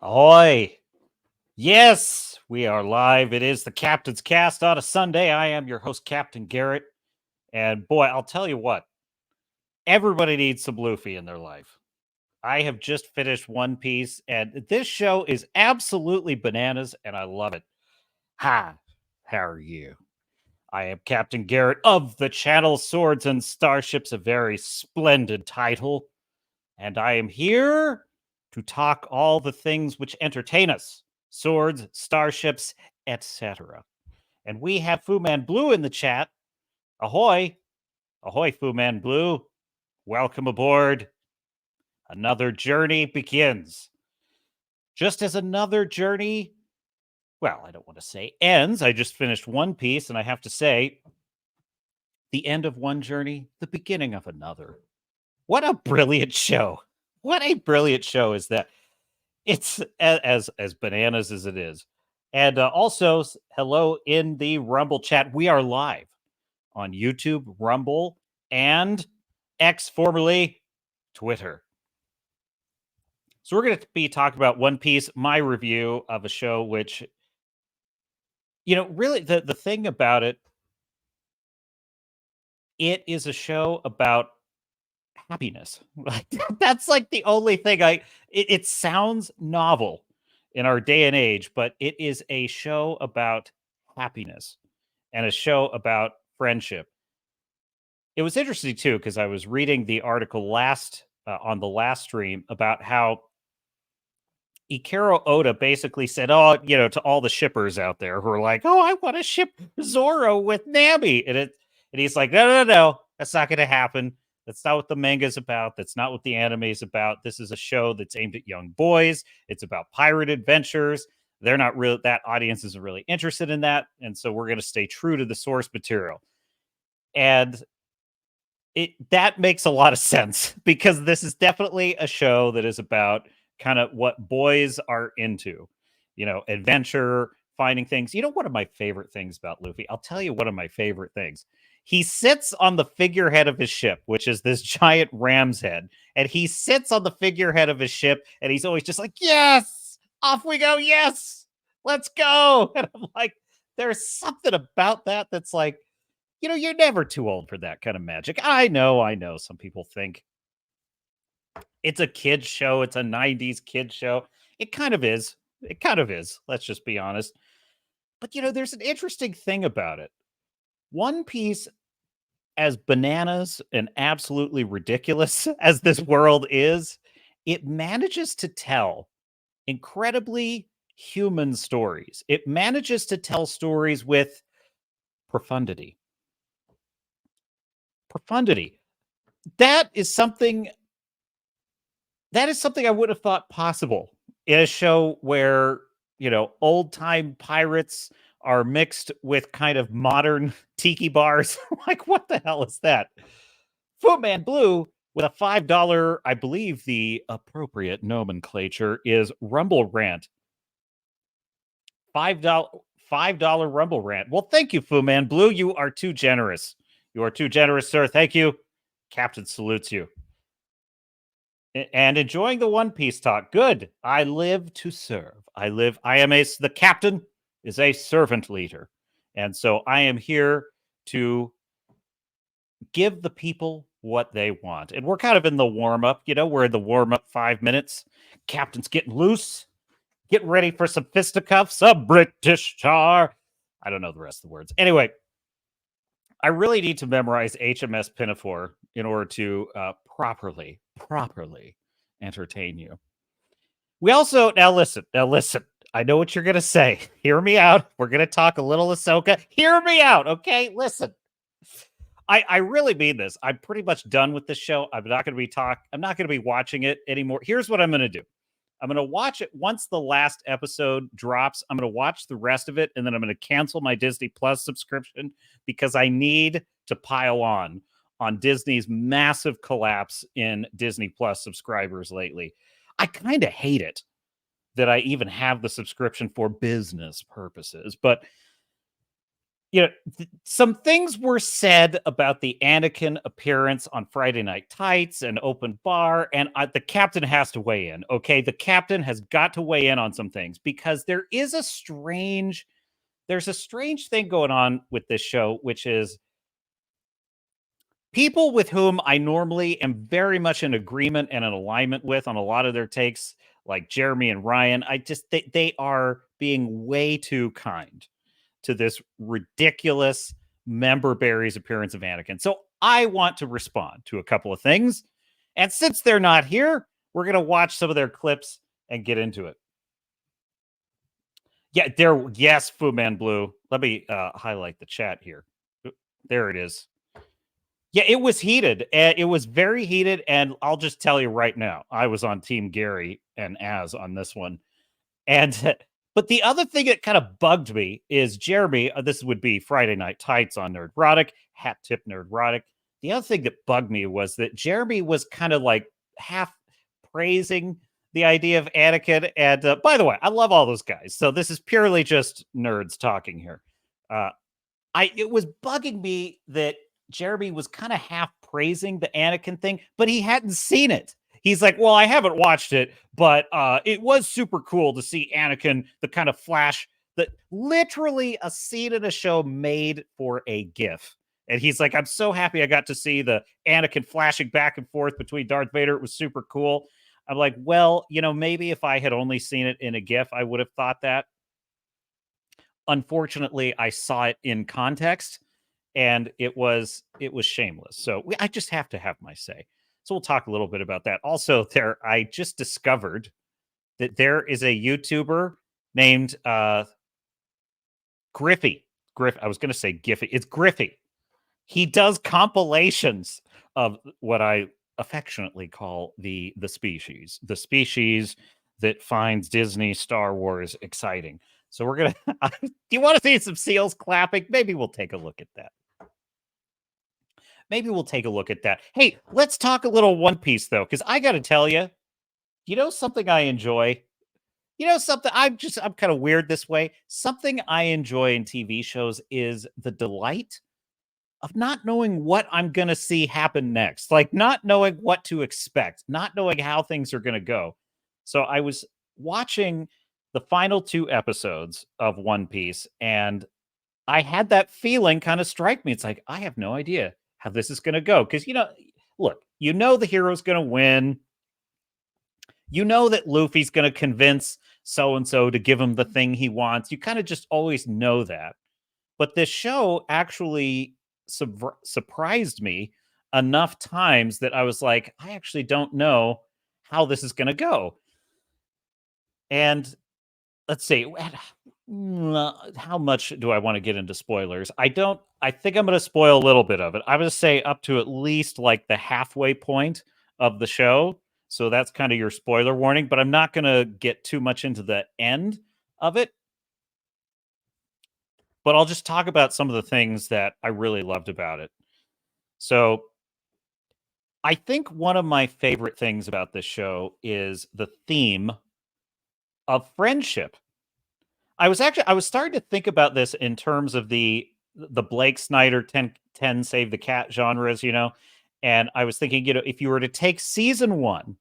Ahoy! Yes, we are live. It is the Captain's Cast on a Sunday. I am your host, Captain Garrett. And boy, I'll tell you what, everybody needs some Luffy in their life. I have just finished One Piece, and this show is absolutely bananas, and I love it. Hi, how are you? I am Captain Garrett of the channel Swords and Starships, a very splendid title. And I am here to talk all the things which entertain us swords, starships, etc. And we have Fu Man Blue in the chat. Ahoy! Ahoy, Fu Man Blue. Welcome aboard. Another journey begins. Just as another journey, well, I don't want to say ends. I just finished One Piece, and I have to say, the end of one journey, the beginning of another. What a brilliant show. What a brilliant show is that. It's as bananas as it is. And also, hello in the Rumble chat. We are live on YouTube, Rumble, and X, formerly Twitter. So we're going to be talking about One Piece, my review of a show which, really the thing about it, it is a show about happiness. Like that's like the only thing it sounds novel in our day and age, but it is a show about happiness and a show about friendship. It was interesting too because I was reading the article last on the last stream about how Eiichiro Oda basically said, "Oh, to all the shippers out there who are like, oh, I want to ship Zoro with Nami," and he's like, "No, no, no, no, that's not going to happen. That's not what the manga's about. That's not what the anime is about. This is a show that's aimed at young boys. It's about pirate adventures. They're not real. That audience isn't really interested in that, and so we're going to stay true to the source material." And that makes a lot of sense because this is definitely a show that is about kind of what boys are into, adventure, finding things. One of my favorite things about Luffy, I'll tell you one of my favorite things. He sits on the figurehead of his ship, which is this giant ram's head, and he sits on the figurehead of his ship, and he's always just like, yes, off we go, yes, let's go. And I'm like, there's something about that that's like, you're never too old for that kind of magic. I know. Some people think it's a kid's show. It's a 90s kid show. It kind of is. It kind of is. Let's just be honest. But, there's an interesting thing about it. One Piece, as bananas and absolutely ridiculous as this world is, it manages to tell incredibly human stories. It manages to tell stories with profundity. Profundity. That is something I would have thought possible in a show where, old time pirates are mixed with kind of modern tiki bars. Like, what the hell is that? Footman Blue with a $5, I believe the appropriate nomenclature is Rumble Rant. $5 Rumble Rant. Well, thank you, Fu Man Blue. You are too generous. You are too generous, sir. Thank you. Captain salutes you. And enjoying the One Piece talk. Good. I live to serve. The captain is a servant leader. And so I am here to give the people what they want. And we're kind of in the warm up, we're in the warm up 5 minutes. Captain's getting loose, getting ready for some fisticuffs, a British tar. I don't know the rest of the words. Anyway, I really need to memorize HMS Pinafore in order to properly entertain you. We also now listen. I know what you're gonna say. Hear me out. We're gonna talk a little Ahsoka. Hear me out, okay? Listen. I really mean this. I'm pretty much done with this show. I'm not gonna be watching it anymore. Here's what I'm gonna do. I'm going to watch it once the last episode drops. I'm going to watch the rest of it, and then I'm going to cancel my Disney Plus subscription because I need to pile on Disney's massive collapse in Disney Plus subscribers lately. I kind of hate it that I even have the subscription for business purposes, but some things were said about the Anakin appearance on Friday Night Tights and Open Bar, and the captain has to weigh in. Okay, the captain has got to weigh in on some things because there's a strange thing going on with this show, which is people with whom I normally am very much in agreement and in alignment with on a lot of their takes, like Jeremy and Ryan. They are being way too kind to this ridiculous member berries appearance of Anakin. So I want to respond to a couple of things. And since they're not here, we're going to watch some of their clips and get into it. Yeah, yes, Fu Man Blue. Let me highlight the chat here. There it is. Yeah, it was heated. It was very heated. And I'll just tell you right now, I was on Team Gary and Az on this one. And but the other thing that kind of bugged me is Jeremy. This would be Friday Night Tights on Nerdrotic, hat tip Nerdrotic. The other thing that bugged me was that Jeremy was kind of like half praising the idea of Anakin. And by the way, I love all those guys. So this is purely just nerds talking here. It was bugging me that Jeremy was kind of half praising the Anakin thing, but he hadn't seen it. He's like, well, I haven't watched it, but it was super cool to see Anakin, the kind of flash that literally a scene in a show made for a GIF. And he's like, I'm so happy I got to see the Anakin flashing back and forth between Darth Vader. It was super cool. I'm like, well, maybe if I had only seen it in a GIF, I would have thought that. Unfortunately, I saw it in context and it was shameless. So I just have to have my say. So we'll talk a little bit about that. Also, I just discovered that there is a YouTuber named Griffey. I was going to say Giffy. It's Griffey. He does compilations of what I affectionately call the species that finds Disney Star Wars exciting. So we're going to, do you want to see some seals clapping? Maybe we'll take a look at that. Hey, let's talk a little One Piece though, because I got to tell you, something I enjoy? Something I'm kind of weird this way. Something I enjoy in TV shows is the delight of not knowing what I'm going to see happen next, like not knowing what to expect, not knowing how things are going to go. So I was watching the final 2 episodes of One Piece and I had that feeling kind of strike me. It's like, I have no idea how this is going to go. Because, look, the hero's going to win. You know that Luffy's going to convince so-and-so to give him the thing he wants. You kind of just always know that. But this show actually surprised me enough times that I was like, I actually don't know how this is going to go. And let's see, how much do I want to get into spoilers? I think I'm going to spoil a little bit of it. I'm going to say up to at least like the halfway point of the show. So that's kind of your spoiler warning, but I'm not going to get too much into the end of it. But I'll just talk about some of the things that I really loved about it. So I think one of my favorite things about this show is the theme of friendship. I was starting to think about this in terms of the Blake Snyder 10 Save the Cat genres, and I was thinking, if you were to take season 1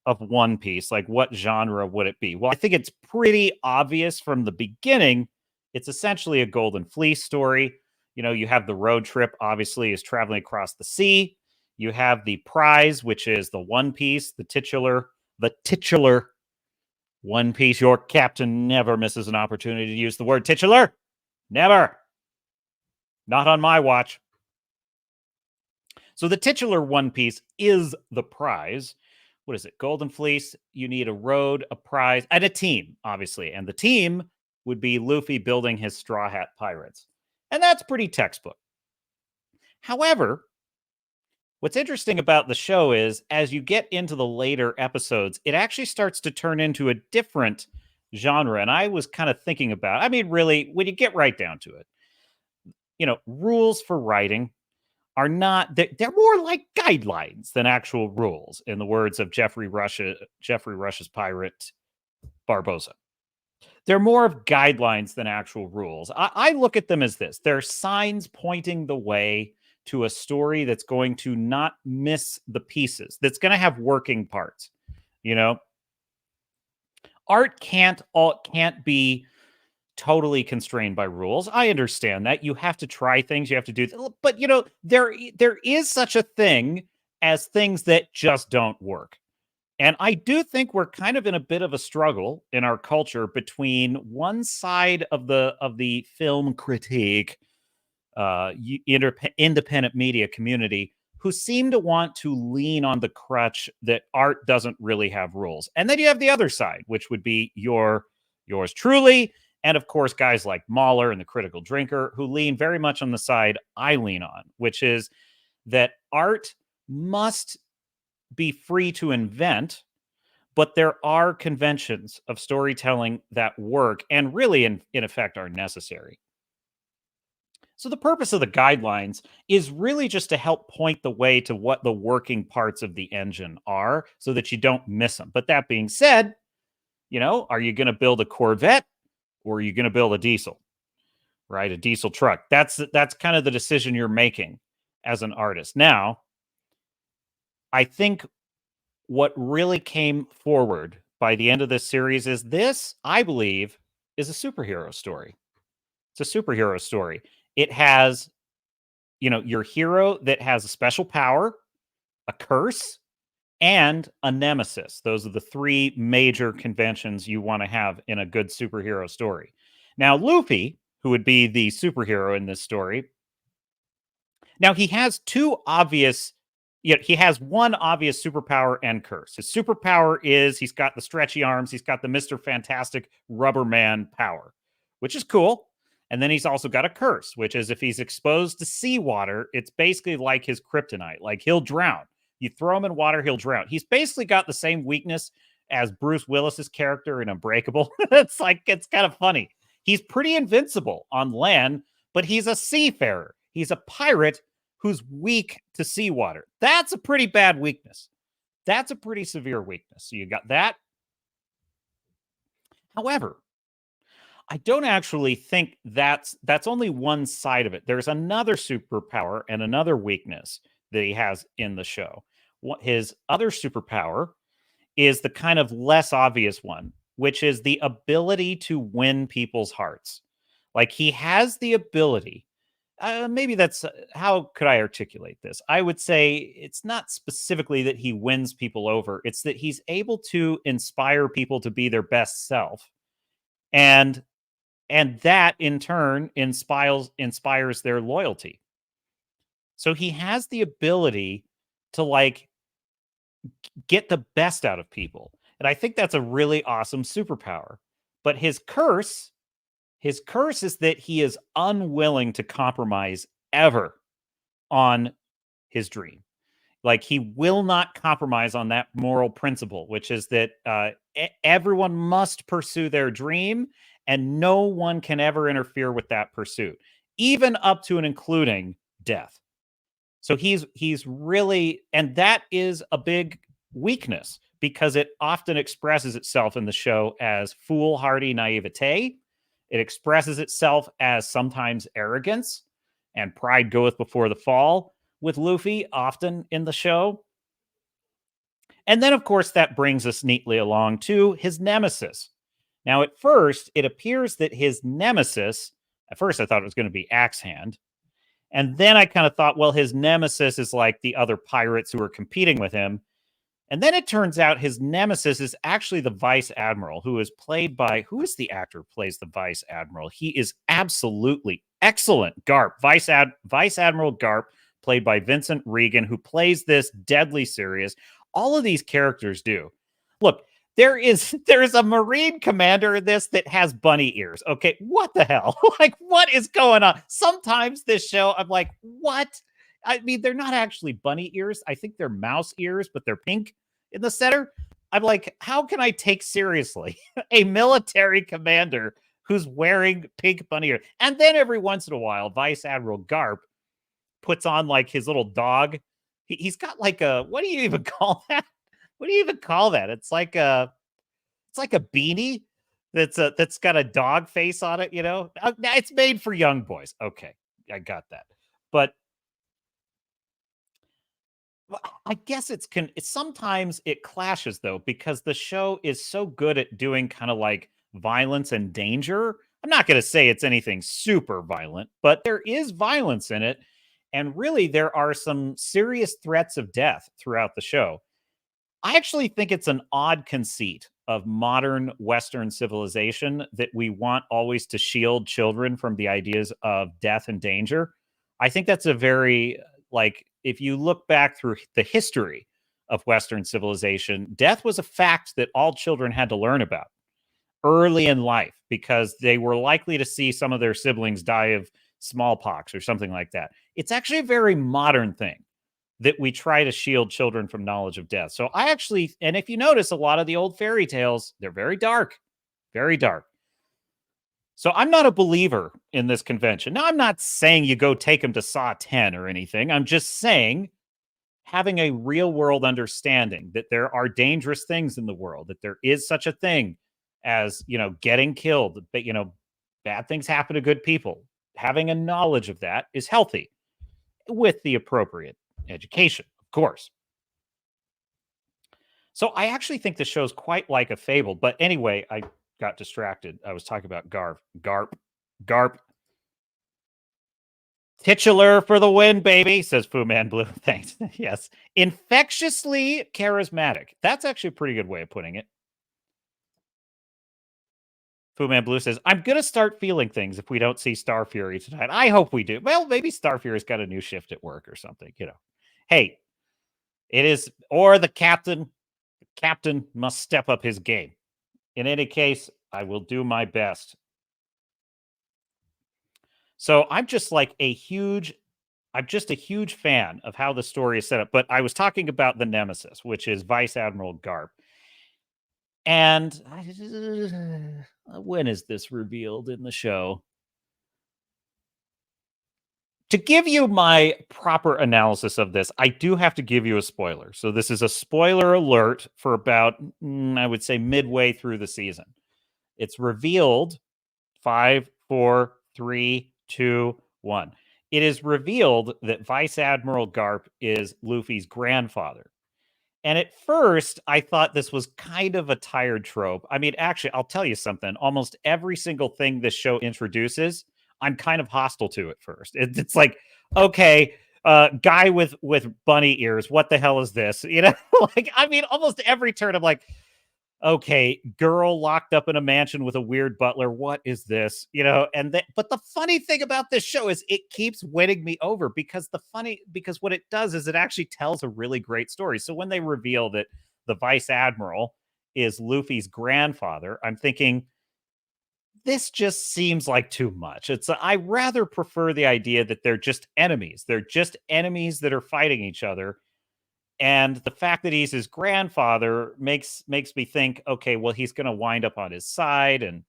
of One Piece, like what genre would it be? Well, I think it's pretty obvious from the beginning. It's essentially a Golden Fleece story. You have the road trip, obviously, is traveling across the sea. You have the prize, which is the One Piece, the titular One Piece. Your captain never misses an opportunity to use the word titular. Never. Not on my watch. So the titular One Piece is the prize. What is it? Golden Fleece. You need a road, a prize, and a team, obviously. And the team would be Luffy building his Straw Hat Pirates. And that's pretty textbook. However, what's interesting about the show is as you get into the later episodes, it actually starts to turn into a different genre. And I was kind of thinking about, really, when you get right down to it, rules for writing are not, they're more like guidelines than actual rules, in the words of Jeffrey Rush's pirate Barbossa. They're more of guidelines than actual rules. I look at them as this. They're signs pointing the way to a story that's going to not miss the pieces, that's going to have working parts. You know, art can't be totally constrained by rules. I understand that. You have to try things, you have to do, but there is such a thing as things that just don't work. And I do think we're kind of in a bit of a struggle in our culture between one side of the film critique, independent media community, who seem to want to lean on the crutch that art doesn't really have rules, and then you have the other side, which would be yours truly, and of course guys like Mahler and the Critical Drinker, who lean very much on the side I lean on, which is that art must be free to invent, but there are conventions of storytelling that work and really, in effect, are necessary. So, the purpose of the guidelines is really just to help point the way to what the working parts of the engine are so that you don't miss them. But that being said, are you going to build a Corvette or are you going to build a diesel, right? A diesel truck. That's kind of the decision you're making as an artist. Now, I think what really came forward by the end of this series is this, I believe, is a superhero story. It's a superhero story. It has, your hero that has a special power, a curse, and a nemesis. Those are the three major conventions you want to have in a good superhero story. Now, Luffy, who would be the superhero in this story, now he has he has one obvious superpower and curse. His superpower is he's got the stretchy arms, he's got the Mr. Fantastic Rubber Man power, which is cool. And then he's also got a curse, which is if he's exposed to seawater, it's basically like his kryptonite. Like he'll drown. You throw him in water, he'll drown. He's basically got the same weakness as Bruce Willis's character in Unbreakable. It's kind of funny. He's pretty invincible on land, but he's a seafarer. He's a pirate who's weak to seawater. That's a pretty bad weakness. That's a pretty severe weakness. So you got that. However, I don't actually think that's only one side of it. There's another superpower and another weakness that he has in the show. His other superpower is the kind of less obvious one, which is the ability to win people's hearts. Like he has the ability. Maybe that's how could I articulate this? I would say it's not specifically that he wins people over. It's that he's able to inspire people to be their best self. And that in turn inspires their loyalty. So he has the ability to get the best out of people. And I think that's a really awesome superpower. But his curse is that he is unwilling to compromise ever on his dream. Like he will not compromise on that moral principle, which is that everyone must pursue their dream and no one can ever interfere with that pursuit, even up to and including death. So he's really, and that is a big weakness because it often expresses itself in the show as foolhardy naivete. It expresses itself as sometimes arrogance, and pride goeth before the fall with Luffy often in the show. And then, of course, that brings us neatly along to his nemesis. Now, at first, it appears that his nemesis, at first I thought it was going to be Axe Hand. And then I kind of thought, well, his nemesis is like the other pirates who are competing with him. And then it turns out his nemesis is actually the Vice Admiral, who is played by, who is the actor who plays the Vice Admiral? He is absolutely excellent. Garp, Vice Admiral Garp, played by Vincent Regan, who plays this deadly serious. All of these characters do. Look, there's a Marine commander in this that has bunny ears. Okay, what the hell? Like, what is going on? Sometimes this show, I'm like, what? I mean, they're not actually bunny ears. I think they're mouse ears, but they're pink in the center. I'm like, how can I take seriously a military commander who's wearing pink bunny ears? And then every once in a while, Vice Admiral Garp puts on like his little dog. He's got like a, what do you even call that? What do you even call that? It's like a beanie that's got a dog face on it, it's made for young boys. Okay, I got that. But well, I guess it's sometimes it clashes though, because the show is so good at doing kind of like violence and danger. I'm not going to say it's anything super violent, but there is violence in it. And really, there are some serious threats of death throughout the show. I actually think it's an odd conceit of modern Western civilization that we want always to shield children from the ideas of death and danger. I think that's a very, like, if you look back through the history of Western civilization, death was a fact that all children had to learn about early in life because they were likely to see some of their siblings die of smallpox or something like that. It's actually a very modern thing that we try to shield children from knowledge of death. So I actually, and if you notice, a lot of the old fairy tales, they're very dark, very dark. So I'm not a believer in this convention. Now, I'm not saying you go take them to Saw 10 or anything. I'm just saying having a real world understanding that there are dangerous things in the world, that there is such a thing as, getting killed, but, bad things happen to good people. Having a knowledge of that is healthy with the appropriate education, of course. So I actually think the show's quite like a fable. But anyway, I got distracted. I was talking about Garp. Titular for the win, baby, says Fu Man Blue. Thanks. Yes. Infectiously charismatic. That's actually a pretty good way of putting it. Fu Man Blue says, I'm going to start feeling things if we don't see Star Fury tonight. I hope we do. Well, maybe Star Fury's got a new shift at work or something, Hey, it is, or the captain must step up his game. In any case, I will do my best. So I'm just a huge fan of how the story is set up. But I was talking about the nemesis, which is Vice Admiral Garp. And when is this revealed in the show? To give you my proper analysis of this, I do have to give you a spoiler. So this is a spoiler alert for about, I would say, midway through the season. It's revealed 5, 4, 3, 2, 1. It is revealed that Vice Admiral Garp is Luffy's grandfather. And at first, I thought this was kind of a tired trope. I mean, actually, I'll tell you something. Almost every single thing this show introduces, I'm kind of hostile to at first. It's like, okay, guy with bunny ears. What the hell is this? I mean, almost every turn, I'm like, okay, girl locked up in a mansion with a weird butler. What is this? But the funny thing about this show is it keeps winning me over because what it does is it actually tells a really great story. So when they reveal that the vice admiral is Luffy's grandfather, I'm thinking this just seems like too much. I rather prefer the idea that they're just enemies. They're just enemies that are fighting each other, and the fact that he's his grandfather makes me think, okay, well, he's going to wind up on his side. And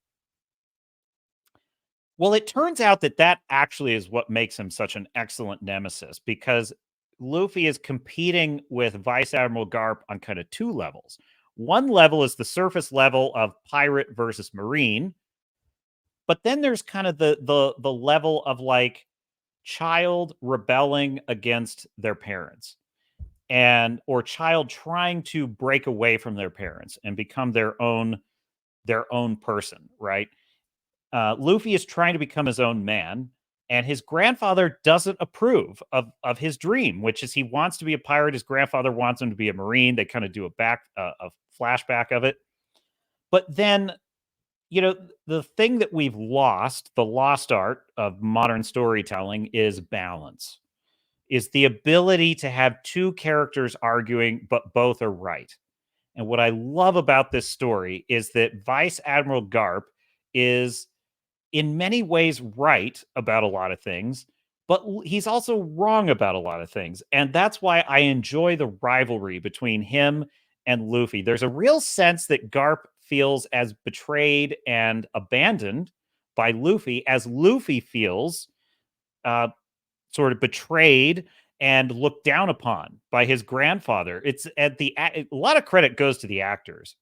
well, it turns out that actually is what makes him such an excellent nemesis, because Luffy is competing with Vice Admiral Garp on kind of two levels. One level is the surface level of pirate versus marine, but then there's kind of the level of like child rebelling against their parents, and or child trying to break away from their parents and become their own person, right? Luffy is trying to become his own man, and his grandfather doesn't approve of his dream, which is he wants to be a pirate. His grandfather wants him to be a marine. They kind of do a flashback of it, but then the thing that we've lost, the lost art of modern storytelling, is balance, is the ability to have two characters arguing, but both are right. And what I love about this story is that Vice Admiral Garp is in many ways right about a lot of things, but he's also wrong about a lot of things. And that's why I enjoy the rivalry between him and Luffy. There's a real sense that Garp feels as betrayed and abandoned by Luffy as Luffy feels uh, sort of betrayed and looked down upon by his grandfather. It's at a lot of credit goes to the actors.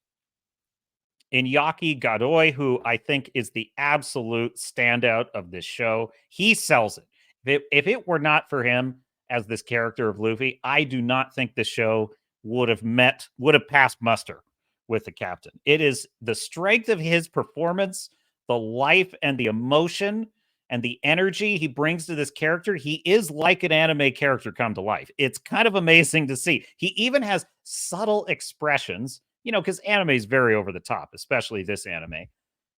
Iñaki Godoy, who I think is the absolute standout of this show. He sells it. If it were not for him as this character of Luffy, I do not think the show would have passed muster with the captain. It is the strength of his performance, the life and the emotion and the energy he brings to this character. He is like an anime character come to life. It's kind of amazing to see. He even has subtle expressions, because anime is very over the top, especially this anime.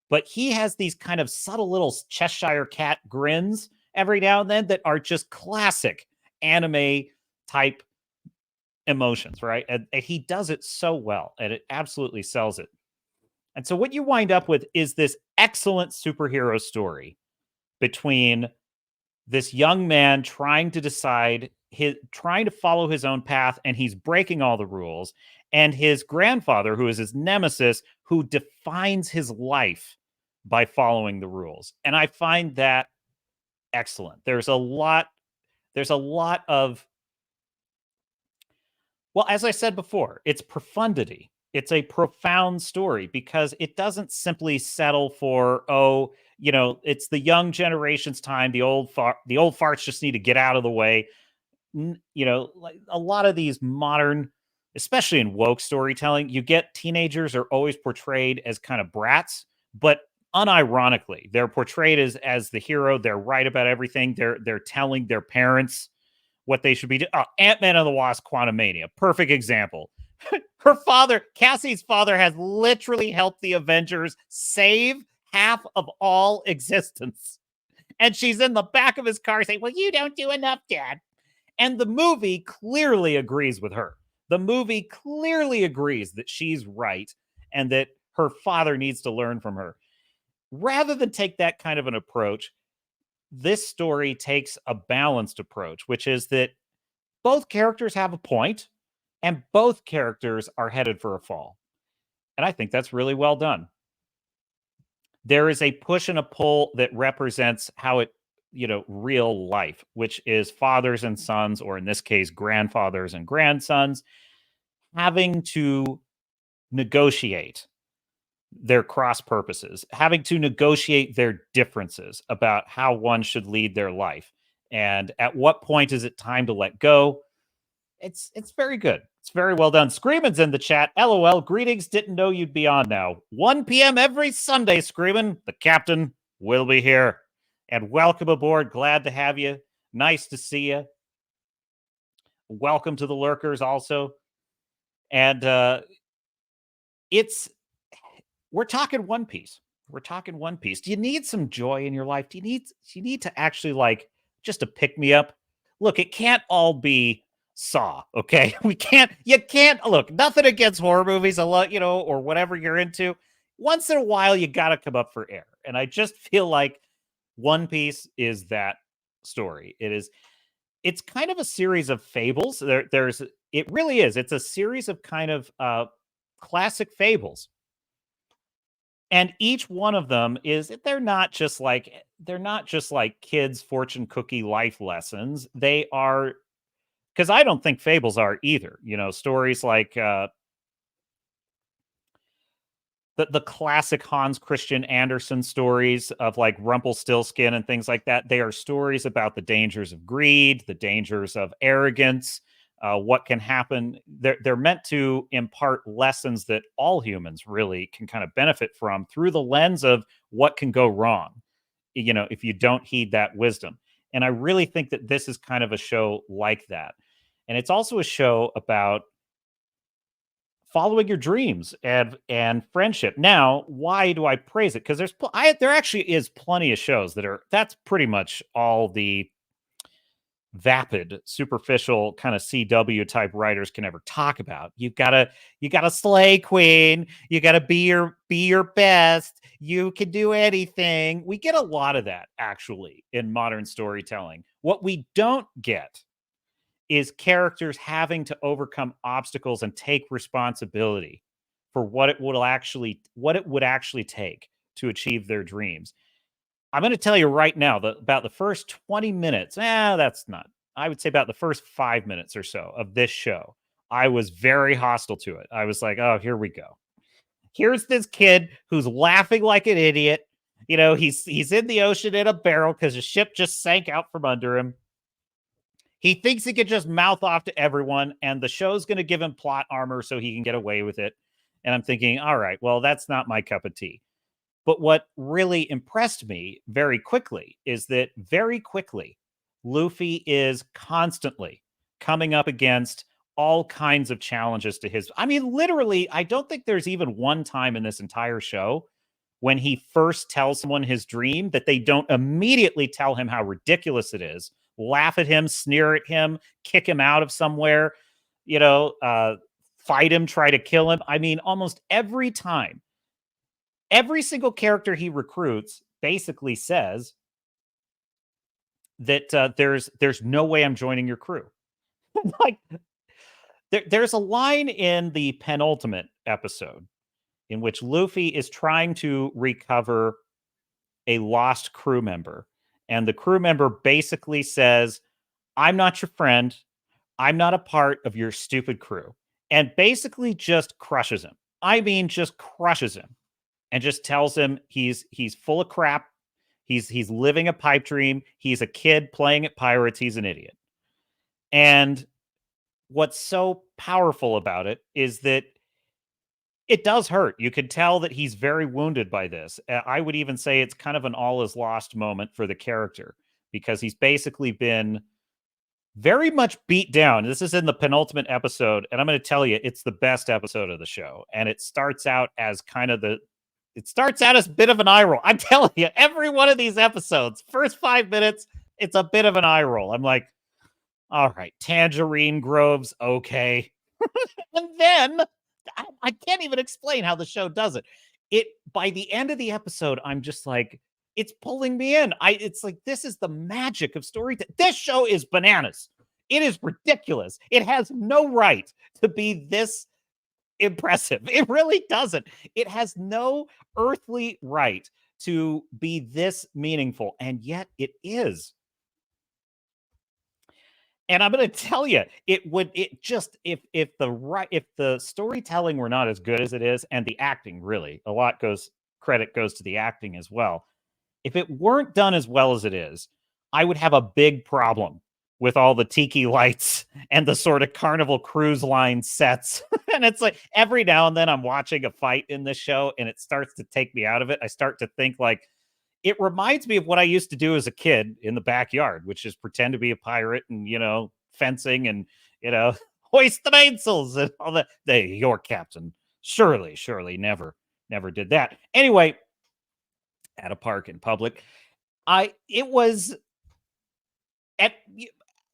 But he has these kind of subtle little Cheshire cat grins every now and then that are just classic anime type emotions, right? And he does it so well, and it absolutely sells it. And so what you wind up with is this excellent superhero story between this young man trying to follow his own path, and he's breaking all the rules, and his grandfather, who is his nemesis, who defines his life by following the rules. And I find that excellent. There's a lot of, well, as I said before, it's profundity. It's a profound story because it doesn't simply settle for, it's the young generation's time. The old farts just need to get out of the way. Like a lot of these modern, especially in woke storytelling, you get teenagers are always portrayed as kind of brats, but unironically, they're portrayed as the hero. They're right about everything. They're telling their parents what they should be doing. Oh, Ant-Man and the Wasp: Quantumania, perfect example. Her father, Cassie's father, has literally helped the Avengers save half of all existence. And she's in the back of his car saying, well, you don't do enough, Dad. And the movie clearly agrees with her. The movie clearly agrees that she's right and that her father needs to learn from her. Rather than take that kind of an approach, this story takes a balanced approach, which is that both characters have a point and both characters are headed for a fall. And I think that's really well done. There is a push and a pull that represents how it, real life, which is fathers and sons, or in this case, grandfathers and grandsons, having to negotiate their cross purposes, having to negotiate their differences about how one should lead their life. And at what point is it time to let go? It's very good. It's very well done. Screamin's in the chat. LOL. Greetings. Didn't know you'd be on now. 1 p.m. every Sunday, Screamin. The captain will be here. And welcome aboard. Glad to have you. Nice to see you. Welcome to the lurkers also. And we're talking One Piece. We're talking One Piece. Do you need some joy in your life? Do you need to actually just a pick me up? Look, it can't all be Saw, okay? You can't look, nothing against horror movies a lot, or whatever you're into. Once in a while, you got to come up for air. And I just feel like One Piece is that story. It's kind of a series of fables. It really is. It's a series of kind of classic fables. And each one of them they're not just like kids' fortune cookie life lessons. They are, because I don't think fables are either. Stories like the classic Hans Christian Andersen stories of like Rumpelstiltskin and things like that. They are stories about the dangers of greed, the dangers of arrogance, what can happen. They're meant to impart lessons that all humans really can kind of benefit from through the lens of what can go wrong, if you don't heed that wisdom. And I really think that this is kind of a show like that. And it's also a show about following your dreams and friendship. Now, why do I praise it? Because there actually is plenty of shows that's pretty much all the vapid, superficial kind of CW type writers can ever talk about. You gotta slay queen. You gotta be your best. You can do anything. We get a lot of that actually in modern storytelling. What we don't get is characters having to overcome obstacles and take responsibility for what it would actually take to achieve their dreams. I'm going to tell you right now that about the first 20 minutes, I would say about the first 5 minutes or so of this show, I was very hostile to it. I was like, oh, here we go. Here's this kid who's laughing like an idiot. You know, he's in the ocean in a barrel because the ship just sank out from under him. He thinks he could just mouth off to everyone, and the show's going to give him plot armor so he can get away with it. And I'm thinking, all right, well, that's not my cup of tea. But what really impressed me very quickly is that very quickly, Luffy is constantly coming up against all kinds of challenges to his. I mean, literally, I don't think there's even one time in this entire show when he first tells someone his dream that they don't immediately tell him how ridiculous it is, laugh at him, sneer at him, kick him out of somewhere, you know, fight him, try to kill him. I mean, almost every time, every single character he recruits basically says that there's no way I'm joining your crew. Like there's a line in the penultimate episode in which Luffy is trying to recover a lost crew member, and the crew member basically says, "I'm not your friend. I'm not a part of your stupid crew," and basically just crushes him. I mean, just crushes him, and just tells him he's full of crap. He's living a pipe dream. He's a kid playing at pirates. He's an idiot. And what's so powerful about it is that it does hurt. You could tell that he's very wounded by this. I would even say it's kind of an all is lost moment for the character because he's basically been very much beat down. This is in the penultimate episode, and I'm going to tell you, it's the best episode of the show. And it starts out as it starts out as a bit of an eye roll. I'm telling you, every one of these episodes, first 5 minutes, it's a bit of an eye roll. I'm like, all right, Tangerine Groves, okay. And then I can't even explain how the show does it. It by the end of the episode, I'm just like, it's pulling me in. It's like this is the magic of storytelling. This show is bananas. It is ridiculous. It has no right to be this impressive. It really doesn't. It has no earthly right to be this meaningful, and yet it is. And I'm going to tell you, if the storytelling were not as good as it is, and the acting really, credit goes to the acting as well. If it weren't done as well as it is, I would have a big problem with all the tiki lights and the sort of Carnival Cruise Line sets. And it's like every now and then I'm watching a fight in this show and it starts to take me out of it. I start to think like, it reminds me of what I used to do as a kid in the backyard, which is pretend to be a pirate and, you know, fencing and, you know, hoist the mainsails and all that. Your captain. Surely, never did that. Anyway, at a park in public, it was at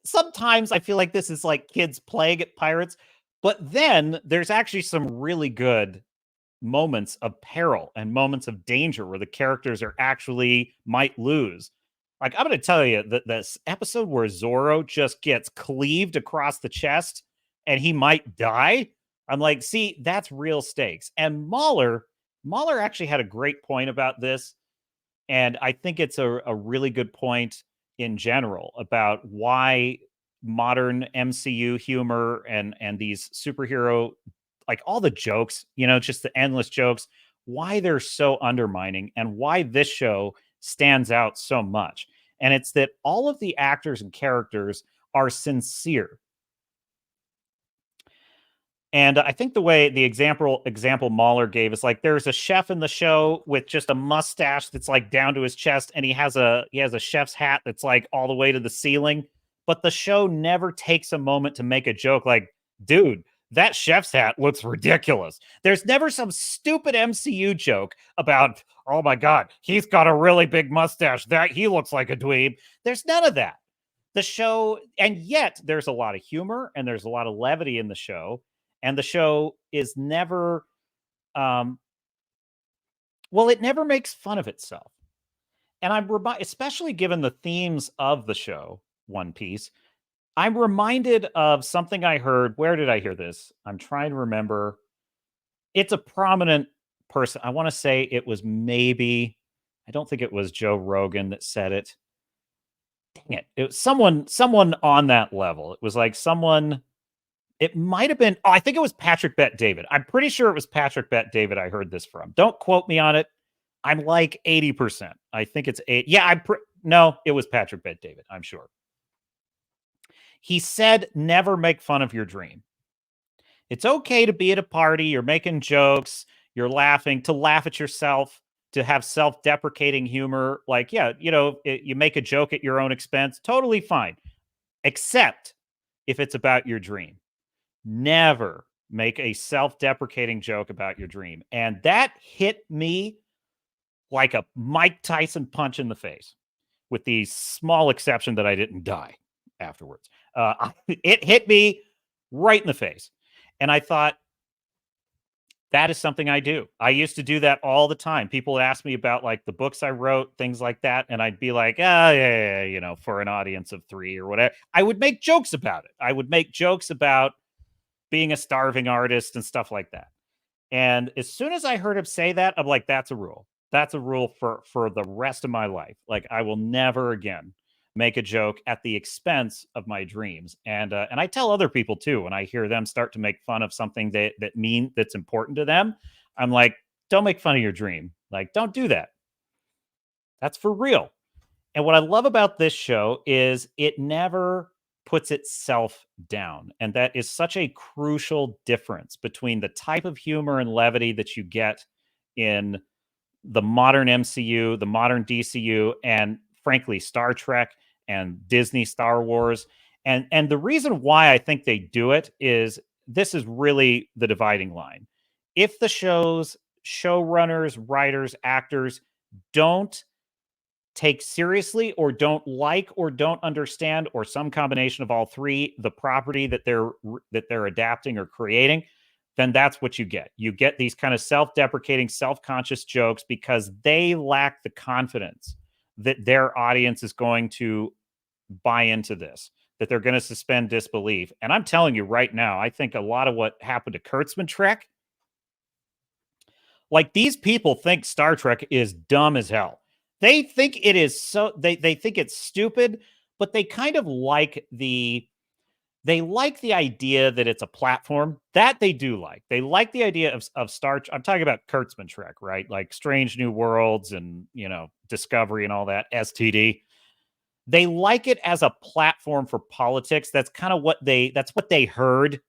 sometimes I feel like this is like kids playing at pirates, but then there's actually some really good moments of peril and moments of danger where the characters are actually might lose. Like I'm going to tell you that this episode where Zoro just gets cleaved across the chest and he might die. I'm like, see, that's real stakes. And Mahler actually had a great point about this. And I think it's a really good point in general about why modern MCU humor and these superhero, like all the jokes, you know, just the endless jokes, why they're so undermining and why this show stands out so much. And it's that all of the actors and characters are sincere. And I think the example Mahler gave is like there's a chef in the show with just a mustache that's like down to his chest, and he has a chef's hat that's like all the way to the ceiling. But the show never takes a moment to make a joke like, dude, that chef's hat looks ridiculous. There's never some stupid MCU joke about, oh my God, he's got a really big mustache. That he looks like a dweeb. There's none of that. The show, and yet there's a lot of humor and there's a lot of levity in the show. And the show is never, it never makes fun of itself. And especially given the themes of the show, One Piece, I'm reminded of something I heard. Where did I hear this? I'm trying to remember. It's a prominent person. I want to say it was I don't think it was Joe Rogan that said it. Dang it. It was someone on that level. It was like someone It might have been, oh, I think it was Patrick Bet David. I'm pretty sure it was Patrick Bet David I heard this from. Don't quote me on it. I'm like 80%. I think it's 8. Yeah, no, it was Patrick Bet David, I'm sure. He said, never make fun of your dream. It's okay to be at a party, you're making jokes, you're laughing, to laugh at yourself, to have self-deprecating humor. Like, yeah, you make a joke at your own expense, totally fine. Except if it's about your dream. Never make a self-deprecating joke about your dream. And that hit me like a Mike Tyson punch in the face, with the small exception that I didn't die afterwards. It hit me right in the face. And I thought, that is something I do. I used to do that all the time. People would ask me about like the books I wrote, things like that. And I'd be like, yeah, for an audience of 3 or whatever. I would make jokes about it. I would make jokes about being a starving artist and stuff like that. And as soon as I heard him say that, I'm like, that's a rule. That's a rule for the rest of my life. Like, I will never again make a joke at the expense of my dreams. And I tell other people too, when I hear them start to make fun of something that's important to them, I'm like, don't make fun of your dream. Like, don't do that. That's for real. And what I love about this show is it never puts itself down. And that is such a crucial difference between the type of humor and levity that you get in the modern MCU, the modern DCU, and frankly, Star Trek and Disney Star Wars. And the reason why I think they do it is this is really the dividing line. If the show's showrunners, writers, actors don't take seriously or don't like or don't understand or some combination of all three the property that they're adapting or creating, then that's what you get. You get these kind of self-deprecating, self-conscious jokes because they lack the confidence that their audience is going to buy into this, that they're going to suspend disbelief. And I'm telling you right now, I think a lot of what happened to Kurtzman Trek, like, these people think Star Trek is dumb as hell. They think it is they think it's stupid, but they kind of like they like the idea that it's a platform. That they do like. They like the idea of Star. I'm talking about Kurtzman Trek, right? Like Strange New Worlds and Discovery and all that. STD. They like it as a platform for politics. That's what they heard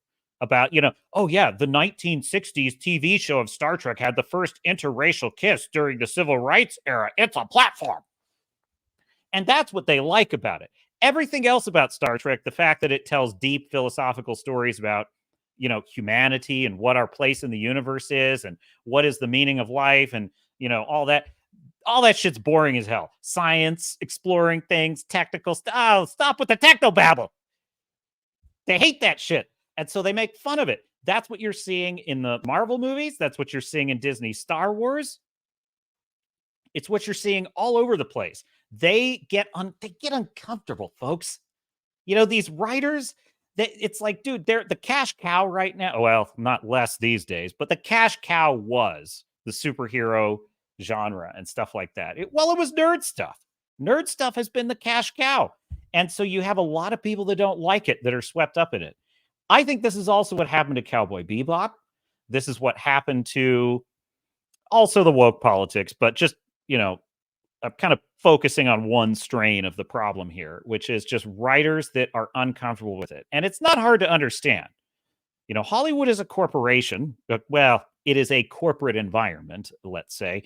about, oh yeah, the 1960s TV show of Star Trek had the first interracial kiss during the civil rights era. It's a platform. And that's what they like about it. Everything else about Star Trek, the fact that it tells deep philosophical stories about, humanity and what our place in the universe is and what is the meaning of life and, all that shit's boring as hell. Science, exploring things, technical stuff. Oh, stop with the techno babble. They hate that shit. And so they make fun of it. That's what you're seeing in the Marvel movies. That's what you're seeing in Disney Star Wars. It's what you're seeing all over the place. They get uncomfortable, folks. These writers, it's like, dude, they're the cash cow right now. Well, not less these days, but the cash cow was the superhero genre and stuff like that. It was nerd stuff. Nerd stuff has been the cash cow. And so you have a lot of people that don't like it that are swept up in it. I think this is also what happened to Cowboy Bebop. This is what happened to also the woke politics, but just, I'm kind of focusing on one strain of the problem here, which is just writers that are uncomfortable with it. And it's not hard to understand. Hollywood is a corporation. Well, it is a corporate environment, let's say,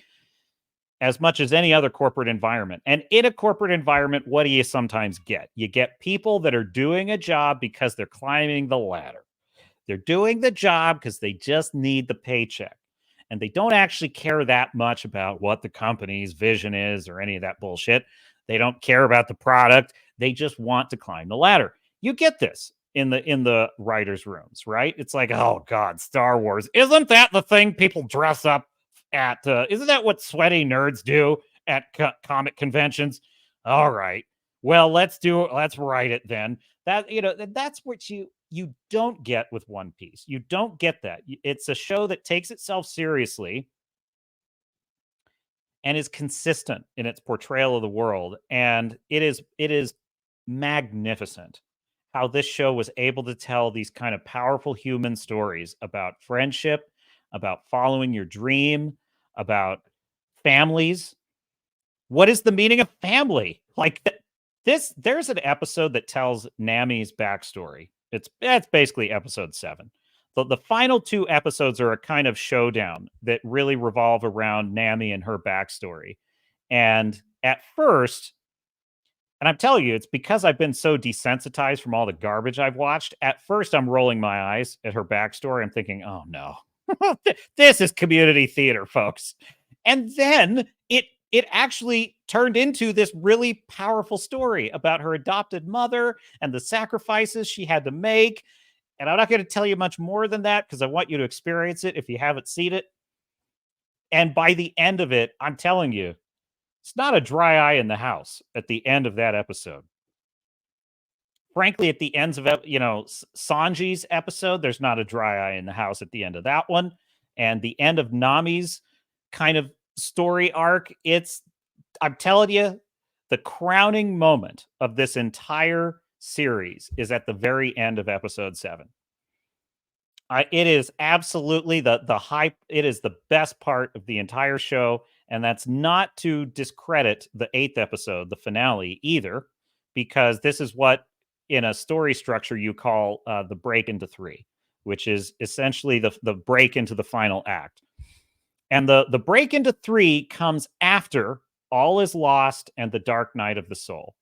as much as any other corporate environment. And in a corporate environment, what do you sometimes get? You get people that are doing a job because they're climbing the ladder. They're doing the job because they just need the paycheck. And they don't actually care that much about what the company's vision is or any of that bullshit. They don't care about the product. They just want to climb the ladder. You get this in the writers' rooms, right? It's like, oh God, Star Wars. Isn't that the thing people dress up at? Isn't that what sweaty nerds do at comic conventions? All right. Well, let's write it then. That's what you don't get with One Piece. You don't get that. It's a show that takes itself seriously and is consistent in its portrayal of the world, and it is magnificent how this show was able to tell these kind of powerful human stories about friendship, about following your dream, about families. What is the meaning of family? Like this, there's an episode that tells Nami's backstory. It's basically episode 7. The final 2 episodes are a kind of showdown that really revolve around Nami and her backstory. And at first, and I'm telling you, it's because I've been so desensitized from all the garbage I've watched. At first, I'm rolling my eyes at her backstory. I'm thinking, oh no, this is community theater, folks. And then it actually turned into this really powerful story about her adopted mother and the sacrifices she had to make. And I'm not going to tell you much more than that because I want you to experience it if you haven't seen it. And by the end of it, I'm telling you, it's not a dry eye in the house at the end of that episode. Frankly, at the ends of Sanji's episode, there's not a dry eye in the house at the end of that one, and the end of Nami's kind of story arc. I'm telling you, the crowning moment of this entire series is at the very end of episode 7. It is absolutely the hype. It is the best part of the entire show. And that's not to discredit the 8th episode, the finale, either, because this is what in a story structure you call the break into 3, which is essentially the break into the final act. And the break into 3 comes after All Is Lost and the Dark Night of the Soul.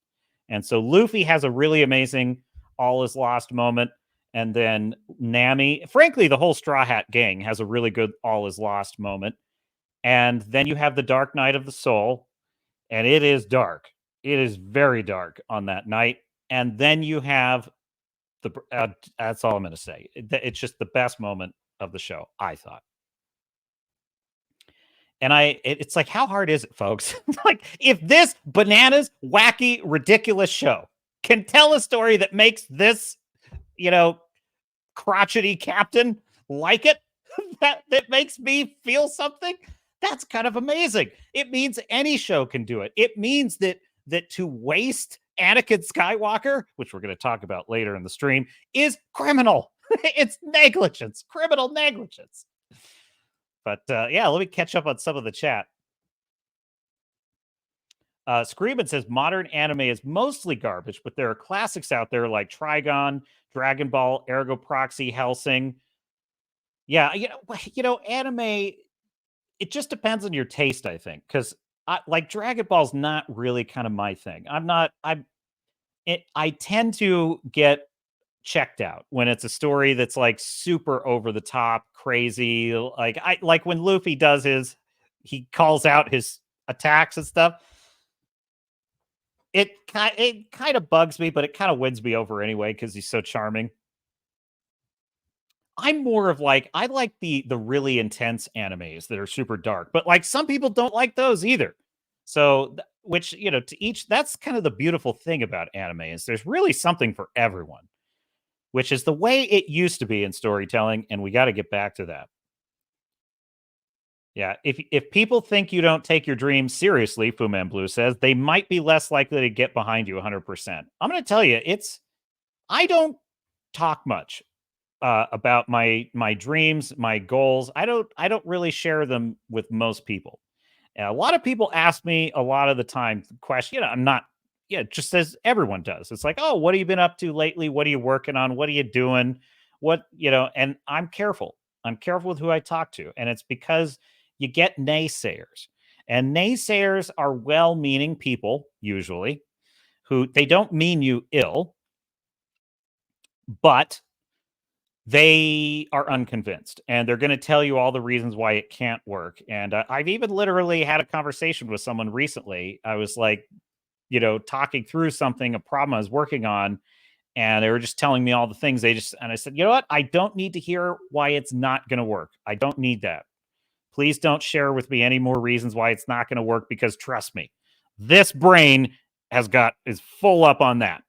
And so Luffy has a really amazing All Is Lost moment. And then Nami, frankly, the whole Straw Hat gang has a really good All Is Lost moment. And then you have the Dark Night of the Soul, and it is dark. It is very dark on that night. And then you have that's all I'm going to say. It's just the best moment of the show, I thought. And it's like, how hard is it, folks? Like, if this bananas, wacky, ridiculous show can tell a story that makes this, crotchety captain like it, that makes me feel something, that's kind of amazing. It means any show can do it. It means that to waste Anakin Skywalker, which we're going to talk about later in the stream, is criminal. It's negligence, criminal negligence. But yeah, let me catch up on some of the chat. Screamin' says modern anime is mostly garbage, but there are classics out there like Trigon, Dragon Ball, Ergo Proxy, Hellsing. Yeah, anime. It just depends on your taste, I think, because like Dragon Ball's not really kind of my thing. I tend to get checked out when it's a story that's like super over the top, crazy. Like when Luffy he calls out his attacks and stuff. It kind of bugs me, but it kind of wins me over anyway because he's so charming. I'm more of I like the really intense animes that are super dark, but like some people don't like those either. So, which to each, that's kind of the beautiful thing about anime is there's really something for everyone, which is the way it used to be in storytelling, and we got to get back to that. Yeah, if people think you don't take your dreams seriously, Fu Man Blue says, they might be less likely to get behind you 100%. I'm going to tell you, I don't talk much about my dreams, my goals. I don't really share them with most people. And a lot of people ask me a lot of the time question. I'm not. Yeah, just as everyone does. It's like, oh, what have you been up to lately? What are you working on? What are you doing? And I'm careful. I'm careful with who I talk to, and it's because you get naysayers, and naysayers are well-meaning people usually who they don't mean you ill, but they are unconvinced and they're going to tell you all the reasons why it can't work. And I've even literally had a conversation with someone recently. I was like, talking through something, a problem I was working on, and they were just telling me all the things and I said, you know what? I don't need to hear why it's not going to work. I don't need that. Please don't share with me any more reasons why it's not going to work, because trust me, this brain is full up on that.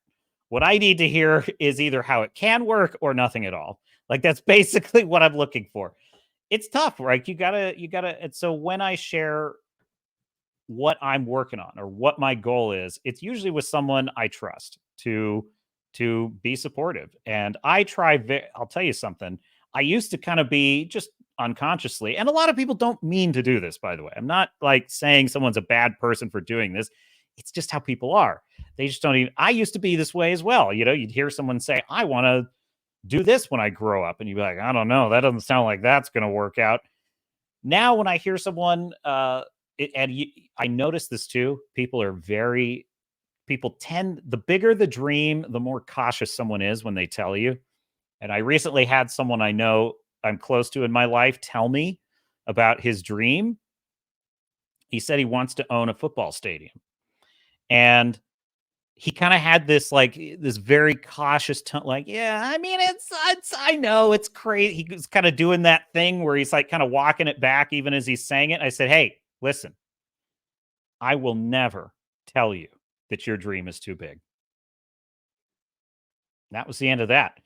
What I need to hear is either how it can work or nothing at all. Like, that's basically what I'm looking for. It's tough, right? You gotta. And so when I share what I'm working on or what my goal is, it's usually with someone I trust to to be supportive. And I try, I'll tell you something. I used to kind of be just unconsciously, and a lot of people don't mean to do this, by the way. I'm not like saying someone's a bad person for doing this. It's just how people are. They just don't even, I used to be this way as well. You know, you'd hear someone say, I want to do this when I grow up. And you'd be like, I don't know. That doesn't sound like that's going to work out. Now, when I hear someone, I notice this too, people tend, the bigger the dream, the more cautious someone is when they tell you. And I recently had someone I know I'm close to in my life tell me about his dream. He said he wants to own a football stadium. And he kind of had this like this very cautious tone, like, yeah, I mean, it's I know it's crazy. He was kind of doing that thing where he's like kind of walking it back even as he's saying it. I said, hey, listen, I will never tell you that your dream is too big. That was the end of that.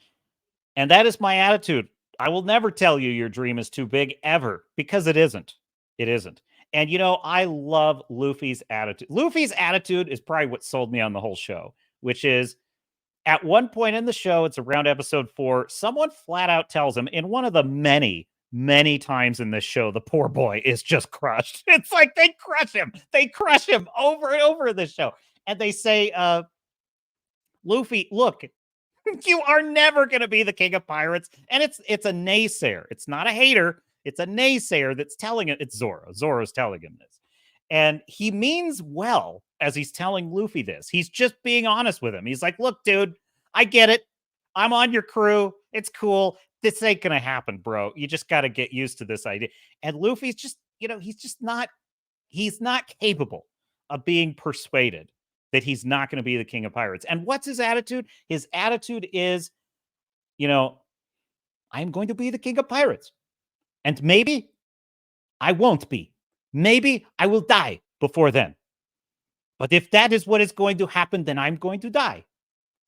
And that is my attitude. I will never tell you your dream is too big ever, because it isn't. It isn't. And you know, I love Luffy's attitude. Luffy's attitude is probably what sold me on the whole show, which is at one point in the show, it's around episode 4, someone flat out tells him in one of the many times in this show, the poor boy is just crushed. It's like they crush him. They crush him over and over in this show. And they say, Luffy, look, you are never going to be the king of pirates. And it's a naysayer. It's not a hater. It's a naysayer that's telling it. It's Zoro. Zoro's telling him this. And he means well as he's telling Luffy this. He's just being honest with him. He's like, look, dude, I get it. I'm on your crew. It's cool. This ain't going to happen, bro. You just got to get used to this idea. And Luffy's just, you know, he's not capable of being persuaded that he's not going to be the king of pirates. And what's his attitude? His attitude is, you know, I'm going to be the king of pirates. And maybe I won't be. Maybe I will die before then. But if that is what is going to happen, then I'm going to die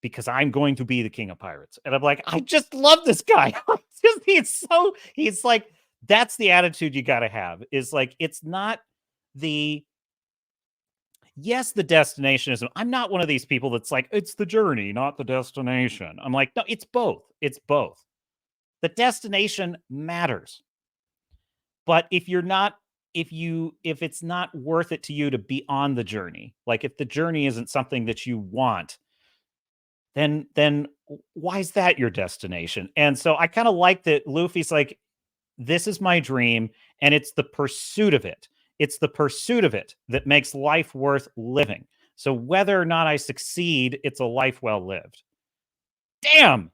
because I'm going to be the king of pirates. And I'm like, I just love this guy. He's like, that's the attitude you got to have, is like, it's not the, yes, the destination is, I'm not one of these people that's like, it's the journey, not the destination. I'm like, no, it's both. It's both. The destination matters. But if you're not, if it's not worth it to you to be on the journey, like if the journey isn't something that you want, then why is that your destination? And so I kind of like that Luffy's like, this is my dream, and it's the pursuit of it. It's the pursuit of it that makes life worth living. So whether or not I succeed, it's a life well lived. Damn!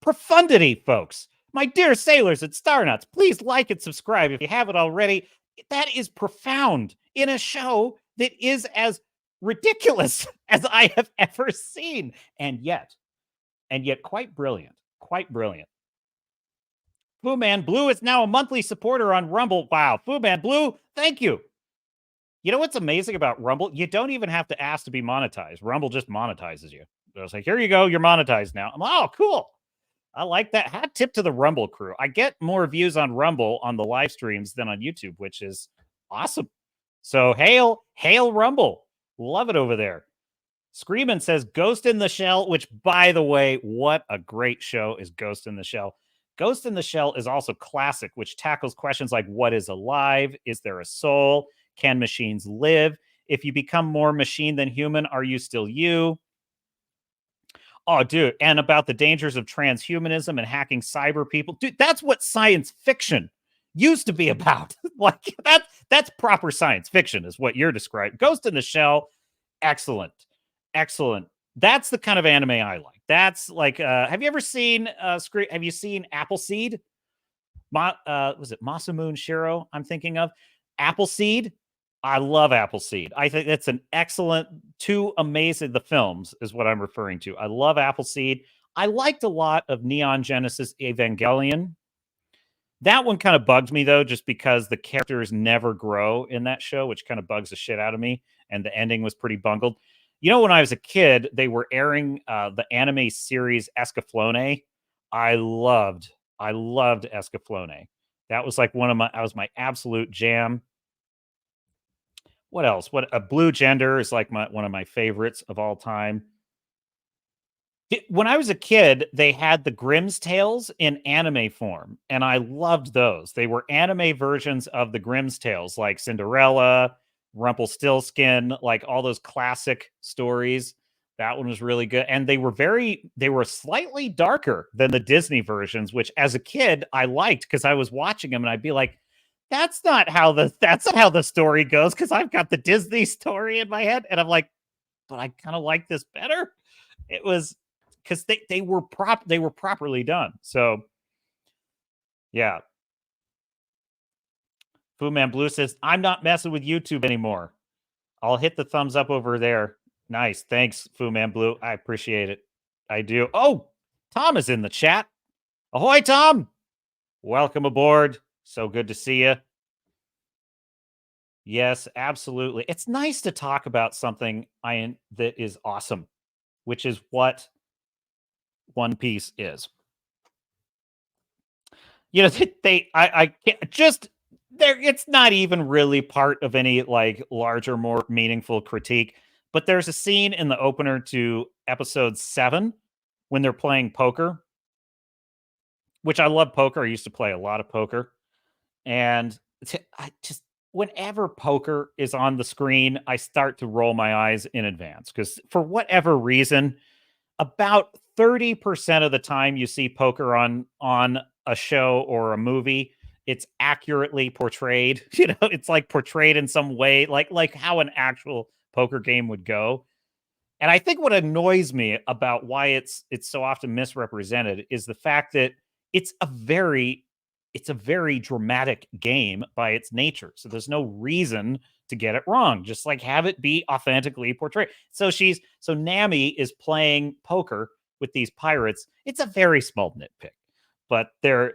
Profundity, folks. My dear sailors and star nuts, please like and subscribe if you haven't already. That is profound in a show that is as ridiculous as I have ever seen. And yet quite brilliant. Quite brilliant. Fu Man Blue is now a monthly supporter on Rumble. Wow. Fu Man Blue, thank you. You know what's amazing about Rumble? You don't even have to ask to be monetized. Rumble just monetizes you. It's like, here you go. You're monetized now. I'm like, oh, cool. I like that. Hat tip to the Rumble crew. I get more views on Rumble on the live streams than on YouTube, which is awesome. So hail Rumble. Love it over there. Screamin' says Ghost in the Shell, which, by the way, what a great show is Ghost in the Shell. Ghost in the Shell is also classic, which tackles questions like, what is alive? Is there a soul? Can machines live? If you become more machine than human, are you still you? Oh, dude. And about the dangers of transhumanism and hacking cyber people. Dude, that's what science fiction used to be about. Like that's proper science fiction is what you're describing. Ghost in the Shell, excellent. Excellent. That's the kind of anime I like. That's like, have you ever seen have you seen Appleseed? Was it Masamune Shiro I'm thinking of? Appleseed? I love Appleseed. I think that's an excellent, two amazing, the films is what I'm referring to. I love Appleseed. I liked a lot of Neon Genesis Evangelion. That one kind of bugged me, though, just because the characters never grow in that show, which kind of bugs the shit out of me. And the ending was pretty bungled. You know, when I was a kid, they were airing the anime series Escaflowne. I loved Escaflowne. That was like that was my absolute jam. What else? What a Blue Gender is like one of my favorites of all time. When I was a kid, they had the Grimm's Tales in anime form, and I loved those. They were anime versions of the Grimm's Tales, like Cinderella, Rumpelstiltskin, like all those classic stories. That one was really good, and they were slightly darker than the Disney versions, which as a kid I liked because I was watching them and I'd be like, that's not how the story goes because I've got the Disney story in my head, and I'm like, but I kind of like this better. It was because they were properly done. So yeah. Fu Man Blue says, I'm not messing with YouTube anymore. I'll hit the thumbs up over there. Nice. Thanks, Fu Man Blue. I appreciate it. I do. Oh, Tom is in the chat. Ahoy, Tom. Welcome aboard. So good to see you. Yes, absolutely. It's nice to talk about something that is awesome, which is what One Piece is. You know, I can't just there. It's not even really part of any like larger, more meaningful critique. But there's a scene in the opener to episode 7 when they're playing poker, which I love poker. I used to play a lot of poker, and I just whenever poker is on the screen, I start to roll my eyes in advance because for whatever reason, about 30% of the time you see poker on a show or a movie, it's accurately portrayed. You know, it's like portrayed in some way, like how an actual poker game would go. And I think what annoys me about why it's so often misrepresented is the fact that it's a very it's a very dramatic game by its nature. So there's no reason to get it wrong. Just like have it be authentically portrayed. So Nami is playing poker with these pirates. It's a very small nitpick, but they're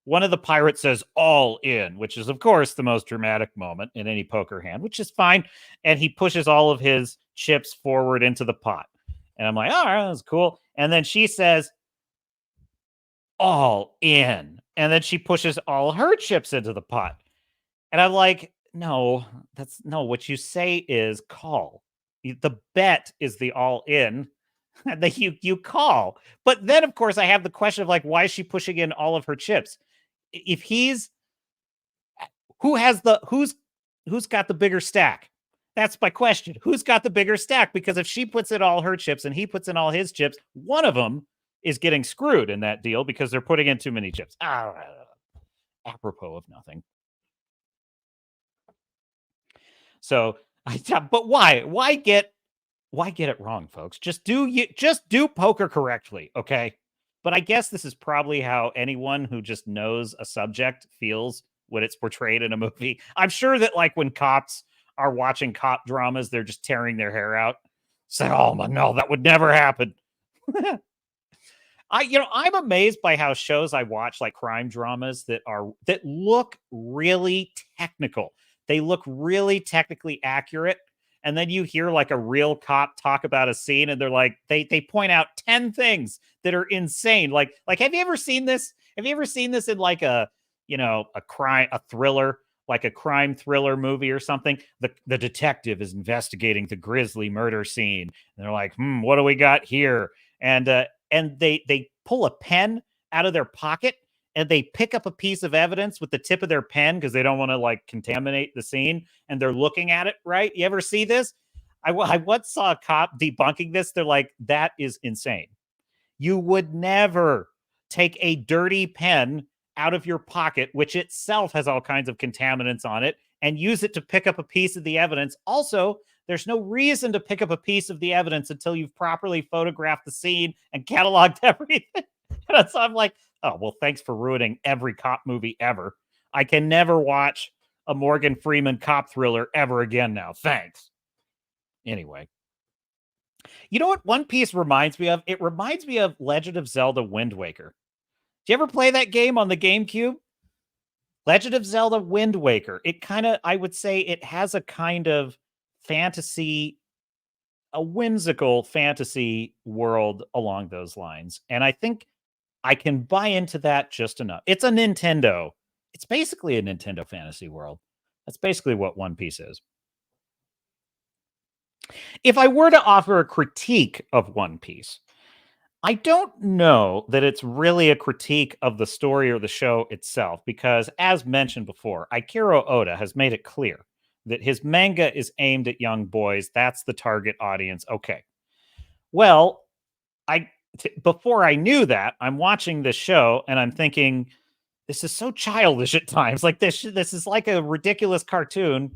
one of the pirates says all in, which is of course the most dramatic moment in any poker hand, which is fine. And he pushes all of his chips forward into the pot. And I'm like, all right, that's cool. And then she says, all in. And then she pushes all her chips into the pot. And I'm like, no, that's no, what you say is call. The bet is the all in that you call. But then of course I have the question of like, why is she pushing in all of her chips? If he's who's got the bigger stack? That's my question. Who's got the bigger stack? Because if she puts in all her chips and he puts in all his chips, one of them is getting screwed in that deal because they're putting in too many chips. Apropos of nothing. So, but why? Why get it wrong, folks? Just do poker correctly, okay? But I guess this is probably how anyone who just knows a subject feels when it's portrayed in a movie. I'm sure that like when cops are watching cop dramas, they're just tearing their hair out. Say, oh my no, that would never happen. I'm amazed by how shows I watch like crime dramas that look really technical. They look really technically accurate. And then you hear like a real cop talk about a scene and they're like they point out 10 things that are insane. Like have you ever seen this? Have you ever seen this in like a thriller, like a crime thriller movie or something? The detective is investigating the grisly murder scene. And they're like, what do we got here? And they pull a pen out of their pocket and they pick up a piece of evidence with the tip of their pen because they don't want to like contaminate the scene, and they're looking at it, right? You ever see this? I once saw a cop debunking this. They're like, that is insane. You would never take a dirty pen out of your pocket, which itself has all kinds of contaminants on it, and use it to pick up a piece of the evidence. Also, there's no reason to pick up a piece of the evidence until you've properly photographed the scene and cataloged everything. And so I'm like, oh, well, thanks for ruining every cop movie ever. I can never watch a Morgan Freeman cop thriller ever again now. Thanks. Anyway. You know what One Piece reminds me of? It reminds me of Legend of Zelda Wind Waker. Did you ever play that game on the GameCube? Legend of Zelda Wind Waker. It kind of, I would say, it has a kind of fantasy, a whimsical fantasy world along those lines. And I think I can buy into that just enough. It's a Nintendo. It's basically a Nintendo fantasy world. That's basically what One Piece is. If I were to offer a critique of One Piece, I don't know that it's really a critique of the story or the show itself, because as mentioned before, Eiichiro Oda has made it clear that his manga is aimed at young boys. That's the target audience. Okay. Well, before I knew that, I'm watching this show and I'm thinking, this is so childish at times. Like this is like a ridiculous cartoon,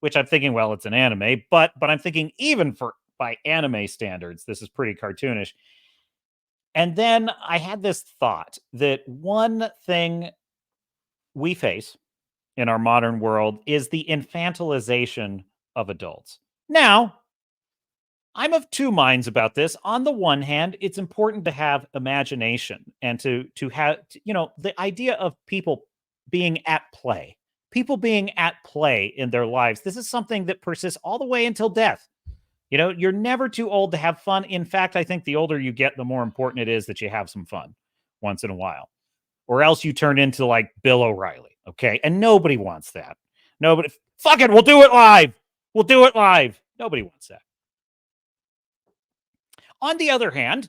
which I'm thinking, well, it's an anime, but I'm thinking even for by anime standards, this is pretty cartoonish. And then I had this thought that one thing we face in our modern world is the infantilization of adults. Now, I'm of two minds about this. On the one hand, it's important to have imagination and to have the idea of being at play. People being at play in their lives. This is something that persists all the way until death. You're never too old to have fun. In fact, I think the older you get, the more important it is that you have some fun once in a while, or else you turn into like Bill O'Reilly. Okay. And nobody wants that. Nobody, fuck it. We'll do it live. We'll do it live. Nobody wants that. On the other hand,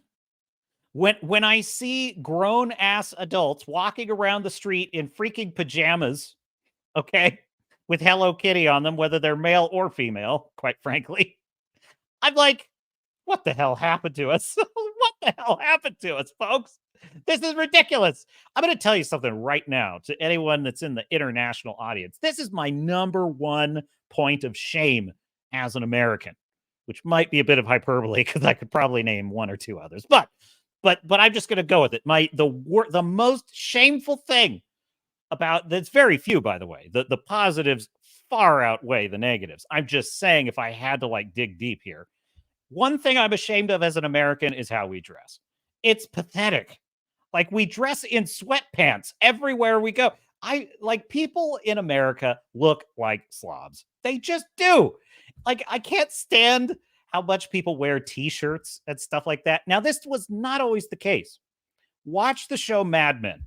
when I see grown ass adults walking around the street in freaking pajamas, okay, with Hello Kitty on them, whether they're male or female, quite frankly, I'm like, what the hell happened to us? What the hell happened to us, folks? This is ridiculous. I'm going to tell you something right now to anyone that's in the international audience. This is my number one point of shame as an American, which might be a bit of hyperbole because I could probably name one or two others. But I'm just going to go with it. The most shameful thing about that's very few, by the way. The positives far outweigh the negatives. I'm just saying, if I had to like dig deep here, one thing I'm ashamed of as an American is how we dress. It's pathetic. Like, we dress in sweatpants everywhere we go. I like people in America look like slobs. They just do. Like, I can't stand how much people wear t-shirts and stuff like that. Now, this was not always the case. Watch the show Mad Men.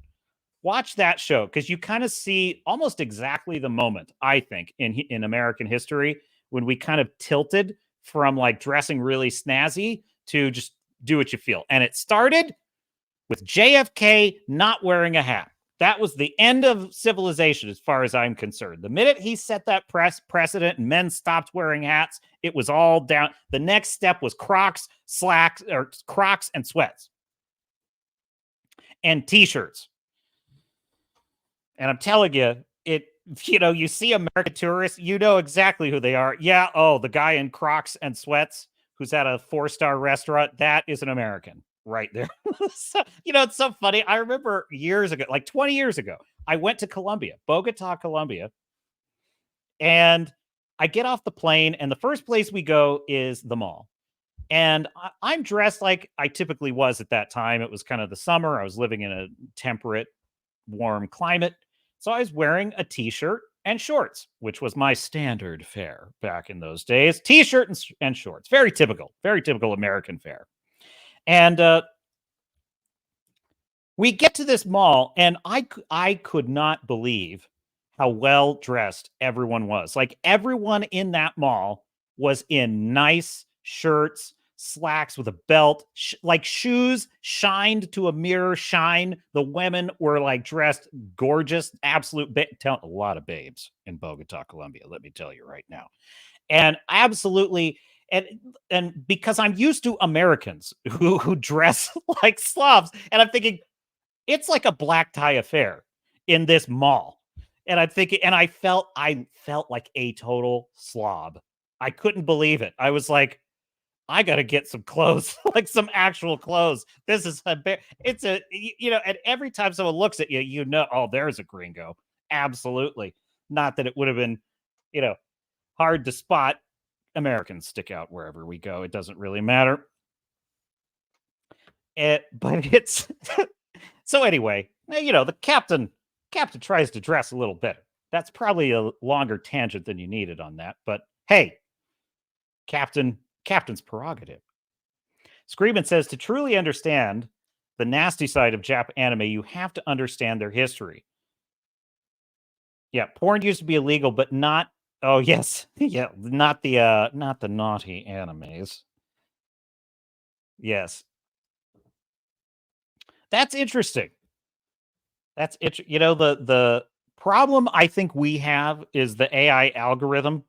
Watch that show because you kind of see almost exactly the moment, I think, in American history when we kind of tilted from like dressing really snazzy to just do what you feel. And it started with JFK not wearing a hat. That was the end of civilization as far as I'm concerned. The minute he set that precedent and men stopped wearing hats, it was all down. The next step was Crocs, slacks, or Crocs and sweats and t-shirts. And I'm telling you, you see American tourists, you know exactly who they are. Yeah, the guy in Crocs and sweats who's at a 4-star restaurant, that is an American right there. So, it's so funny. I remember years ago, like 20 years ago, I went to Colombia, Bogota, Colombia, and I get off the plane, and the first place we go is the mall. And I'm dressed like I typically was at that time. It was kind of the summer. I was living in a temperate, warm climate. So I was wearing a t-shirt and shorts, which was my standard fare back in those days. T-shirt and shorts. Very typical American fare. And we get to this mall, and I could not believe how well dressed everyone was. Like, everyone in that mall was in nice shirts, slacks with a belt, like shoes shined to a mirror shine. The women were like dressed gorgeous, absolute a lot of babes in Bogota, Colombia, let me tell you right now. And absolutely, and because I'm used to Americans who dress like slobs, and I'm thinking it's like a black tie affair in this mall. And I'm thinking, and I felt like a total slob. I couldn't believe it. I was like, I got to get some clothes, like some actual clothes. This is it's a, and every time someone looks at you, oh, there's a gringo. Absolutely. Not that it would have been, hard to spot. Americans stick out wherever we go. It doesn't really matter. But it's so anyway, the captain tries to dress a little better. That's probably a longer tangent than you needed on that. But hey, Captain's prerogative. Screamin' says, to truly understand the nasty side of Jap anime, you have to understand their history. Yeah, porn used to be illegal, but not. Oh yes, yeah, not the naughty animes. Yes, That's interesting. You know, the problem I think we have is the AI algorithm.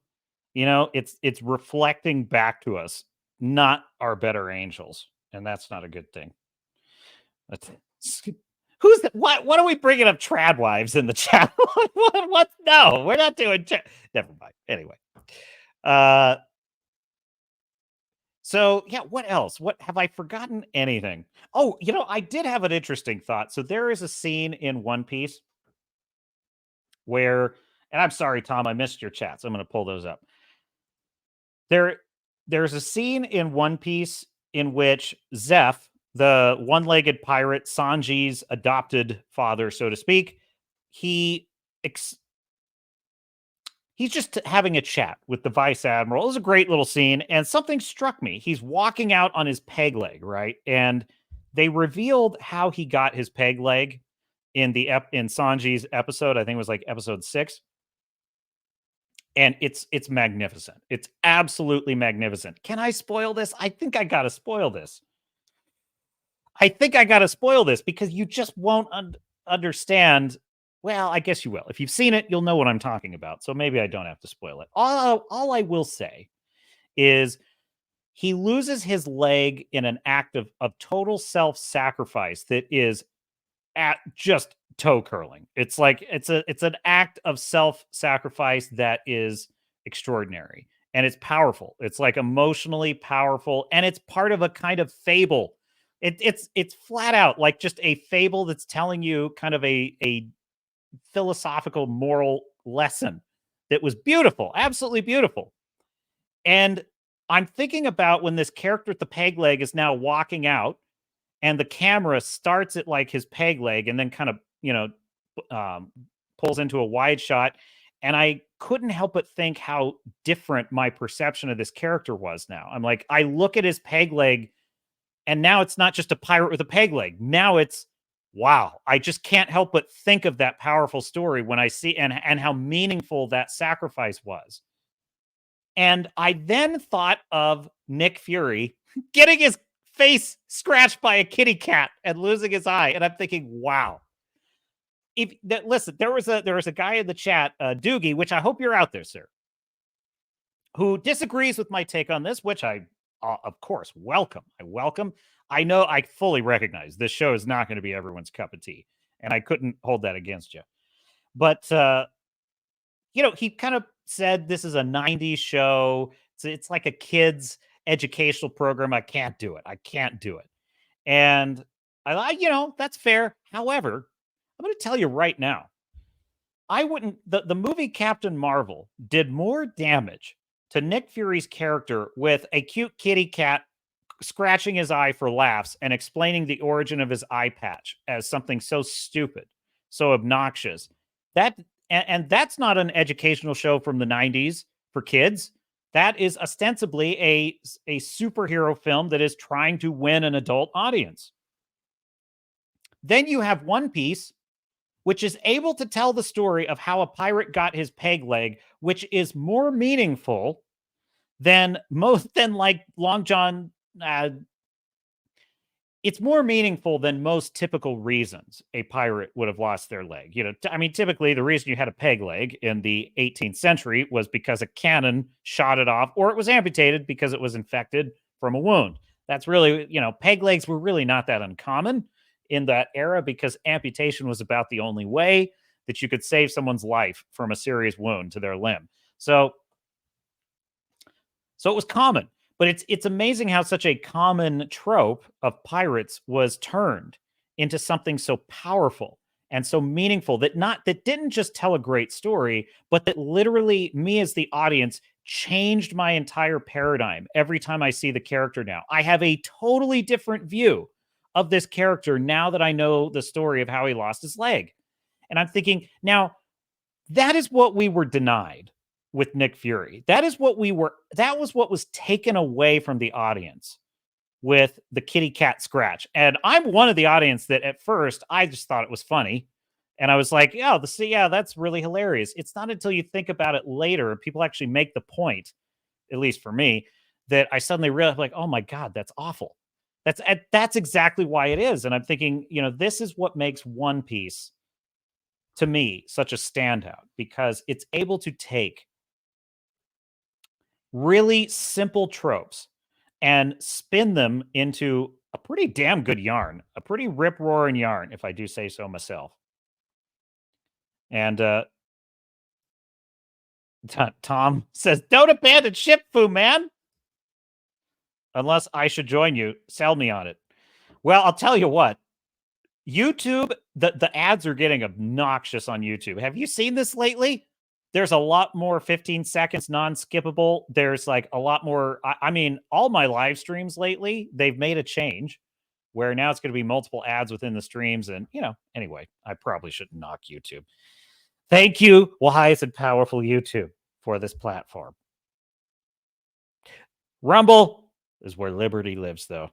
You know, it's reflecting back to us, not our better angels, and that's not a good thing. That's who's the, what are we bringing up trad wives in the chat? What? No, we're not doing. Never mind. Anyway, uh, so yeah, what else? What have I forgotten? Anything? Oh, you know, I did have an interesting thought. So there is a scene in One Piece where, and I'm sorry, Tom, I missed your chats. I'm going to pull those up. There, there's a scene in One Piece in which Zeph, the one-legged pirate, Sanji's adopted father, so to speak, he he's just having a chat with the vice admiral. It was a great little scene, and something struck me. He's walking out on his peg leg, right? And they revealed how he got his peg leg in in Sanji's episode. I think it was like episode 6. And it's magnificent. It's absolutely magnificent. Can I spoil this? I think I got to spoil this. I think I got to spoil this because you just won't understand. Well, I guess you will. If you've seen it, you'll know what I'm talking about. So maybe I don't have to spoil it. All I will say is he loses his leg in an act of total self-sacrifice that is at just toe curling. It's like it's an act of self-sacrifice that is extraordinary and it's powerful. It's like emotionally powerful and it's part of a kind of fable. It's flat out like just a fable that's telling you kind of a philosophical moral lesson that was beautiful, absolutely beautiful. And I'm thinking about when this character at the peg leg is now walking out and the camera starts at like his peg leg and then kind of, um, pulls into a wide shot. And I couldn't help but think how different my perception of this character was now. I'm like, I look at his peg leg and now it's not just a pirate with a peg leg. Now it's, wow, I just can't help but think of that powerful story when I see and how meaningful that sacrifice was. And I then thought of Nick Fury getting his face scratched by a kitty cat and losing his eye. And I'm thinking, wow. Listen, there was a guy in the chat, Doogie, which I hope you're out there, sir, who disagrees with my take on this, which I, of course, welcome. I know I fully recognize this show is not going to be everyone's cup of tea, and I couldn't hold that against you. But he kind of said this is a 90s show. It's like a kid's educational program. I can't do it. And that's fair. However, I'm going to tell you right now, I wouldn't, the movie Captain Marvel did more damage to Nick Fury's character with a cute kitty cat scratching his eye for laughs and explaining the origin of his eye patch as something so stupid, so obnoxious. And that's not an educational show from the 90s for kids. That is ostensibly a superhero film that is trying to win an adult audience. Then you have One Piece, which is able to tell the story of how a pirate got his peg leg, which is more meaningful than like Long John. It's more meaningful than most typical reasons a pirate would have lost their leg. Typically the reason you had a peg leg in the 18th century was because a cannon shot it off, or it was amputated because it was infected from a wound. That's really, peg legs were really not that uncommon in that era because amputation was about the only way that you could save someone's life from a serious wound to their limb. So it was common. But it's amazing how such a common trope of pirates was turned into something so powerful and so meaningful that didn't just tell a great story, but that literally me as the audience changed my entire paradigm every time I see the character now. I have a totally different view of this character now that I know the story of how he lost his leg. And I'm thinking, now, that is what we were denied with Nick Fury. That was what was taken away from the audience with the kitty cat scratch. And I'm one of the audience that at first I just thought it was funny. And I was like, yeah, that's really hilarious. It's not until you think about it later and people actually make the point, at least for me, that I suddenly realized, like, oh my God, that's awful. That's exactly why it is. And I'm thinking, this is what makes One Piece to me such a standout, because it's able to take really simple tropes and spin them into a pretty damn good yarn, a pretty rip roaring yarn, if I do say so myself. And Tom says, "Don't abandon ship, Fu Man. Unless I should join you, sell me on it." Well, I'll tell you what. YouTube, the ads are getting obnoxious on YouTube. Have you seen this lately? There's a lot more 15 seconds non-skippable. There's like a lot more. I mean, all my live streams lately, they've made a change where now it's going to be multiple ads within the streams. And, anyway, I probably shouldn't knock YouTube. Thank you, wise and powerful YouTube, for this platform. Rumble is where liberty lives, though.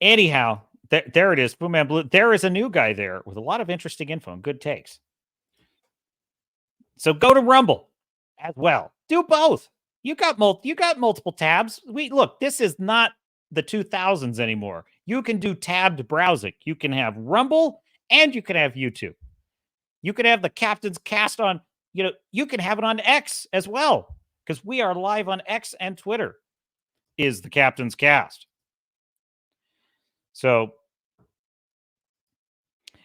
Anyhow, there it is. Fu Man Blue. There is a new guy there with a lot of interesting info and good takes. So go to Rumble as well. Do both. You got multiple tabs. Look, this is not the 2000s anymore. You can do tabbed browsing. You can have Rumble and you can have YouTube. You can have the Captain's Cast on, you can have it on X as well, because we are live on X and Twitter, is the Captain's Cast. So,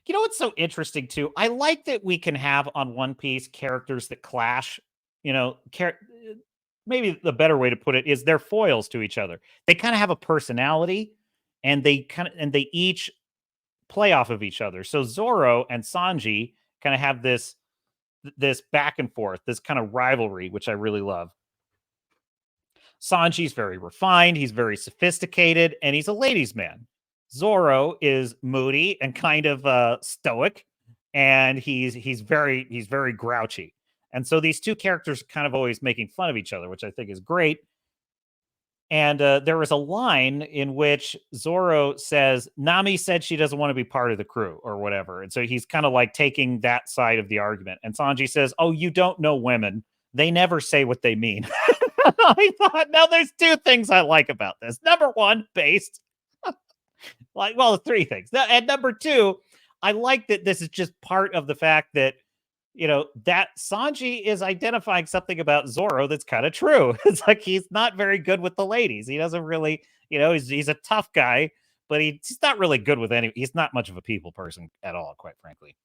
what's so interesting too? I like that we can have on One Piece characters that clash. Maybe the better way to put it is they're foils to each other. They kind of have a personality, and they each play off of each other. So Zoro and Sanji kind of have this back and forth, this kind of rivalry, which I really love. Sanji's very refined, he's very sophisticated, and he's a ladies' man. Zoro is moody and kind of stoic, and he's very grouchy. And so these two characters are kind of always making fun of each other, which I think is great. And there was a line in which Zoro says, Nami said she doesn't want to be part of the crew or whatever. And so he's kind of like taking that side of the argument. And Sanji says, "Oh, you don't know women. They never say what they mean." I thought, now there's two things I like about this. Number one, based. Three things. And number two, I like that this is just part of the fact that, that Sanji is identifying something about Zoro that's kind of true. It's like he's not very good with the ladies. He doesn't really, he's a tough guy, but he's not really good with he's not much of a people person at all, quite frankly,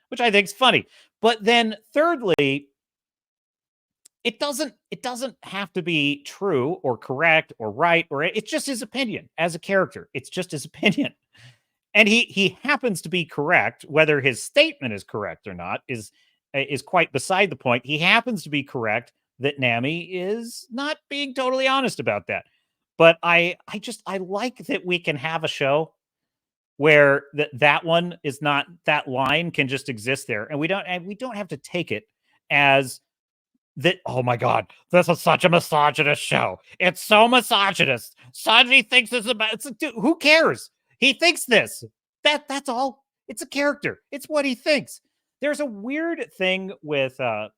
which I think is funny. But then thirdly, it doesn't have to be true or correct or right, or it's just his opinion as a character. It's just his opinion. And he happens to be correct. Whether his statement is correct or not is quite beside the point. He happens to be correct that Nami is not being totally honest about that. But I like that we can have a show where that one is not, that line can just exist there, and we don't have to take it as that. Oh my God, this is such a misogynist show. It's so misogynist. Sanji thinks this about. It's like, dude, who cares? He thinks this. That's all. It's a character. It's what he thinks. There's a weird thing with I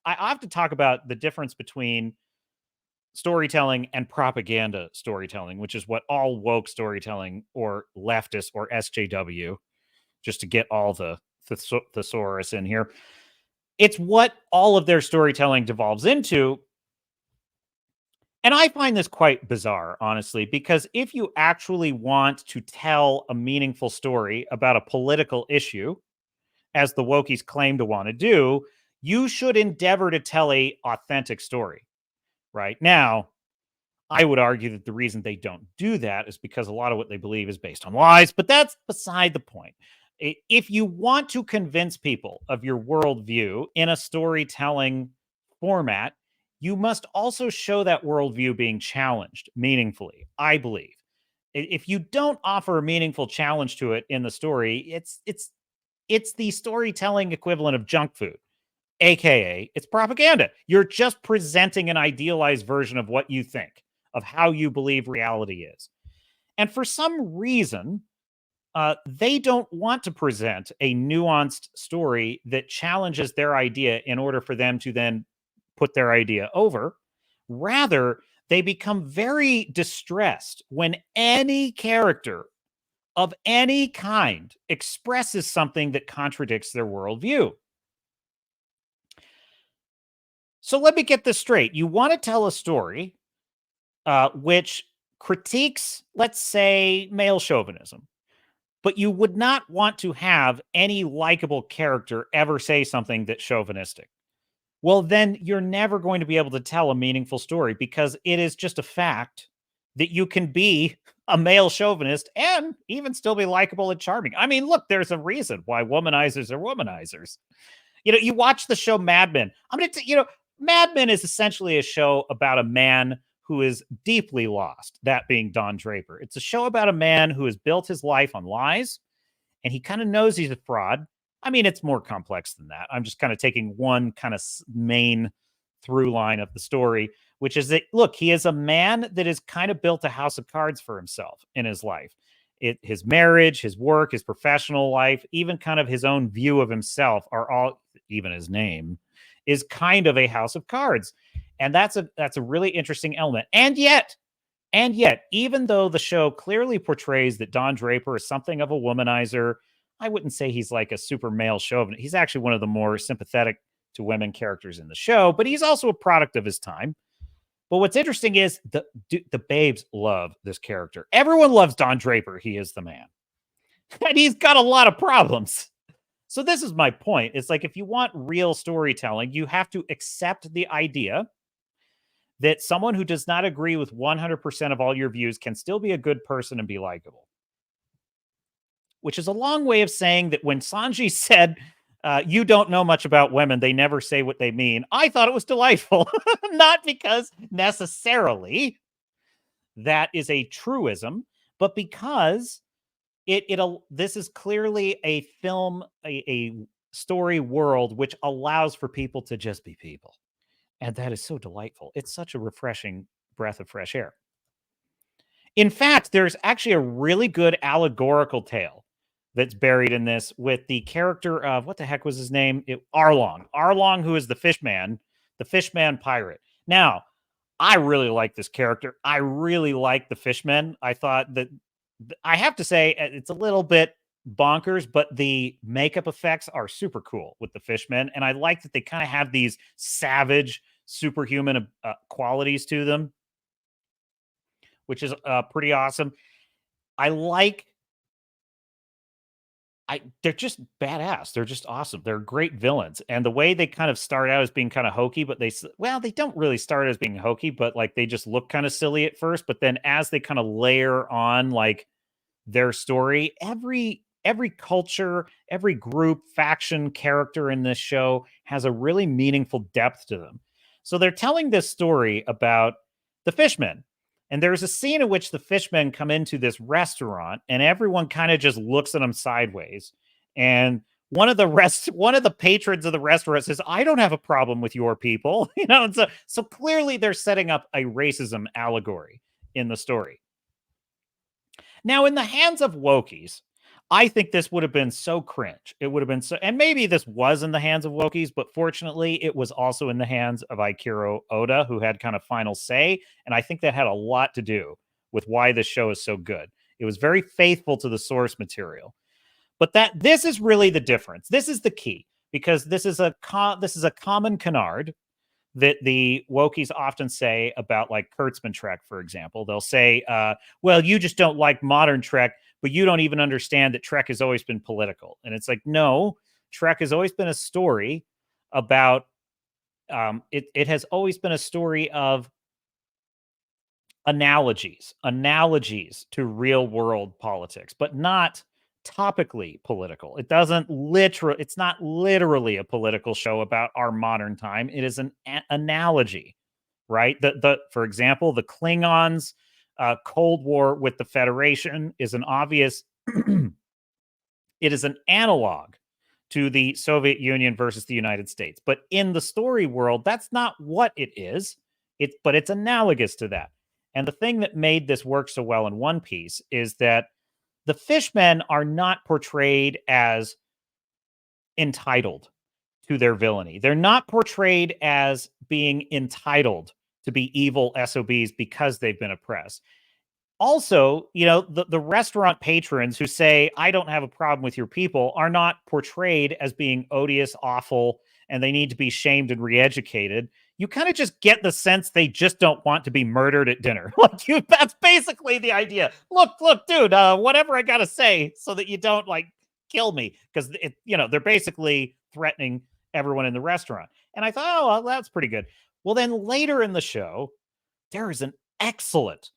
have to talk about the difference between storytelling and propaganda storytelling, which is what all woke storytelling or leftist or SJW, just to get all the thesaurus in here. It's what all of their storytelling devolves into. And I find this quite bizarre, honestly, because if you actually want to tell a meaningful story about a political issue, as the wokies claim to want to do, you should endeavor to tell a authentic story. Right now, I would argue that the reason they don't do that is because a lot of what they believe is based on lies, but that's beside the point. If you want to convince people of your worldview in a storytelling format, you must also show that worldview being challenged meaningfully, I believe. If you don't offer a meaningful challenge to it in the story, it's the storytelling equivalent of junk food, aka it's propaganda. You're just presenting an idealized version of what you think, of how you believe reality is. And for some reason, they don't want to present a nuanced story that challenges their idea in order for them to then put their idea over. Rather, they become very distressed when any character of any kind expresses something that contradicts their worldview. So let me get this straight. You want to tell a story which critiques, let's say, male chauvinism, but you would not want to have any likable character ever say something that's chauvinistic. Well, then you're never going to be able to tell a meaningful story because it is just a fact that you can be a male chauvinist and even still be likable and charming. I mean, look, there's a reason why womanizers are womanizers. You watch the show Mad Men. I'm going to, Mad Men is essentially a show about a man who is deeply lost, that being Don Draper. It's a show about a man who has built his life on lies and he kind of knows he's a fraud. I mean, it's more complex than that. I'm just kind of taking one kind of main through line of the story, which is that, look, he is a man that has kind of built a house of cards for himself in his life. His marriage, his work, his professional life, even kind of his own view of himself are all, even his name, is kind of a house of cards. And that's a really interesting element. And yet, even though the show clearly portrays that Don Draper is something of a womanizer, I wouldn't say he's like a super male chauvinist. He's actually one of the more sympathetic to women characters in the show, but he's also a product of his time. But what's interesting is the babes love this character. Everyone loves Don Draper. He is the man. And he's got a lot of problems. So this is my point. It's like if you want real storytelling, you have to accept the idea that someone who does not agree with 100% of all your views can still be a good person and be likable. Which is a long way of saying that when Sanji said, you don't know much about women, they never say what they mean, I thought it was delightful. Not because necessarily that is a truism, but because this is clearly a film, a story world which allows for people to just be people. And that is so delightful. It's such a refreshing breath of fresh air. In fact, there's actually a really good allegorical tale that's buried in this with the character of, what the heck was his name? Arlong. Arlong, who is the fishman pirate. Now, I really like this character. I really like the fishmen. I thought that, I have to say, it's a little bit bonkers, but the makeup effects are super cool with the fishmen. And I like that they kind of have these savage, superhuman qualities to them, which is pretty awesome. They're just badass. They're just awesome. They're great villains. And the way they kind of start out as being kind of hokey, but they don't really start as being hokey, but like they just look kind of silly at first. But then as they kind of layer on like their story, every culture, every group, faction, character in this show has a really meaningful depth to them. So they're telling this story about the fishmen. And there's a scene in which the fishmen come into this restaurant and everyone kind of just looks at them sideways. And one of the patrons of the restaurant says, I don't have a problem with your people. And so clearly they're setting up a racism allegory in the story. Now, in the hands of Wokies, I think this would have been so cringe. It would have been so, and maybe this was in the hands of Wokies, but fortunately, it was also in the hands of Eiichiro Oda, who had kind of final say. And I think that had a lot to do with why this show is so good. It was very faithful to the source material. But this is really the difference. This is the key, because this is a common canard that the Wokies often say about like Kurtzman Trek, for example. They'll say, well, you just don't like modern Trek, but you don't even understand that Trek has always been political. And it's like, no, Trek has always been a story about, it has always been a story of analogies to real world politics, but not topically political. It's not literally a political show about our modern time. It is an analogy, right? For example, the Klingons' Cold War with the Federation is an obvious, it is an analog to the Soviet Union versus the United States. But in the story world, that's not what it is. But it's analogous to that. And the thing that made this work so well in One Piece is that the fishmen are not portrayed as entitled to their villainy. They're not portrayed as being entitled to be evil SOBs because they've been oppressed. Also, the restaurant patrons who say, I don't have a problem with your people, are not portrayed as being odious, awful, and they need to be shamed and re-educated. You kind of just get the sense they just don't want to be murdered at dinner. That's basically the idea. Look, dude, whatever I got to say so that you don't kill me, because they're basically threatening everyone in the restaurant. And I thought, oh, well, that's pretty good. Well, then later in the show, there is an excellent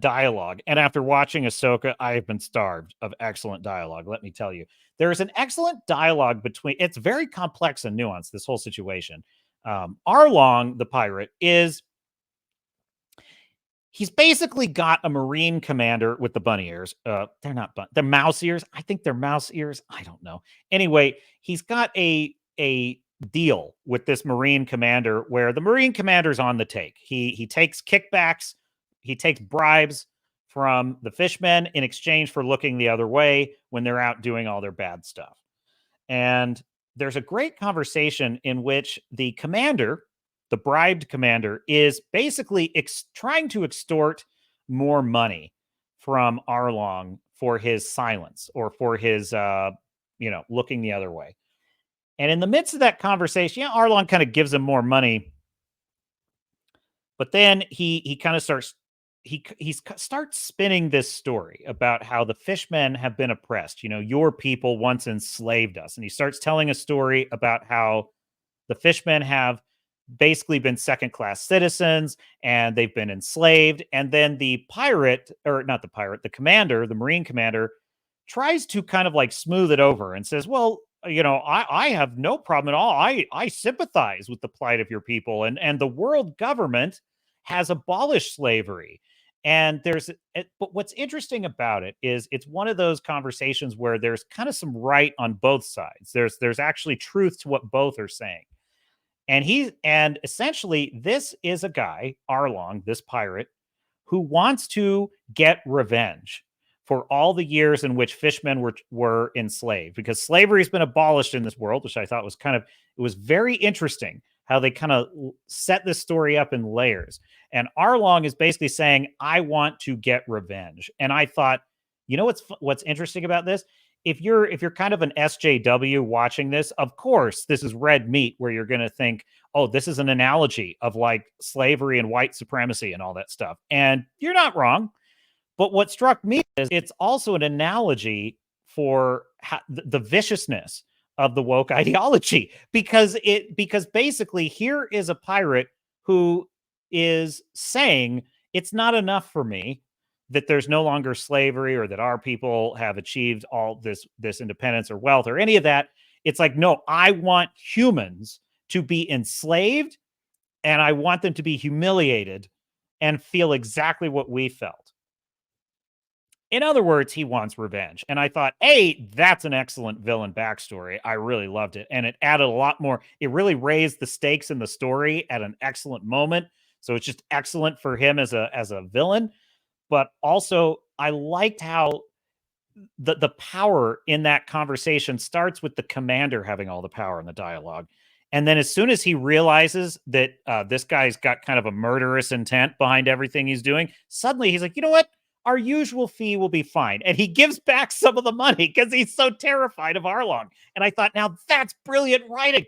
dialogue. And after watching Ahsoka, I have been starved of excellent dialogue, let me tell you. There is an excellent dialogue it's very complex and nuanced, this whole situation. Arlong, the pirate, he's basically got a Marine commander with the bunny ears. They're mouse ears. I think they're mouse ears. I don't know. Anyway, he's got a deal with this Marine commander where the Marine commander's on the take. He takes kickbacks, he takes bribes from the fishmen in exchange for looking the other way when they're out doing all their bad stuff. And there's a great conversation in which the commander, the bribed commander, is basically trying to extort more money from Arlong for his silence or for his, looking the other way. And in the midst of that conversation, Arlong kind of gives him more money, but then he kind of starts spinning this story about how the fishmen have been oppressed. Your people once enslaved us, and he starts telling a story about how the fishmen have basically been second-class citizens and they've been enslaved. And then the commander, the Marine commander, tries to kind of smooth it over and says, well, I have no problem at all. I sympathize with the plight of your people, and the world government has abolished slavery. And but what's interesting about it is it's one of those conversations where there's kind of some right on both sides. There's actually truth to what both are saying. And essentially this is a guy, Arlong, this pirate, who wants to get revenge for all the years in which fishmen were enslaved, because slavery has been abolished in this world, which I thought was it was very interesting how they kind of set this story up in layers. And Arlong is basically saying, I want to get revenge. And I thought, what's interesting about this? If you're kind of an SJW watching this, of course, this is red meat where you're going to think, oh, this is an analogy of slavery and white supremacy and all that stuff. And you're not wrong. But what struck me is it's also an analogy for the viciousness of the woke ideology, because basically here is a pirate who is saying it's not enough for me that there's no longer slavery or that our people have achieved all this independence or wealth or any of that. It's no, I want humans to be enslaved, and I want them to be humiliated and feel exactly what we felt. In other words, he wants revenge. And I thought, hey, that's an excellent villain backstory. I really loved it. And it added a lot more. It really raised the stakes in the story at an excellent moment. So it's just excellent for him as a villain. But also, I liked how the power in that conversation starts with the commander having all the power in the dialogue. And then as soon as he realizes that this guy's got kind of a murderous intent behind everything he's doing, suddenly he's like, you know what? Our usual fee will be fine. And he gives back some of the money because he's so terrified of Arlong. And I thought, now that's brilliant writing.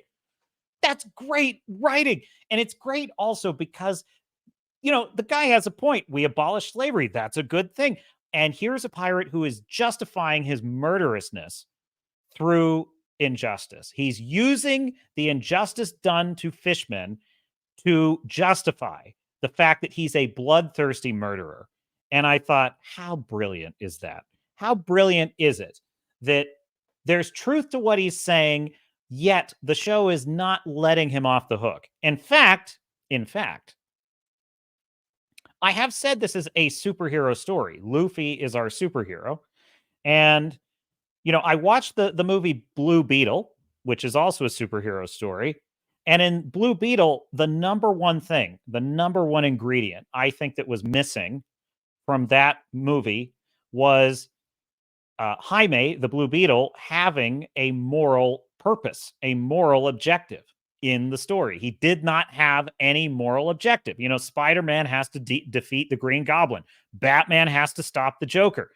That's great writing. And it's great also because, the guy has a point. We abolished slavery. That's a good thing. And here's a pirate who is justifying his murderousness through injustice. He's using the injustice done to fishmen to justify the fact that he's a bloodthirsty murderer. And I thought, how brilliant is that? How brilliant is it that there's truth to what he's saying, yet the show is not letting him off the hook? In fact, I have said this is a superhero story. Luffy is our superhero. And, I watched the movie Blue Beetle, which is also a superhero story. And in Blue Beetle, the number one ingredient I think that was missing from that movie was Jaime, the Blue Beetle, having a moral purpose, a moral objective. in the story. He did not have any moral objective. You know, Spider-Man has to defeat the Green Goblin. Batman has to stop the Joker.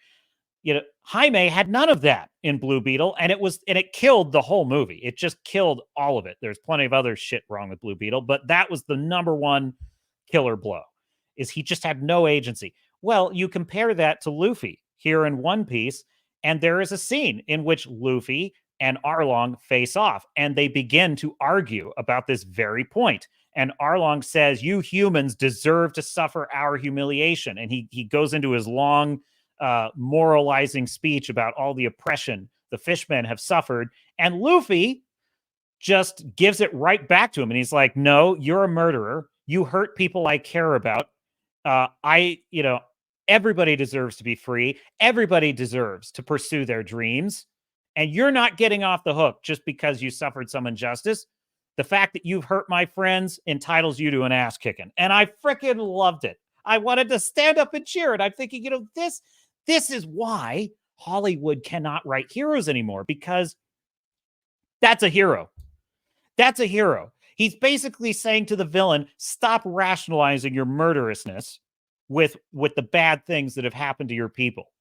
You know, Jaime had none of that in Blue Beetle, and it killed the whole movie. It just killed all of it. There's plenty of other shit wrong with Blue Beetle, but that was the number one killer blow, is he just had no agency. Well, you compare that to Luffy here in One Piece, and there is a scene in which Luffy and Arlong face off, and they begin to argue about this very point. And Arlong says, "You humans deserve to suffer our humiliation." And he goes into his long moralizing speech about all the oppression the fishmen have suffered. And Luffy just gives it right back to him. And he's like, "No, you're a murderer. You hurt people I care about. Everybody deserves to be free. Everybody deserves to pursue their dreams. And you're not getting off the hook just because you suffered some injustice. The fact that you've hurt my friends entitles you to an ass kicking." And I freaking loved it. I wanted to stand up and cheer. And I'm thinking, this is why Hollywood cannot write heroes anymore, because that's a hero. That's a hero. He's basically saying to the villain, stop rationalizing your murderousness with the bad things that have happened to your people.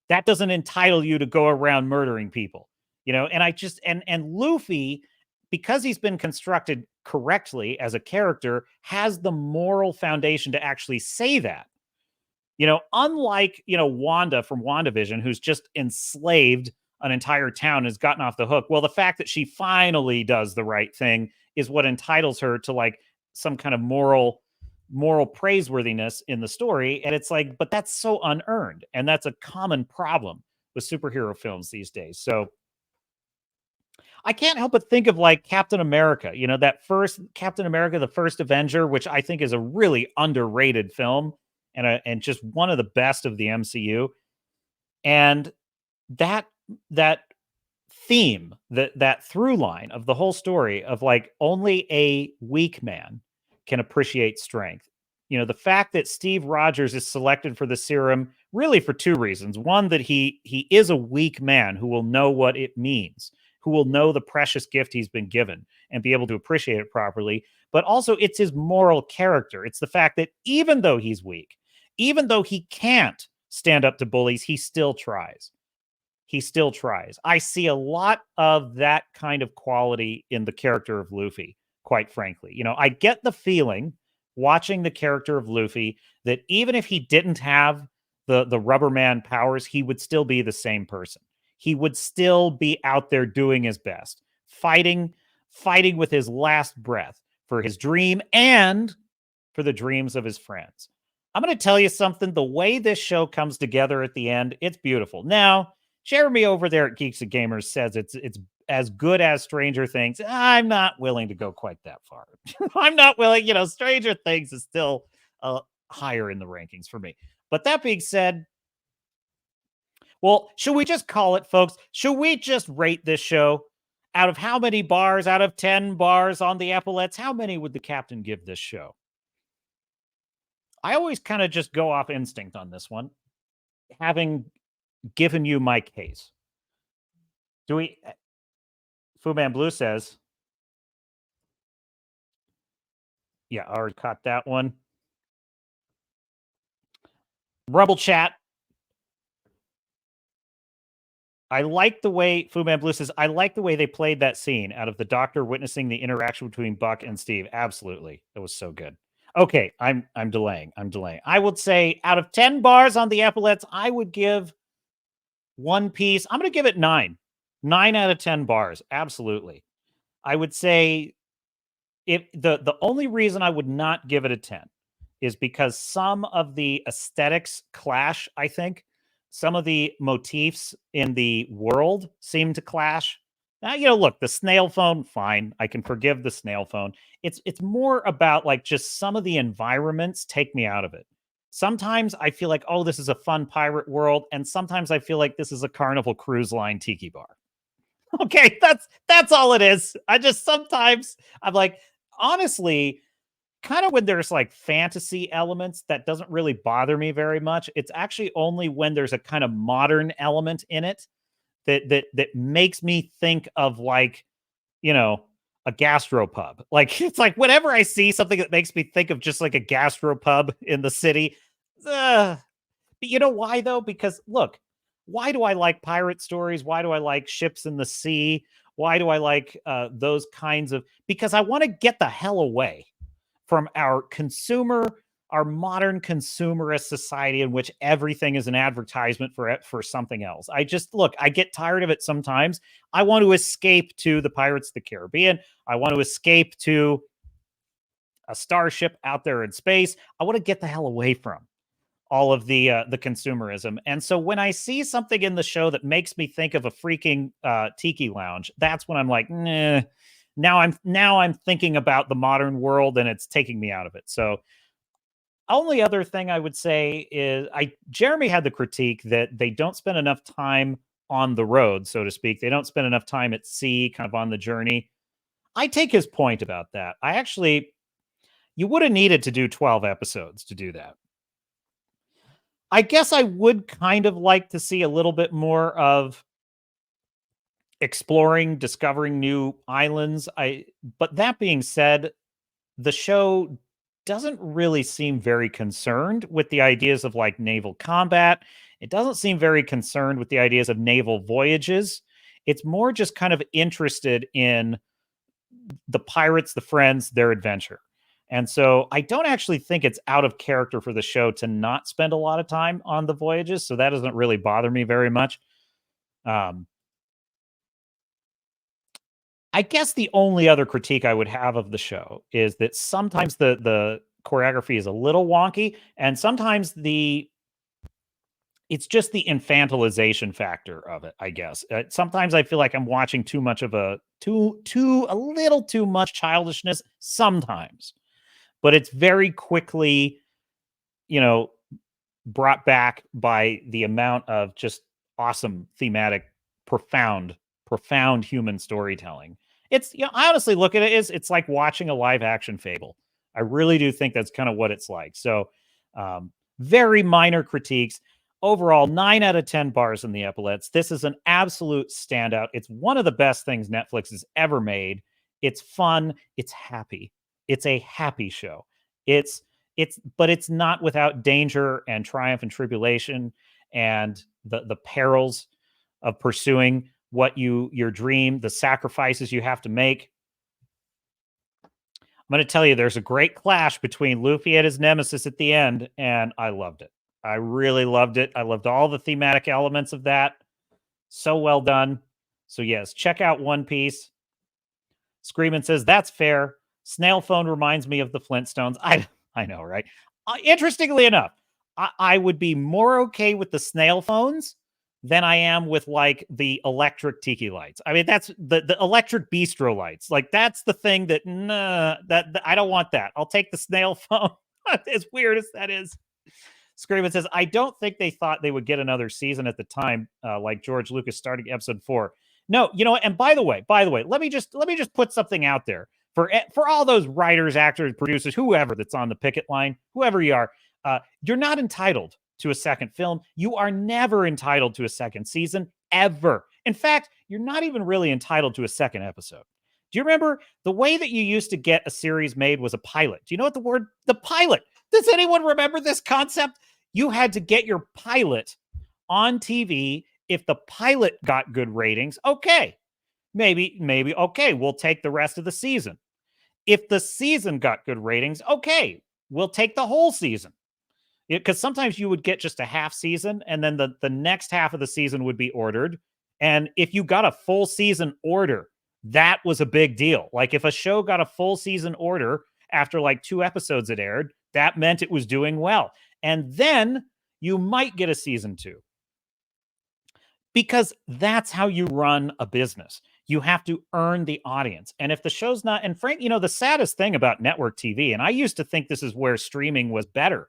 That doesn't entitle you to go around murdering people. You know, and I just and Luffy, because he's been constructed correctly as a character, has the moral foundation to actually say that. You know, unlike, Wanda from WandaVision, who's just enslaved an entire town, has gotten off the hook. Well, the fact that she finally does the right thing is what entitles her to like some kind of moral praiseworthiness in the story. And it's like, but that's so unearned. And that's a common problem with superhero films these days. So I can't help but think of like Captain America, that first Captain America, the first Avenger, which I think is a really underrated film and just one of the best of the MCU. And that theme, that through line of the whole story of like only a weak man can appreciate strength. The fact that Steve Rogers is selected for the serum really for two reasons. One, that he is a weak man who will know what it means, who will know the precious gift he's been given and be able to appreciate it properly. But also it's his moral character. It's the fact that even though he's weak, even though he can't stand up to bullies, he still tries. He still tries. I see a lot of that kind of quality in the character of Luffy, quite frankly. I get the feeling watching the character of Luffy that even if he didn't have the rubber man powers, he would still be the same person. He would still be out there doing his best, fighting with his last breath for his dream and for the dreams of his friends. I'm going to tell you something. The way this show comes together at the end, it's beautiful. Now, Jeremy over there at Geeks and Gamers says it's as good as Stranger Things. I'm not willing to go quite that far. I'm not willing. Stranger Things is still higher in the rankings for me. But that being said, well, should we just call it, folks? Should we just rate this show? Out of how many bars? Out of 10 bars on the epaulets, how many would the captain give this show? I always kind of just go off instinct on this one, having given you my case. Do we? Fu Man Blue says, yeah, I already caught that one. Rumble chat. I like the way Fu Man Blue says, I like the way they played that scene out of the doctor witnessing the interaction between Buck and Steve. Absolutely. It was so good. Okay, I'm delaying. I would say out of 10 bars on the epaulets, I would give One Piece. I'm going to give it 9. 9 out of 10 bars. Absolutely. I would say if the only reason I would not give it a 10 is because some of the aesthetics clash, I think. Some of the motifs in the world seem to clash. Now, look, the snail phone, fine. I can forgive the snail phone. It's more about like just some of the environments take me out of it. Sometimes I feel like, oh, this is a fun pirate world, and sometimes I feel like this is a Carnival Cruise Line tiki bar. Okay, that's all it is. Sometimes I'm like, honestly, kind of when there's like fantasy elements, that doesn't really bother me very much. It's actually only when there's a kind of modern element in it that makes me think of like, a gastropub. Like, it's like whenever I see something that makes me think of just like a gastropub in the city, uh, but you know why though? Because look, why do I like pirate stories? Why do I like ships in the sea? Why do I like those kinds of? Because I want to get the hell away from our modern consumerist society in which everything is an advertisement for something else. I just look, I get tired of it sometimes. I want to escape to the Pirates of the Caribbean. I want to escape to a starship out there in space. I want to get the hell away from all of the consumerism. And so when I see something in the show that makes me think of a freaking tiki lounge, that's when I'm like, nah. Now I'm thinking about the modern world and it's taking me out of it. So only other thing I would say is Jeremy had the critique that they don't spend enough time on the road, so to speak. They don't spend enough time at sea, kind of on the journey. I take his point about that. You would have needed to do 12 episodes to do that. I guess I would kind of like to see a little bit more of exploring, discovering new islands. But that being said, the show doesn't really seem very concerned with the ideas of like naval combat. It doesn't seem very concerned with the ideas of naval voyages. It's more just kind of interested in the pirates, the friends, their adventure. And so I don't actually think it's out of character for the show to not spend a lot of time on the voyages. So that doesn't really bother me very much. I guess the only other critique I would have of the show is that sometimes the choreography is a little wonky, and sometimes it's just the infantilization factor of it, I guess. Sometimes I feel like I'm watching too much of a little too much childishness sometimes. But it's very quickly, brought back by the amount of just awesome thematic, profound human storytelling. It's, I honestly look at it as it's like watching a live action Fable. I really do think that's kind of what it's like. So, very minor critiques. Overall, 9 out of 10 bars in the epaulets. This is an absolute standout. It's one of the best things Netflix has ever made. It's fun. It's happy. It's a happy show. But it's not without danger and triumph and tribulation and the perils of pursuing your dream, the sacrifices you have to make. I'm going to tell you, there's a great clash between Luffy and his nemesis at the end, and I loved it. I really loved it. I loved all the thematic elements of that. So well done. So yes, check out One Piece. Screamin' says, that's fair. Snail phone reminds me of the Flintstones. I know, right? Interestingly enough, I would be more okay with the snail phones than I am with like the electric tiki lights. I mean, that's the electric bistro lights. Like that's the thing that I don't want that. I'll take the snail phone. As weird as that is. Screamin' says, I don't think they thought they would get another season at the time, like George Lucas starting episode 4. No, and by the way, let me just put something out there for all those writers, actors, producers, whoever that's on the picket line, whoever you are, you're not entitled to a second film. You are never entitled to a second season, ever. In fact, you're not even really entitled to a second episode. Do you remember the way that you used to get a series made was a pilot? Do you know what the pilot? Does anyone remember this concept? You had to get your pilot on TV. If the pilot got good ratings, okay. Maybe, okay, we'll take the rest of the season. If the season got good ratings, okay, we'll take the whole season. Because sometimes you would get just a half season, and then the next half of the season would be ordered. And if you got a full season order, that was a big deal. Like if a show got a full season order after like 2 episodes it aired, that meant it was doing well. And then you might get a season 2. Because that's how you run a business. You have to earn the audience. And if the show's not, and Frank, the saddest thing about network TV, and I used to think this is where streaming was better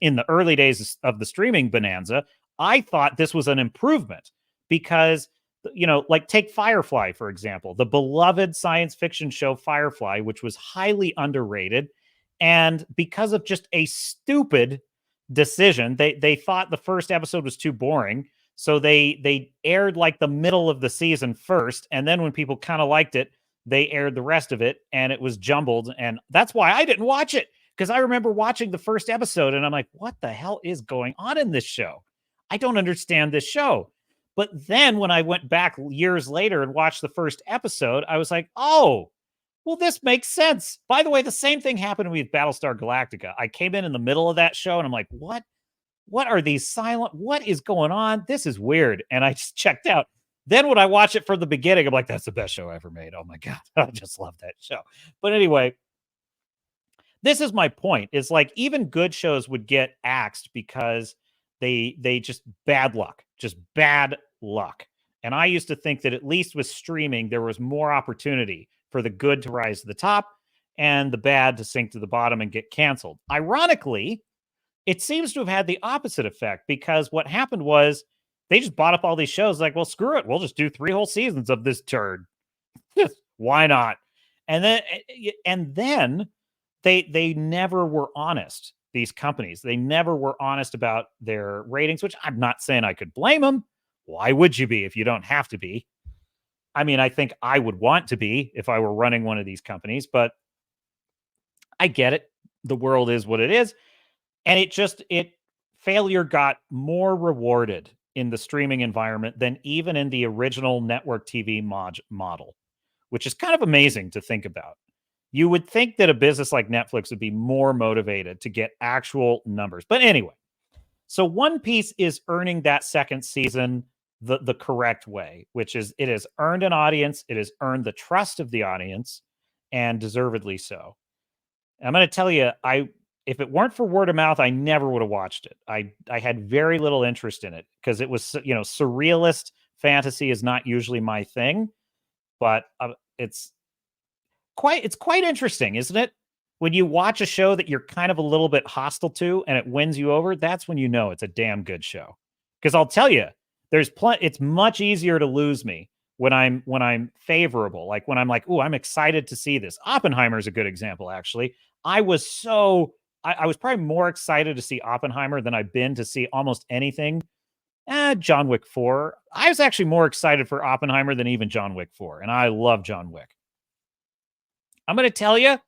in the early days of the streaming bonanza, I thought this was an improvement because, like take Firefly, for example, the beloved science fiction show Firefly, which was highly underrated. And because of just a stupid decision, they thought the first episode was too boring. So they aired like the middle of the season first, and then when people kind of liked it, they aired the rest of it, and it was jumbled. And that's why I didn't watch it, because I remember watching the first episode and I'm like, what the hell is going on in this show? I don't understand this show. But then when I went back years later and watched the first episode, I was like, oh, well, this makes sense. By the way, the same thing happened to me with Battlestar Galactica. I came in the middle of that show and I'm like, what? What are these silent? What is going on? This is weird. And I just checked out. Then when I watch it from the beginning, I'm like, that's the best show I ever made. Oh my God. I just love that show. But anyway, this is my point. Is like even good shows would get axed because they just bad luck. Just bad luck. And I used to think that at least with streaming, there was more opportunity for the good to rise to the top and the bad to sink to the bottom and get canceled. Ironically, it seems to have had the opposite effect, because what happened was they just bought up all these shows like, well, screw it. We'll just do 3 whole seasons of this turd. Why not? And then they never were honest. These companies, they never were honest about their ratings, which I'm not saying I could blame them. Why would you be if you don't have to be? I mean, I think I would want to be if I were running one of these companies, but I get it. The world is what it is. And failure got more rewarded in the streaming environment than even in the original network TV model, which is kind of amazing to think about. You would think that a business like Netflix would be more motivated to get actual numbers. But anyway, so One Piece is earning that second season the correct way, which is it has earned an audience, it has earned the trust of the audience, and deservedly so. I'm going to tell you, if it weren't for word of mouth, I never would have watched it. I had very little interest in it because it was, surrealist fantasy is not usually my thing, but it's quite interesting, isn't it? When you watch a show that you're kind of a little bit hostile to and it wins you over, that's when you know it's a damn good show. Because I'll tell you, it's much easier to lose me when I'm favorable, like when I'm like, oh, I'm excited to see this. Oppenheimer is a good example, actually. I was probably more excited to see Oppenheimer than I've been to see almost anything. John Wick 4. I was actually more excited for Oppenheimer than even John Wick 4, and I love John Wick. I'm going to tell you,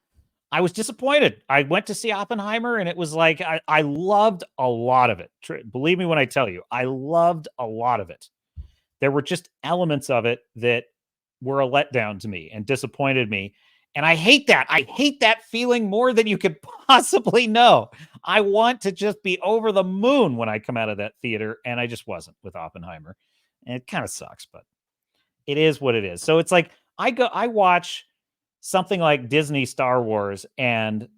I was disappointed. I went to see Oppenheimer, and it was like, I loved a lot of it. Believe me when I tell you, I loved a lot of it. There were just elements of it that were a letdown to me and disappointed me. And I hate that. I hate that feeling more than you could possibly know. I want to just be over the moon when I come out of that theater, and I just wasn't with Oppenheimer. And it kind of sucks, but it is what it is. So it's like I watch something like Disney Star Wars, and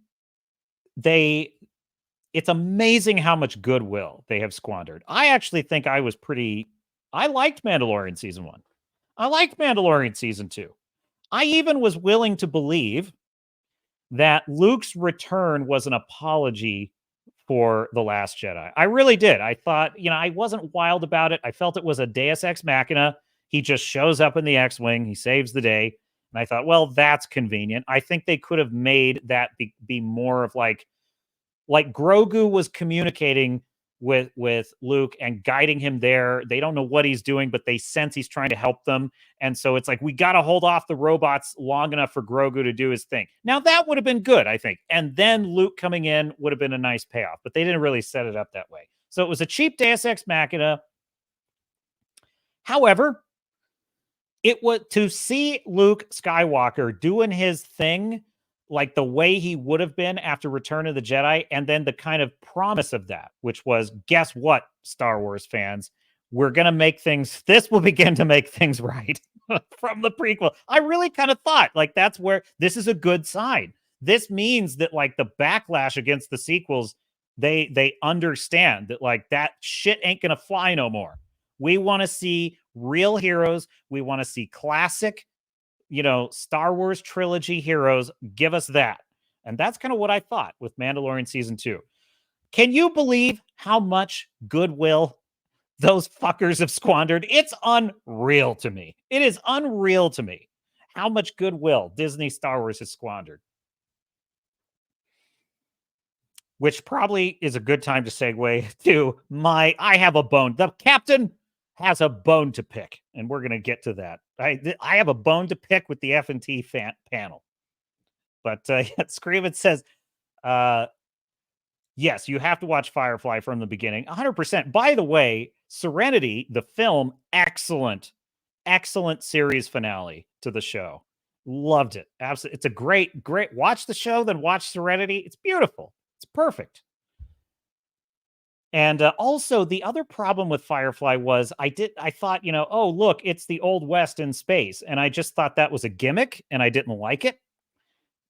it's amazing how much goodwill they have squandered. I actually think I liked Mandalorian season 1. I liked Mandalorian season 2. I even was willing to believe that Luke's return was an apology for The Last Jedi. I really did. I thought, I wasn't wild about it. I felt it was a Deus Ex Machina. He just shows up in the X-Wing. He saves the day. And I thought, well, that's convenient. I think they could have made that be more of like Grogu was communicating with Luke and guiding him there. They don't know what he's doing, but they sense he's trying to help them. And so it's like, we got to hold off the robots long enough for Grogu to do his thing. Now that would have been good, I think. And then Luke coming in would have been a nice payoff, but they didn't really set it up that way. So it was a cheap Deus Ex Machina. However, it was to see Luke Skywalker doing his thing like the way he would have been after Return of the Jedi, and then the kind of promise of that, which was, guess what, Star Wars fans? We're going to this will begin to make things right from the prequel. I really kind of thought, like, that's where this is a good sign. This means that, like, the backlash against the sequels, they understand that, like, that shit ain't going to fly no more. We want to see real heroes. We want to see classic, Star Wars trilogy heroes. Give us that. And that's kind of what I thought with Mandalorian season 2. Can you believe how much goodwill those fuckers have squandered? It's unreal to me. It is unreal to me how much goodwill Disney Star Wars has squandered. Which probably is a good time to segue to I have a bone. The captain has a bone to pick, and we're going to get to that I have a bone to pick with the F&T panel. But Screamin says, yes, you have to watch Firefly from the beginning. 100%. By the way, Serenity, the film, excellent series finale to the show. Loved it. Absolutely. It's a great. Watch the show, then watch Serenity. It's beautiful. It's perfect. And also, the other problem with Firefly was I thought, oh, look, it's the Old West in space. And I just thought that was a gimmick and I didn't like it.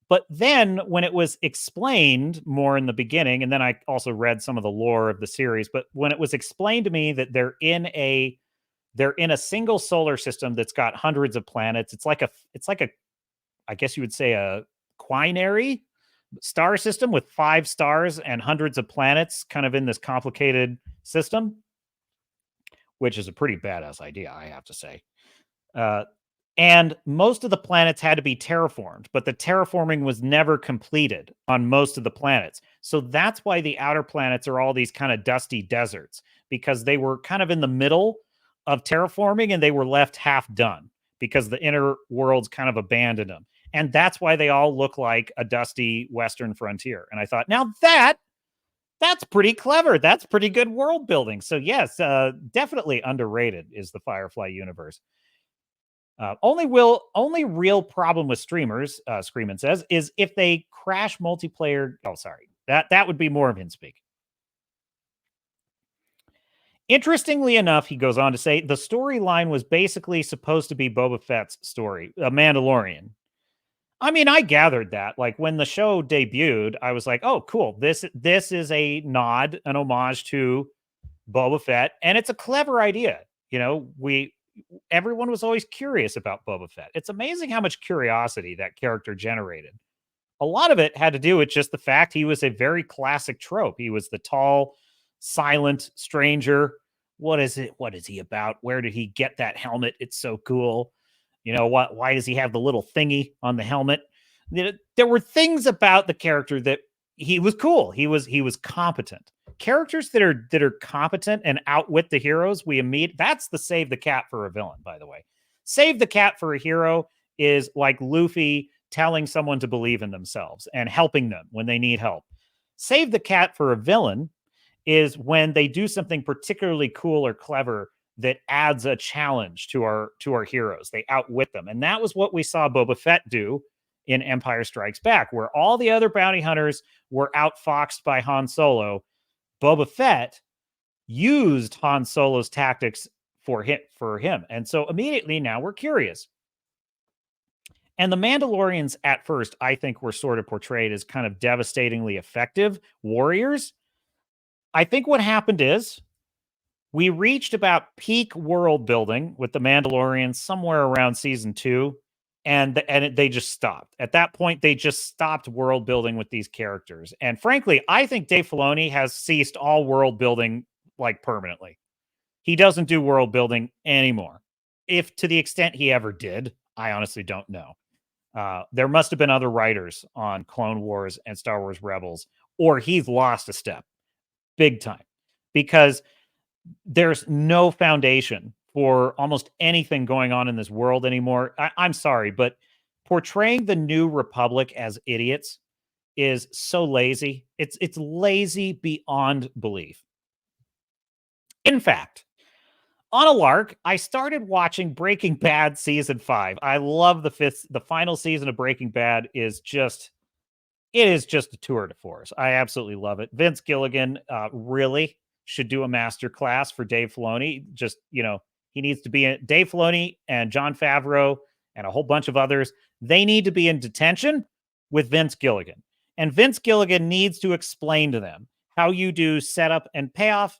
But then when it was explained more in the beginning, and then I also read some of the lore of the series, but when it was explained to me that they're in a single solar system that's got hundreds of planets, it's like a I guess you would say a quinary star system with 5 stars and hundreds of planets kind of in this complicated system, which is a pretty badass idea, I have to say. And most of the planets had to be terraformed, but the terraforming was never completed on most of the planets. So that's why the outer planets are all these kind of dusty deserts, because they were kind of in the middle of terraforming and they were left half done because the inner worlds kind of abandoned them. And that's why they all look like a dusty Western frontier. And I thought, now that's pretty clever. That's pretty good world building. So yes, definitely underrated is the Firefly universe. Only real problem with streamers, Screamin' says, is if they crash multiplayer. Oh, sorry. That would be more of Hinspeak. Interestingly enough, he goes on to say, the storyline was basically supposed to be Boba Fett's story, a Mandalorian. I mean, I gathered that. Like, when the show debuted, I was like, oh, cool. This is a nod, an homage to Boba Fett, and it's a clever idea. Everyone was always curious about Boba Fett. It's amazing how much curiosity that character generated. A lot of it had to do with just the fact he was a very classic trope. He was the tall, silent stranger. What is it? What is he about? Where did he get that helmet? It's so cool. What? Why does he have the little thingy on the helmet? There were things about the character that he was cool. He was competent. Characters that are competent and outwit the heroes, that's the save the cat for a villain, by the way. Save the cat for a hero is like Luffy telling someone to believe in themselves and helping them when they need help. Save the cat for a villain is when they do something particularly cool or clever that adds a challenge to our heroes. They outwit them. And that was what we saw Boba Fett do in Empire Strikes Back, where all the other bounty hunters were outfoxed by Han Solo. Boba Fett used Han Solo's tactics for him. And so immediately now we're curious. And the Mandalorians at first, I think, were sort of portrayed as kind of devastatingly effective warriors. I think what happened is we reached about peak world building with the Mandalorians somewhere around season 2. And they just stopped. At that point, they just stopped world building with these characters. And frankly, I think Dave Filoni has ceased all world building like permanently. He doesn't do world building anymore. If to the extent he ever did, I honestly don't know. There must have been other writers on Clone Wars and Star Wars Rebels, or he's lost a step big time, because there's no foundation for almost anything going on in this world anymore. I'm sorry, but portraying the New Republic as idiots is so lazy. It's lazy beyond belief. In fact, on a lark, I started watching Breaking Bad season 5. I love the final season of Breaking Bad is just a tour de force. I absolutely love it. Vince Gilligan really should do a master class for Dave Filoni. Just, he needs to be in Dave Filoni and Jon Favreau and a whole bunch of others. They need to be in detention with Vince Gilligan. And Vince Gilligan needs to explain to them how you do setup and payoff,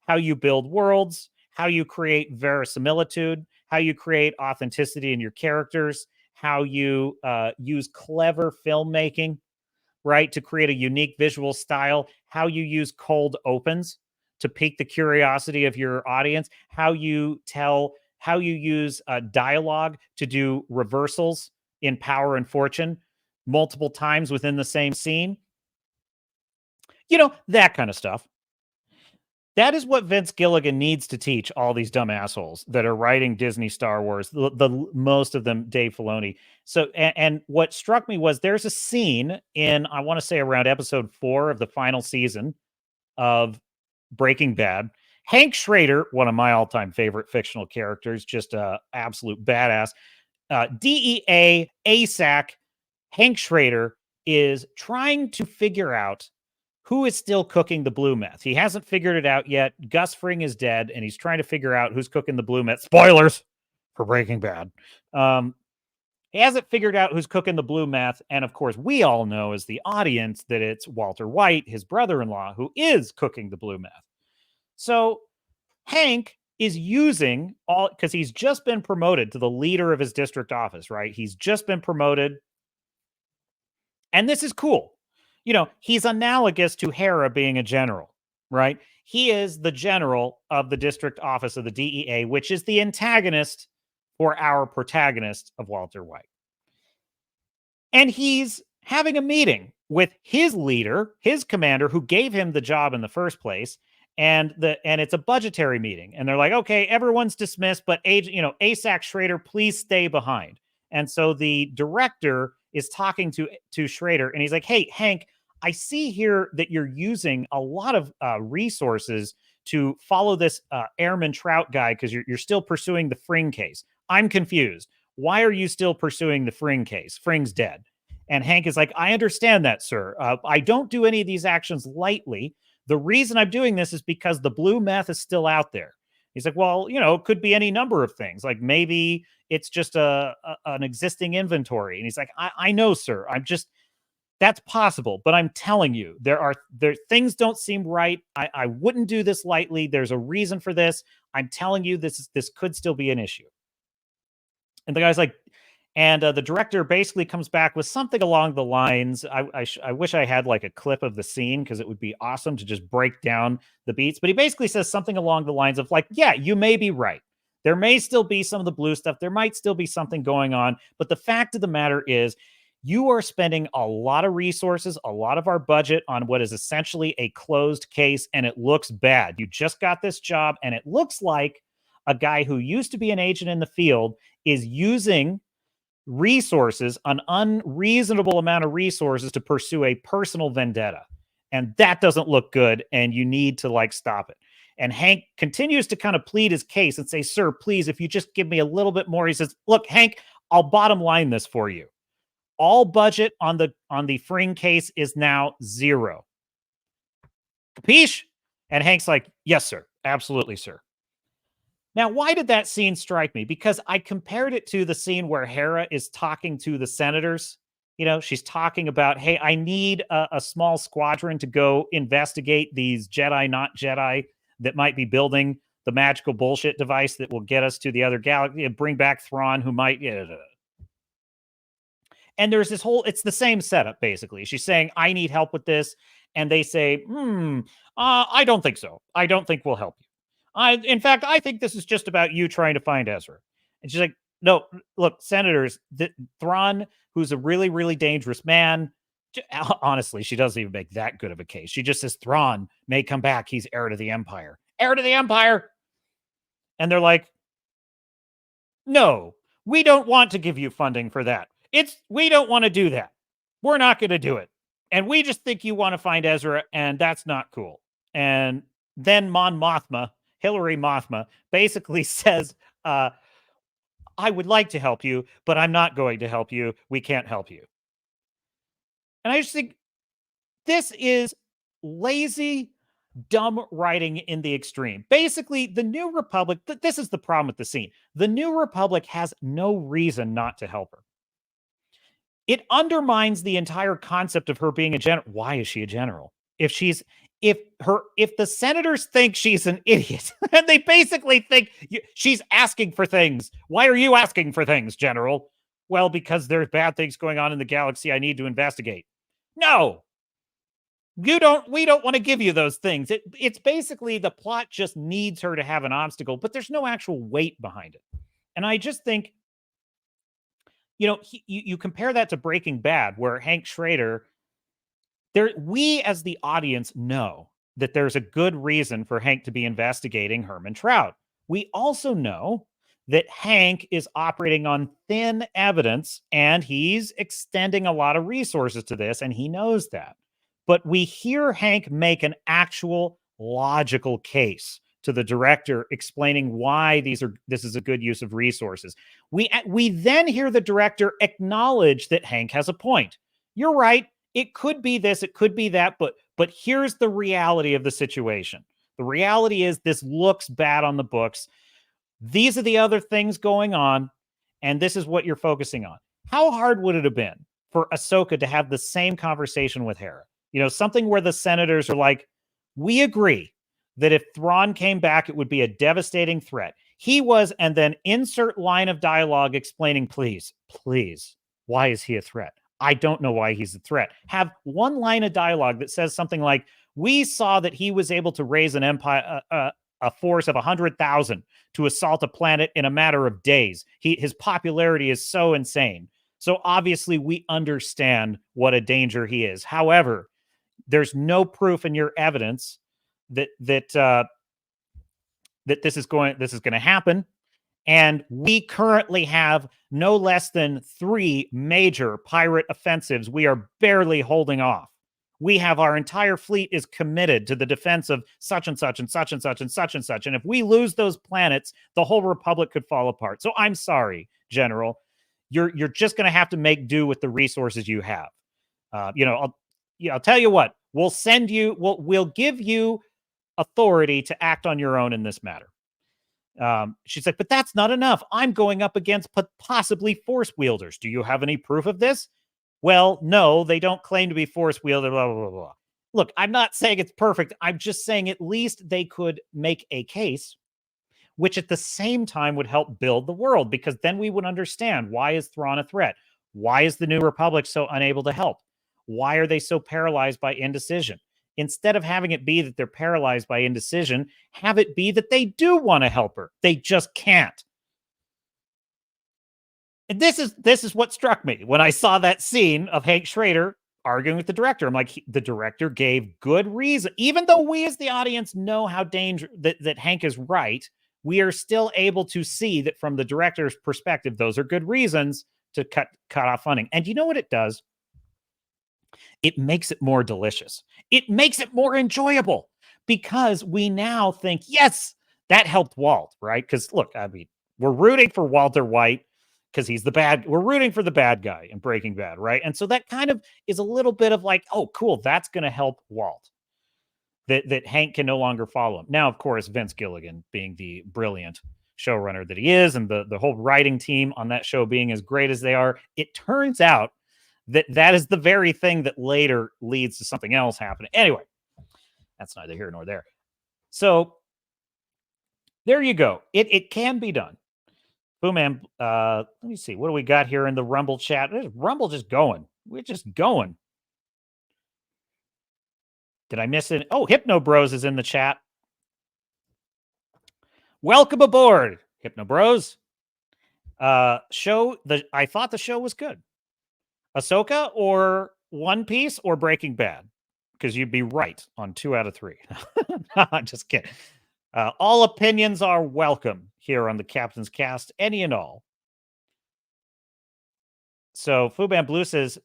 how you build worlds, how you create verisimilitude, how you create authenticity in your characters, how you use clever filmmaking, right, to create a unique visual style, how you use cold opens to pique the curiosity of your audience, how you use dialogue to do reversals in Power and Fortune multiple times within the same scene. That kind of stuff. That is what Vince Gilligan needs to teach all these dumb assholes that are writing Disney Star Wars, most of them Dave Filoni. So, and what struck me was there's a scene in, I want to say around episode 4 of the final season of Breaking Bad. Hank Schrader, one of my all-time favorite fictional characters, just a absolute badass. DEA ASAC Hank Schrader is trying to figure out who is still cooking the blue meth. He hasn't figured it out yet. Gus Fring is dead, and he's trying to figure out who's cooking the blue meth. Spoilers for Breaking Bad. He hasn't figured out who's cooking the blue meth. And of course, we all know as the audience that it's Walter White, his brother-in-law, who is cooking the blue meth. So Hank is using all, because he's just been promoted to the leader of his district office, right? He's just been promoted. And this is cool. You know, he's analogous to Hera being a general, right? He is the general of the district office of the DEA, which is the antagonist for our protagonist of Walter White. And he's having a meeting with his leader, his commander, who gave him the job in the first place. And it's a budgetary meeting. And they're like, okay, everyone's dismissed, but ASAC Schrader, please stay behind. And so the director is talking to Schrader, and he's like, hey, Hank, I see here that you're using a lot of resources to follow this Airman Trout guy because you're still pursuing the Fring case. I'm confused. Why are you still pursuing the Fring case? Fring's dead. And Hank is like, I understand that, sir. I don't do any of these actions lightly. The reason I'm doing this is because the blue meth is still out there. He's like, well, it could be any number of things. Like maybe it's just an existing inventory. And he's like, I know, sir. That's possible. But I'm telling you, there things don't seem right. I wouldn't do this lightly. There's a reason for this. I'm telling you, this could still be an issue. And the guy's like, and the director basically comes back with something along the lines. I wish I had like a clip of the scene because it would be awesome to just break down the beats. But he basically says something along the lines of like, yeah, you may be right. There may still be some of the blue stuff. There might still be something going on. But the fact of the matter is, you are spending a lot of resources, a lot of our budget on what is essentially a closed case, and it looks bad. You just got this job, and it looks like a guy who used to be an agent in the field is using resources, an unreasonable amount of resources to pursue a personal vendetta. And that doesn't look good, and you need to stop it. And Hank continues to kind of plead his case and say, sir, please, if you just give me a little bit more. He says, look, Hank, I'll bottom line this for you. All budget on the Fring case is now zero. Capiche? And Hank's like, yes, sir. Absolutely, sir. Now, why did that scene strike me? Because I compared it to the scene where Hera is talking to the senators. She's talking about, hey, I need a small squadron to go investigate these Jedi, not Jedi, that might be building the magical bullshit device that will get us to the other galaxy and bring back Thrawn, who might... And there's this whole, it's the same setup, basically. She's saying, I need help with this. And they say, I don't think so. I don't think we'll help you. In fact, I think this is just about you trying to find Ezra. And she's like, no, look, senators, Thrawn, who's a really, really dangerous man. Honestly, she doesn't even make that good of a case. She just says, Thrawn may come back. He's heir to the Empire. Heir to the Empire. And they're like, no, we don't want to give you funding for that. We don't want to do that. We're not going to do it. And we just think you want to find Ezra, and that's not cool. And then Hillary Mothma, basically says, I would like to help you, but I'm not going to help you. We can't help you. And I just think this is lazy, dumb writing in the extreme. Basically, the New Republic, this is the problem with the scene. The New Republic has no reason not to help her. It undermines the entire concept of her being a general. Why is she a general? If the senators think she's an idiot, and they basically think she's asking for things. Why are you asking for things, General? Well, because there's bad things going on in the galaxy I need to investigate. No. We don't want to give you those things. It's basically the plot just needs her to have an obstacle, but there's no actual weight behind it. And I just think, you compare that to Breaking Bad, where Hank Schrader, we as the audience know that there's a good reason for Hank to be investigating Herman Trout. We also know that Hank is operating on thin evidence and he's extending a lot of resources to this, and he knows that. But we hear Hank make an actual logical case to the director explaining why this is a good use of resources. We then hear the director acknowledge that Hank has a point. You're right. It could be this, it could be that, but here's the reality of the situation. The reality is this looks bad on the books. These are the other things going on, and this is what you're focusing on. How hard would it have been for Ahsoka to have the same conversation with Hera? You know, something where the senators are like, we agree that if Thrawn came back, it would be a devastating threat. He was, and then insert line of dialogue explaining, please, why is he a threat? I don't know why he's a threat. Have one line of dialogue that says something like, we saw that he was able to raise an empire, a force of 100,000 to assault a planet in a matter of days. His popularity is so insane. So obviously we understand what a danger he is. However, there's no proof in your evidence that this is going to happen. And we currently have no less than 3 major pirate offensives we are barely holding off. We have our entire fleet is committed to the defense of such and such and such and such and such and such. And if we lose those planets, the whole republic could fall apart. So I'm sorry, General. You're just going to have to make do with the resources you have. I'll tell you what. We'll give you authority to act on your own in this matter. She's like, but that's not enough. I'm going up against possibly force wielders. Do you have any proof of this? Well, no, they don't claim to be force wielder, blah, blah, blah, blah. Look, I'm not saying it's perfect. I'm just saying at least they could make a case, which at the same time would help build the world, because then we would understand, why is Thrawn a threat? Why is the New Republic so unable to help? Why are they so paralyzed by indecision? Instead of having it be that they're paralyzed by indecision, have it be that they do want to help her. They just can't. And this is what struck me when I saw that scene of Hank Schrader arguing with the director. I'm like, the director gave good reason. Even though we as the audience know how that Hank is right, we are still able to see that from the director's perspective, those are good reasons to cut off funding. And you know what it does? It makes it more delicious. It makes it more enjoyable, because we now think, yes, that helped Walt, right? Because look, I mean, we're rooting for Walter White because he's we're rooting for the bad guy in Breaking Bad, right? And so that kind of is a little bit of like, oh, cool, that's going to help Walt. That Hank can no longer follow him. Now, of course, Vince Gilligan being the brilliant showrunner that he is, and the whole writing team on that show being as great as they are, it turns out that is the very thing that later leads to something else happening. Anyway, that's neither here nor there. So there you go. It can be done. Boom, man. Let me see. What do we got here in the Rumble chat? Rumble just going. We're just going. Did I miss it? Oh, Hypno Bros is in the chat. Welcome aboard, Hypno Bros. I thought the show was good. Ahsoka or One Piece or Breaking Bad? Because you'd be right on 2 out of 3. I'm just kidding. All opinions are welcome here on the Captain's Cast, any and all. So Fuban Blue says,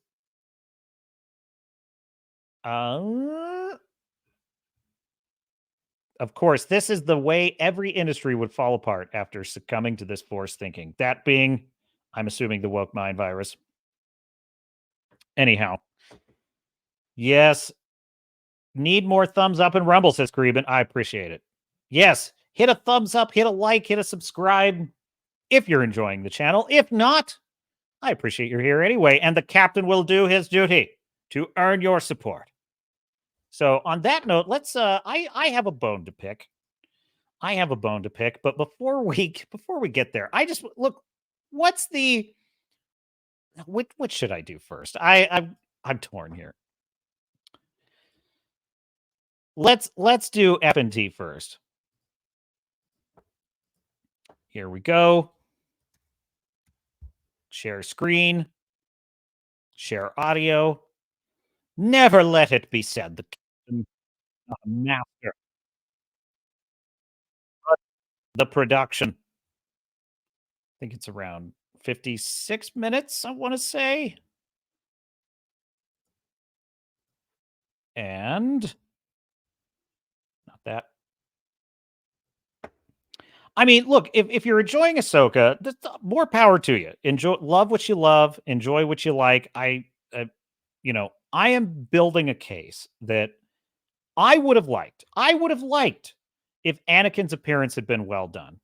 of course, this is the way every industry would fall apart after succumbing to this forced thinking. That being, I'm assuming, the woke mind virus. Anyhow. Yes. Need more thumbs up and Rumble, says Greben. I appreciate it. Yes. Hit a thumbs up, hit a like, hit a subscribe if you're enjoying the channel. If not, I appreciate you're here anyway. And the captain will do his duty to earn your support. So on that note, let's I have a bone to pick. But before we get there, I just look, what's the what should I do first? I'm torn here. Let's do F&T first. Here we go. Share screen. Share audio. Never let it be said the Master. The production. I think it's around 56 minutes, I want to say. And not that. I mean, look, if you're enjoying Ahsoka, more power to you. Love what you love, enjoy what you like. I am building a case that I would have liked. I would have liked if Anakin's appearance had been well done.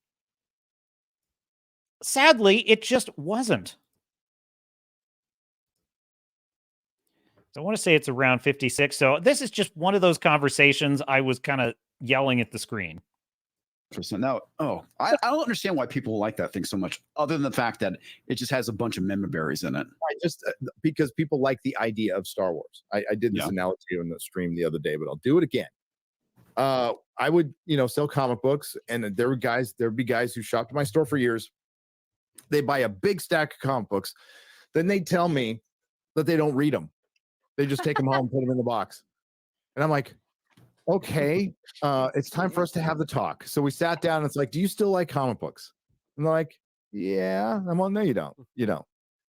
Sadly, it just wasn't. So I want to say it's around 56. So this is just one of those conversations I was kind of yelling at the screen. Now, I don't understand why people like that thing so much, other than the fact that it just has a bunch of meme berries in it. Because people like the idea of Star Wars. I did this analogy in the stream the other day, but I'll do it again. I would, sell comic books, and there'd be guys who shopped at my store for years. They buy a big stack of comic books, then they tell me that they don't read them. They just take them home, put them in the box, and I'm like, okay, it's time for us to have the talk. So we sat down, and it's like, do you still like comic books? And they're like, yeah. I'm like, no, you don't. You don't.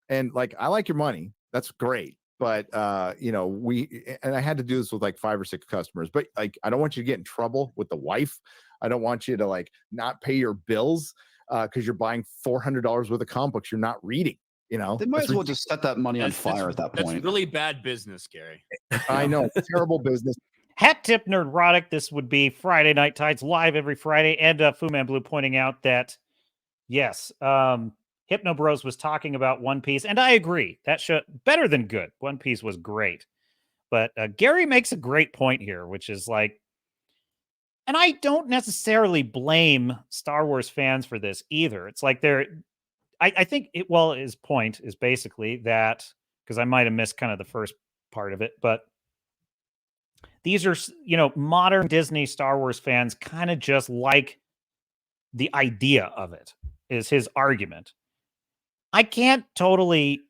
And like, I like your money. That's great. But and I had to do this with like 5 or 6 customers. But like, I don't want you to get in trouble with the wife. I don't want you to like not pay your bills because you're buying $400 worth of comic books you're not reading. They might as well just set that money on fire at that point. That's really bad business, Gary. I know, terrible business. Hat tip nerdrotic. This would be Friday Night Tides live every Friday. And Fu Man Blue pointing out that, yes, Hypno Bros was talking about One Piece. And I agree. That show, better than good. One Piece was great. But Gary makes a great point here, which is like, and I don't necessarily blame Star Wars fans for this either. It's like I think his point is basically that, because I might have missed kind of the first part of it, but these are, modern Disney Star Wars fans kind of just like the idea of it, is his argument. I can't totally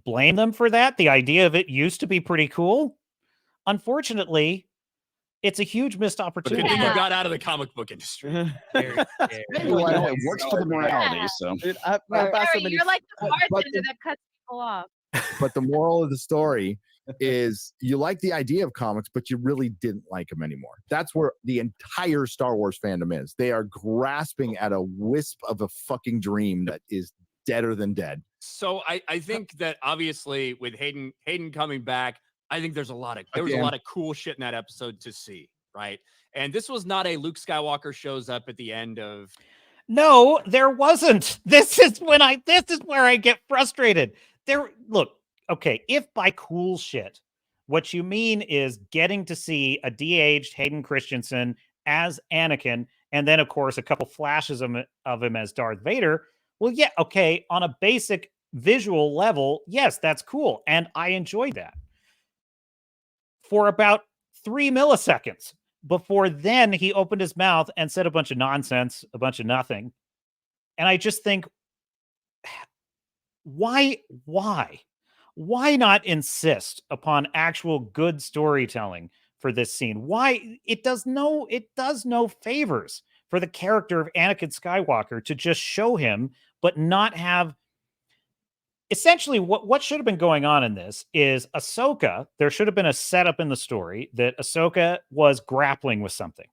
blame them for that. The idea of it used to be pretty cool. Unfortunately, it's a huge missed opportunity. But you got out of the comic book industry. It works for the morality. So Dude, you're like the bartender that cuts people off. But the moral of the story is you like the idea of comics, but you really didn't like them anymore. That's where the entire Star Wars fandom is. They are grasping at a wisp of a fucking dream that is deader than dead. So I think that obviously with Hayden coming back, I think there was a lot of cool shit in that episode to see, right? And this was not a Luke Skywalker shows up at the end of. No, there wasn't. This is where I get frustrated. Look, okay, if by cool shit, what you mean is getting to see a de-aged Hayden Christensen as Anakin, and then of course a couple flashes of him as Darth Vader. Well, yeah, okay, on a basic visual level, yes, that's cool, and I enjoyed that for about 3 milliseconds before then he opened his mouth and said a bunch of nonsense, a bunch of nothing. And I just think, why not insist upon actual good storytelling for this scene? Why? It does no favors for the character of Anakin Skywalker to just show him, but not have. Essentially, what should have been going on in this is Ahsoka. There should have been a setup in the story that Ahsoka was grappling with something.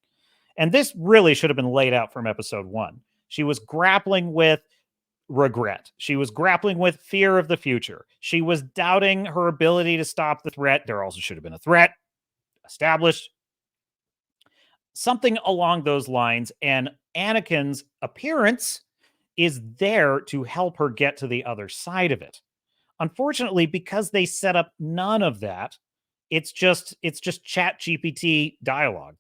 And this really should have been laid out from episode 1. She was grappling with regret. She was grappling with fear of the future. She was doubting her ability to stop the threat. There also should have been a threat established. Something along those lines. And Anakin's appearance is there to help her get to the other side of it. Unfortunately, because they set up none of that, it's just chat GPT dialogue.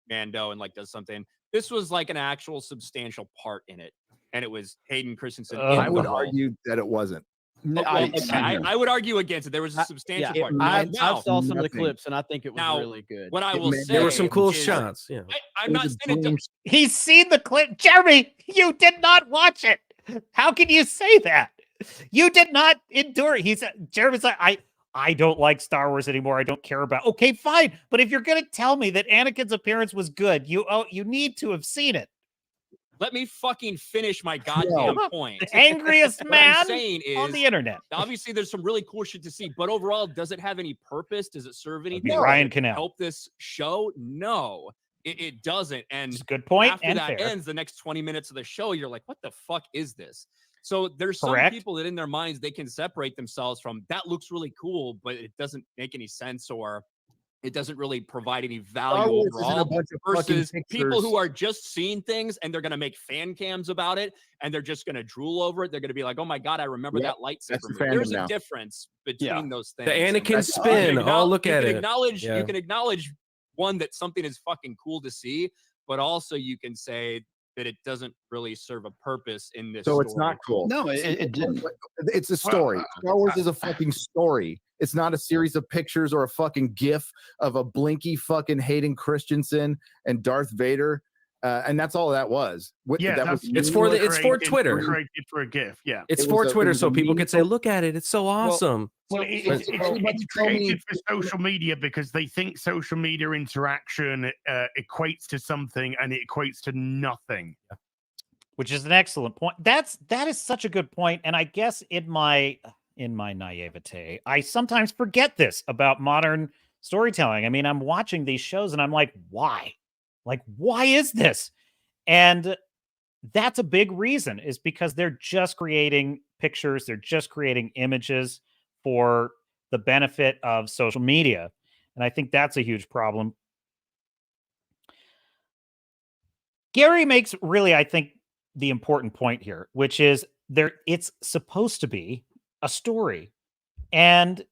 Mando and like does something. This was like an actual substantial part in it. And it was Hayden Christensen. I would argue that it wasn't. I would argue against it. There was a substantial part. I saw some of the clips, and I think it was really good. What I will say, there were some cool shots. Yeah, I'm not saying it. He's seen the clip. Jeremy, you did not watch it. How can you say that? You did not endure it. Jeremy's like, I don't like Star Wars anymore. I don't care about. Okay, fine. But if you're going to tell me that Anakin's appearance was good, you need to have seen it. Let me fucking finish my goddamn point. The angriest man on the internet. Obviously, there's some really cool shit to see, but overall, does it have any purpose? Does it serve anything? Ryan Cannell. Help this show? No, it doesn't. And it's a good point. After and that fair. ends, the next 20 minutes of the show, you're like, what the fuck is this? So there's some people that in their minds, they can separate themselves from that looks really cool, but it doesn't make any sense or it doesn't really provide any value overall versus people who are just seeing things and they're going to make fan cams about it and they're just going to drool over it. They're going to be like, oh my God, I remember that lightsaber move. There's a difference between those things. The Anakin spin. Oh, look at it. You can acknowledge one, that something is fucking cool to see, but also you can say that it doesn't really serve a purpose in this story. It's not cool. No, it didn't. It's a story. Star Wars is a fucking story. It's not a series of pictures or a fucking gif of a blinky fucking Hayden Christensen and Darth Vader. And that's all that was. It's for Twitter. Created for a gif. Yeah, it's for Twitter, so people could say, "Look at it, it's so awesome." It's created for social media because they think social media interaction equates to something, and it equates to nothing. Which is an excellent point. That is such a good point, and I guess in my naivete, I sometimes forget this about modern storytelling. I mean, I'm watching these shows, and I'm like, why? Like, why is this? And that's a big reason, is because they're just creating pictures. They're just creating images for the benefit of social media. And I think that's a huge problem. Gary makes really, I think, the important point here, which is it's supposed to be a story. And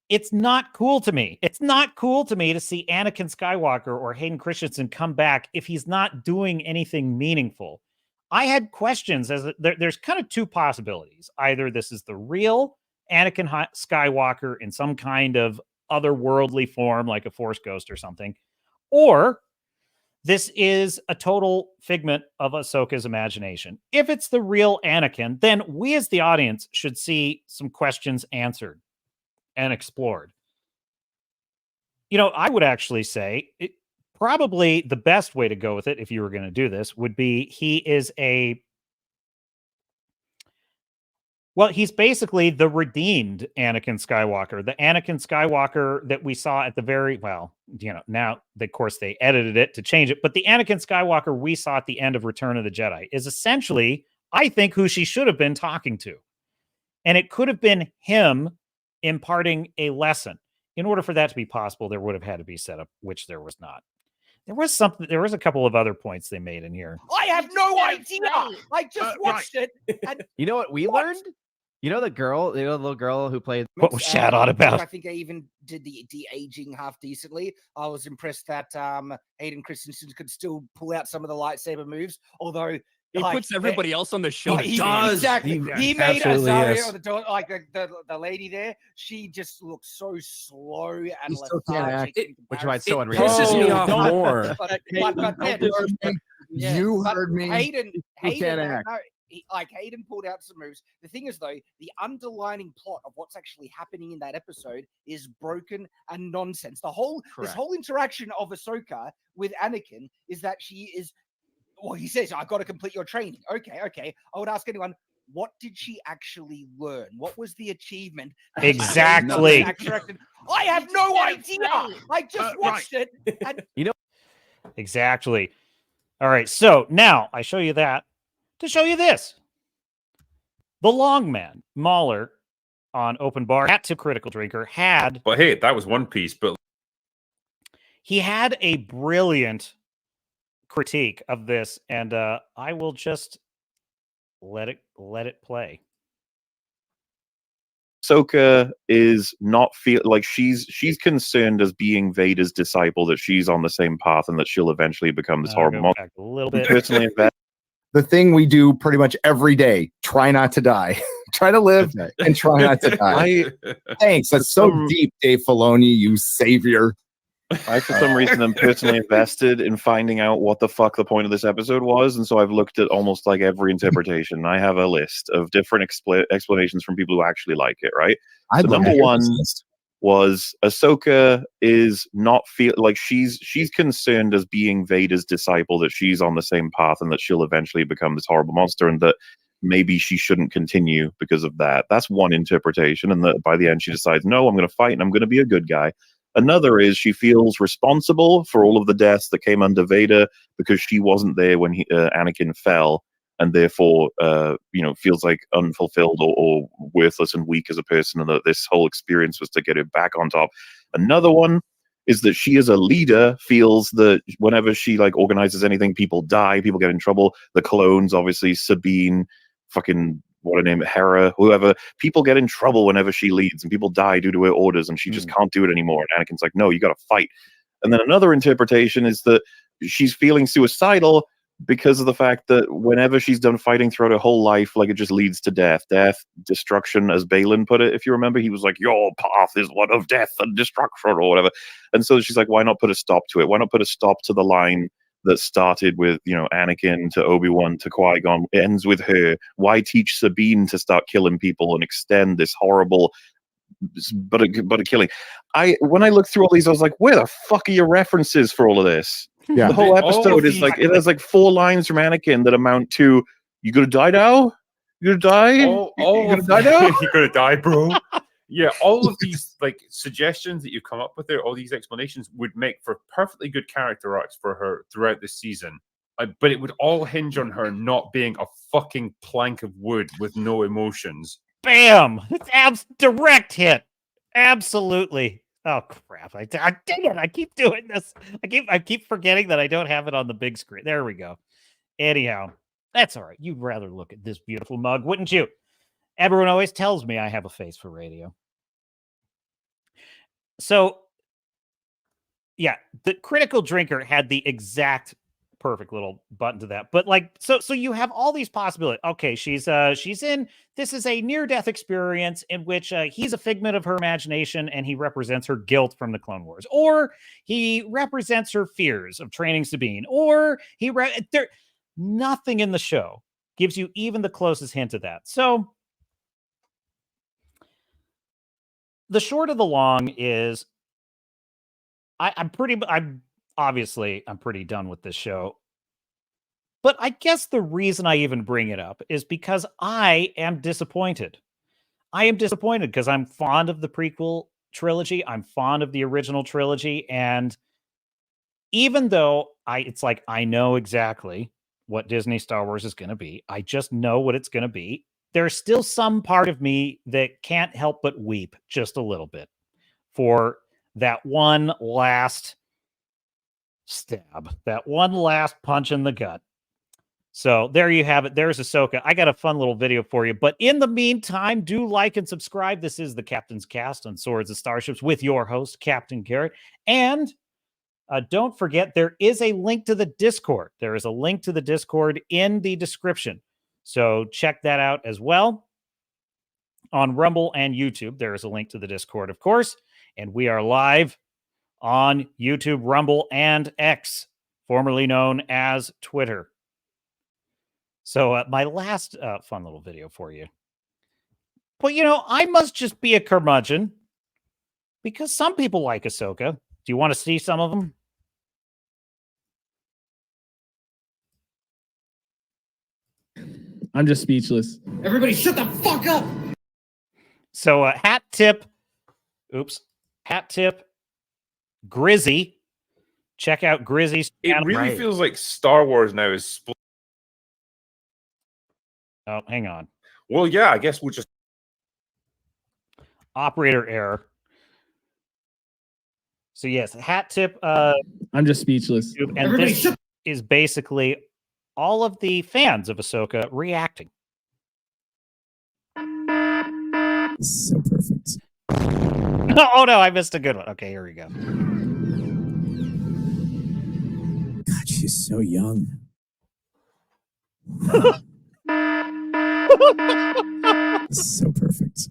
it's not cool to me. It's not cool to me to see Anakin Skywalker or Hayden Christensen come back if he's not doing anything meaningful. I had questions there's kind of two possibilities. Either this is the real Anakin Skywalker in some kind of otherworldly form, like a Force ghost or something, or this is a total figment of Ahsoka's imagination. If it's the real Anakin, then we as the audience should see some questions answered and explored. I would actually say probably the best way to go with it, if you were going to do this, would be he's basically the redeemed Anakin Skywalker, the Anakin Skywalker that we saw at the now, of course, they edited it to change it, but the Anakin Skywalker we saw at the end of Return of the Jedi is essentially, I think, who she should have been talking to. And it could have been him imparting a lesson. In order for that to be possible, there would have had to be set up, which there was not. There was a couple of other points they made in here. I have no idea. I just watched it. And you know what we learned? You know the little girl who played. What was Shad on about? I think I even did the de-aging half decently. I was impressed that Hayden Christensen could still pull out some of the lightsaber moves, although he puts everybody else on the show. He does. Exactly. He made Azaria, or the lady there. She just looks so slow and lethargic. Which is why it's so unrealistic. Pisses me off more. But you heard me. Hayden pulled out some moves. The thing is, though, the underlining plot of what's actually happening in that episode is broken and nonsense. This whole interaction of Ahsoka with Anakin is that she is. Well, he says, I've got to complete your training. Okay. I would ask anyone, what did she actually learn? What was the achievement? Exactly. I have no idea. I just watched it. And Exactly. All right. So now I show you that to show you this. The Long Man, Mahler, on Open Bar at Tip Critical Drinker had. But hey, that was One Piece, but he had a brilliant critique of this, and I will just let it play. Ahsoka is not feel like she's concerned as being Vader's disciple that she's on the same path and that she'll eventually become this horrible monster. A little bit. Personally, the thing we do pretty much every day: try not to die, try to live, and try not to die. Thanks. That's so deep, Dave Filoni, you savior. I, for some reason, am personally invested in finding out what the fuck the point of this episode was, and so I've looked at almost like every interpretation. I have a list of different explanations from people who actually like it, right? So number one, was Ahsoka is not feel like she's concerned as being Vader's disciple that she's on the same path and that she'll eventually become this horrible monster and that maybe she shouldn't continue because of that. That's one interpretation, and that by the end she decides, no, I'm going to fight and I'm going to be a good guy. Another is she feels responsible for all of the deaths that came under Vader because she wasn't there when Anakin fell, and therefore, feels like unfulfilled or worthless and weak as a person, and that this whole experience was to get her back on top. Another one is that she, as a leader, feels that whenever she organizes anything, people die, people get in trouble. The clones, obviously, Sabine, fucking what her name, Hera, whoever, people get in trouble whenever she leads, and people die due to her orders, and she just can't do it anymore. And Anakin's like, no, you got to fight. And then another interpretation is that she's feeling suicidal because of the fact that whenever she's done fighting throughout her whole life, it just leads to death, destruction, as Balin put it. If you remember, he was like, your path is one of death and destruction or whatever. And so she's like, why not put a stop to it? Why not put a stop to the line that started with, Anakin to Obi-Wan to Qui-Gon? It ends with her. Why teach Sabine to start killing people and extend this horrible but a killing? When I looked through all these, I was like, where the fuck are your references for all of this? Yeah. The whole episode is it has 4 lines from Anakin that amount to, you gonna die now? You gonna die? You gonna die now? You're gonna die, bro. Yeah, all of these suggestions that you come up with there, all these explanations would make for perfectly good character arcs for her throughout the season. But it would all hinge on her not being a fucking plank of wood with no emotions. Bam! It's direct hit. Absolutely. Oh crap! Dang it! I keep doing this. I keep forgetting that I don't have it on the big screen. There we go. Anyhow, that's all right. You'd rather look at this beautiful mug, wouldn't you? Everyone always tells me I have a face for radio. So, yeah, the Critical Drinker had the exact perfect little button to that. But so you have all these possibilities. Okay, she's in, this is a near-death experience in which he's a figment of her imagination and he represents her guilt from the Clone Wars, or he represents her fears of training Sabine, or nothing in the show gives you even the closest hint of that. So the short of the long is I'm pretty done with this show. But I guess the reason I even bring it up is because I am disappointed. I am disappointed because I'm fond of the prequel trilogy. I'm fond of the original trilogy. And even though I know exactly what Disney Star Wars is going to be, I just know what it's going to be. There's still some part of me that can't help but weep just a little bit for that one last stab, that one last punch in the gut. So there you have it. There's Ahsoka. I got a fun little video for you. But in the meantime, do like and subscribe. This is the Captain's Cast on Swords and Starships with your host, Captain Garrett. And don't forget, there is a link to the Discord. There is a link to the Discord in the description. So check that out as well. On Rumble and YouTube, there is a link to the Discord, of course. And we are live on YouTube, Rumble, and X, formerly known as Twitter. So my last fun little video for you. But, I must just be a curmudgeon because some people like Ahsoka. Do you want to see some of them? I'm just speechless. Everybody shut the fuck up. So hat tip, Grizzy. Check out Grizzy's channel. It really feels like Star Wars now is split. Oh, hang on. Well, yeah, I guess we'll just... Operator error. So yes, hat tip. I'm just speechless. And this is basically all of the fans of Ahsoka reacting. So perfect. Oh no, I missed a good one. Okay, here we go. God, she's so young. So perfect.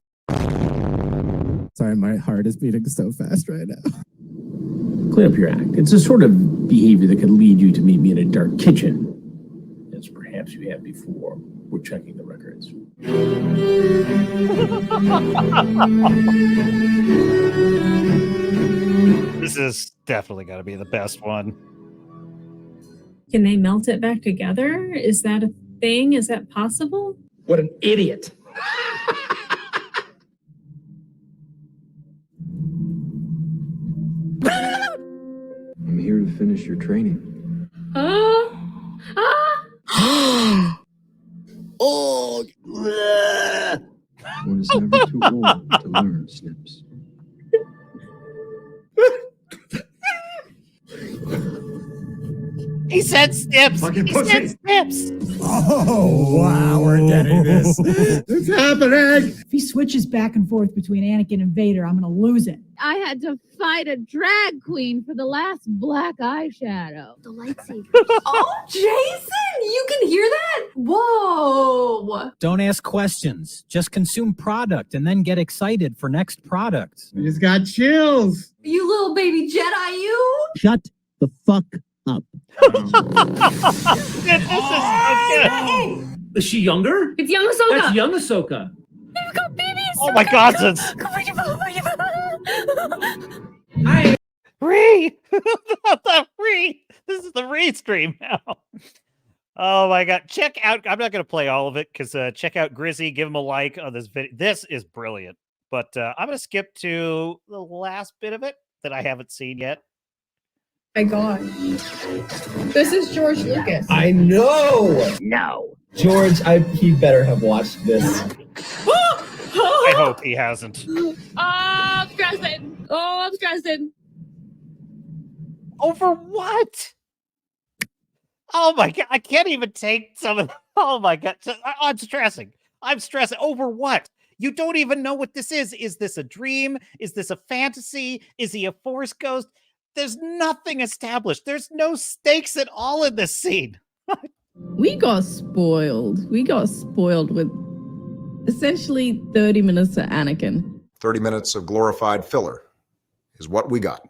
Sorry, my heart is beating so fast right now. Clean up your act. It's a sort of behavior that could lead you to meet me in a dark kitchen, as perhaps you have before. We're checking the records. This is definitely got to be the best one. Can they melt it back together? Is that a thing? Is that possible? What an idiot. I'm here to finish your training. Oh! One is never too old to learn, Snips. He said Snips. Fucking He pussy. said Snips. Oh, wow, we're getting this. It's happening. If he switches back and forth between Anakin and Vader, I'm gonna lose it. I had to fight a drag queen for the last black eyeshadow. The lightsaber. Oh, Jason, you can hear that? Whoa. Don't ask questions. Just consume product and then get excited for next product. I just got chills. You little baby Jedi, you. Shut the fuck up. This is so good. Is she younger? It's young Ahsoka. That's young Ahsoka. We've got baby Oh my God, this Ree. The Ree. This is the Ree stream now. Oh my God. Check out, I'm not going to play all of it because check out Grizzy. Give him a like on this video. This is brilliant. But I'm going to skip to the last bit of it that I haven't seen yet. My God. This is George Lucas. I know. No. George, he better have watched this. I hope he hasn't. I'm stressing. Oh, I'm stressing. Over what? Oh my God. I can't even take some of oh my God. I'm stressing. I'm stressing. Over what? You don't even know what this is. Is this a dream? Is this a fantasy? Is he a Force ghost? There's nothing established. There's no stakes at all in this scene. We got spoiled. We got spoiled with essentially 30 minutes of Anakin. 30 minutes of glorified filler is what we got.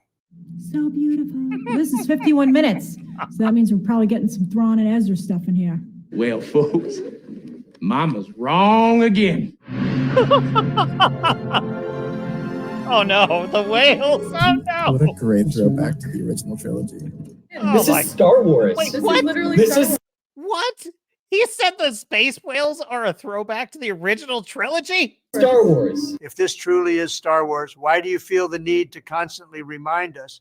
So beautiful. This is 51 minutes. So that means we're probably getting some Thrawn and Ezra stuff in here. Well, folks, Mama's wrong again. Oh no, the whales! Oh no! What a great throwback to the original trilogy. Oh This my- is Star Wars. Wait, This what? is literally This Star is- Wars. What? He said the space whales are a throwback to the original trilogy? Star Wars. If this truly is Star Wars, why do you feel the need to constantly remind us?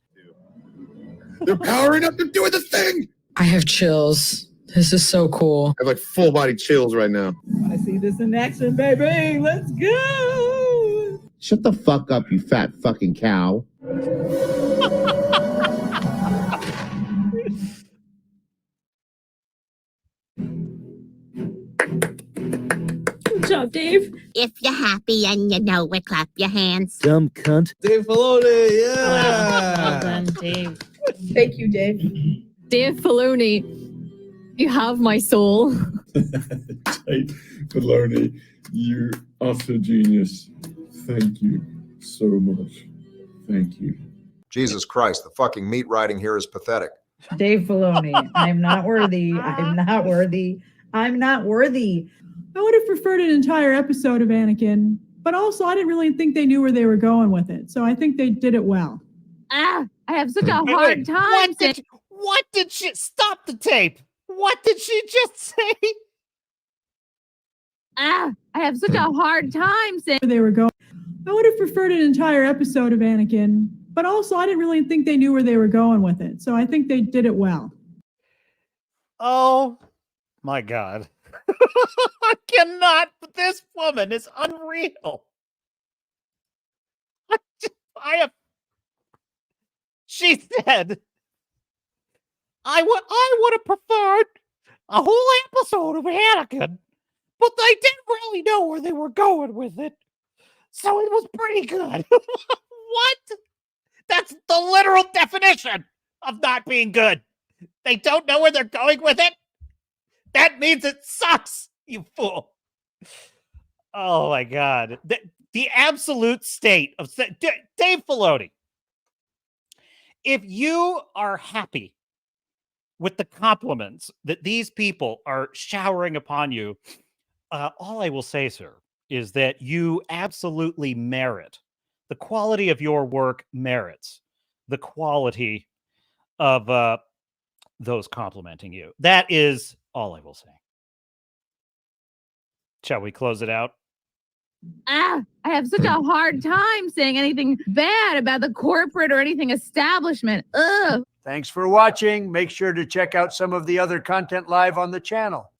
They're powering up. They're doing the thing. I have chills. This is so cool. I have like full body chills right now. I see this in action, baby. Let's go. Shut the fuck up, you fat fucking cow. Good job, Dave. If you're happy and you know it, clap your hands. Dumb cunt. Dave Filoni, Well done, Dave. Thank you, Dave. Dave Filoni, you have my soul. Dave Filoni, you utter genius. Thank you so much. Thank you. Jesus Christ, the fucking meat riding here is pathetic. Dave Filoni, I'm not worthy. I'm not worthy. I'm not worthy. I would have preferred an entire episode of Anakin, but also I didn't really think they knew where they were going with it. So I think they did it well. I have such a Wait, hard wait, time. What did she stop the tape? What did she just say? I have such a hard time saying Where they were going. I would have preferred an entire episode of Anakin, but also I didn't really think they knew where they were going with it. So I think they did it well. Oh my God. I cannot. This woman is unreal. I have. She said, I would have preferred a whole episode of Anakin, but they didn't really know where they were going with it. So it was pretty good. What? That's the literal definition of not being good. They don't know where they're going with it. That means it sucks, you fool. Oh my God. The absolute state of Dave Filoni. If you are happy with the compliments that these people are showering upon you, all I will say, sir, is that you absolutely merit the quality of your work merits the quality of those complimenting you. That is all I will say. Shall we close it out? I have such a hard time saying anything bad about the corporate or anything establishment. Ugh. Thanks for watching. Make sure to check out some of the other content live on the channel.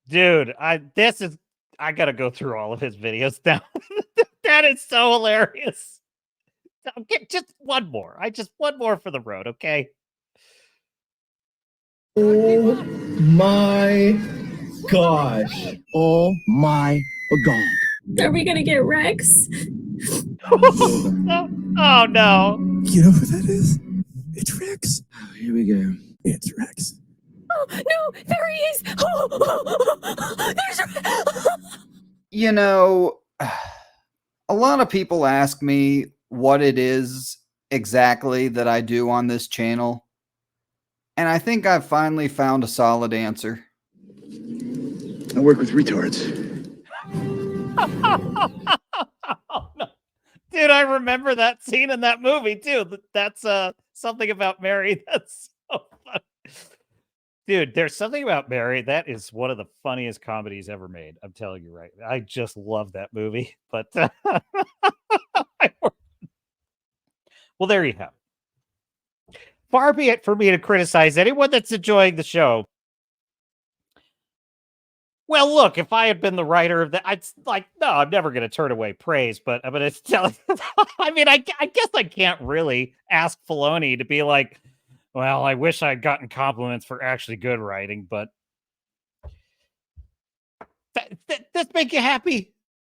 Dude, I gotta go through all of his videos now. That is so hilarious. Okay, just one more. One more for the road, okay? Oh my gosh. Oh my god. Are we gonna get Rex? Oh no. You know who that is? It's Rex. Here we go. It's Rex. Oh, no, there he is. There's You know, a lot of people ask me what it is exactly that I do on this channel. And I think I've finally found a solid answer. I work with retards. Dude, I remember that scene in that movie too. That's something about Mary. That's so funny. Dude, there's something about Mary that is one of the funniest comedies ever made. I'm telling you right. I just love that movie. But well, there you have it. Far be it for me to criticize anyone that's enjoying the show. Well, look, if I had been the writer of that, I'd like, no, I'm never going to turn away praise, but I'm going to tell you, I mean, I guess I can't really ask Filoni to be like, well, I wish I'd gotten compliments for actually good writing, but does make you happy,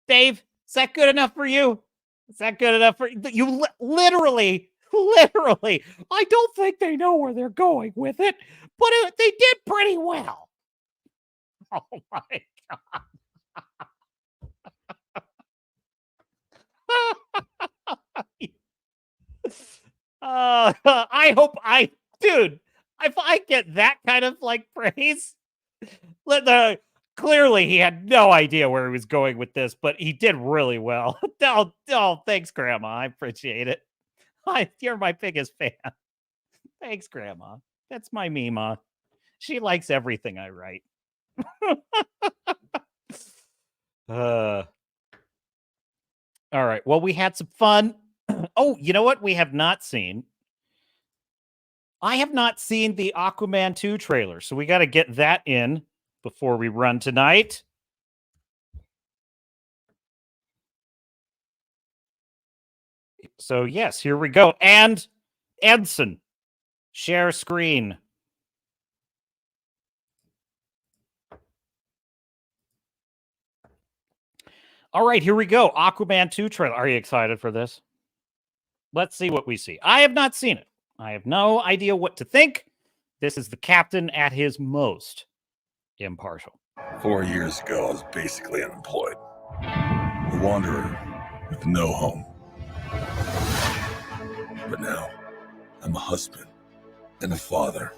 Dave? Is that good enough for you? Is that good enough for you? Literally, I don't think they know where they're going with it, but they did pretty well. Oh my God. I hope dude, if I get that kind of like praise, clearly he had no idea where he was going with this, but he did really well. Oh, thanks, Grandma. I appreciate it. You're my biggest fan. Thanks, Grandma. That's my Mima. She likes everything I write. All right. Well, we had some fun. Oh, you know what? We have not seen. I have not seen the Aquaman 2 trailer, so we got to get that in before we run tonight. So, yes, here we go. And Edson, share screen. All right, here we go. Aquaman 2 trailer. Are you excited for this? Let's see what we see. I have not seen it. I have no idea what to think. This is the captain at his most impartial. 4 years ago, I was basically unemployed. A wanderer with no home. But now, I'm a husband and a father.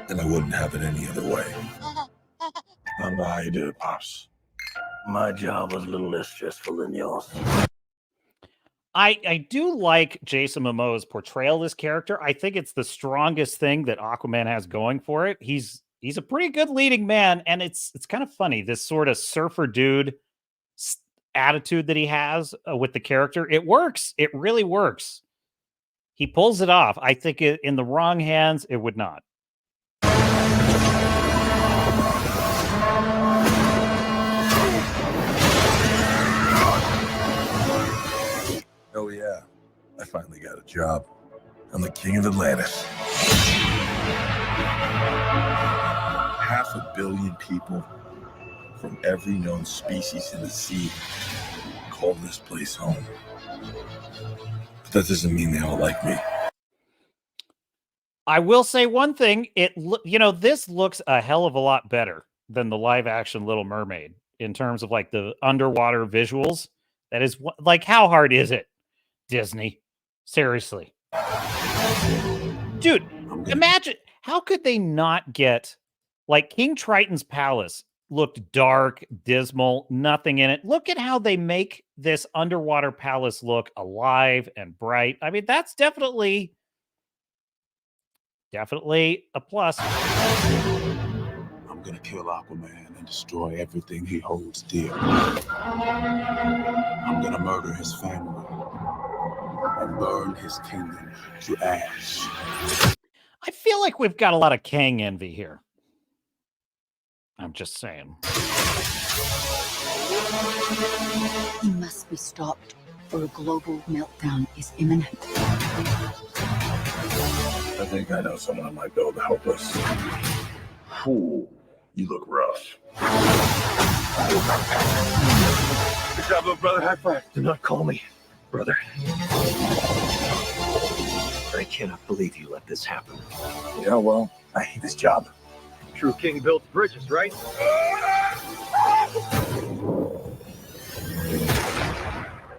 And I wouldn't have it any other way. I don't know how you did it, Pops. My job was a little less stressful than yours. I do like Jason Momoa's portrayal of this character. I think it's the strongest thing that Aquaman has going for it. He's a pretty good leading man, and it's kind of funny, this sort of surfer dude attitude that he has with the character. It works. It really works. He pulls it off. I think in the wrong hands, it would not. Oh yeah, I finally got a job. I'm the king of Atlantis. 500 million people from every known species in the sea call this place home. But that doesn't mean they all like me. I will say one thing. This looks a hell of a lot better than the live action Little Mermaid in terms of like the underwater visuals. That is like, how hard is it? Disney, seriously, dude, imagine how could they not get like King Triton's palace looked dark, dismal, nothing in it. Look at how they make this underwater palace look alive and bright. I mean, that's definitely a plus. I'm gonna kill Aquaman and destroy everything he holds dear. I'm gonna murder his family and burn his kingdom to ash. I feel like we've got a lot of Kang envy here. I'm just saying. He must be stopped, or a global meltdown is imminent. I think I know someone who might be able to help us. Ooh, you look rough. Good job, little brother. High five. Do not call me brother. I cannot believe you let this happen. Yeah, well, I hate this job. True king builds bridges, right?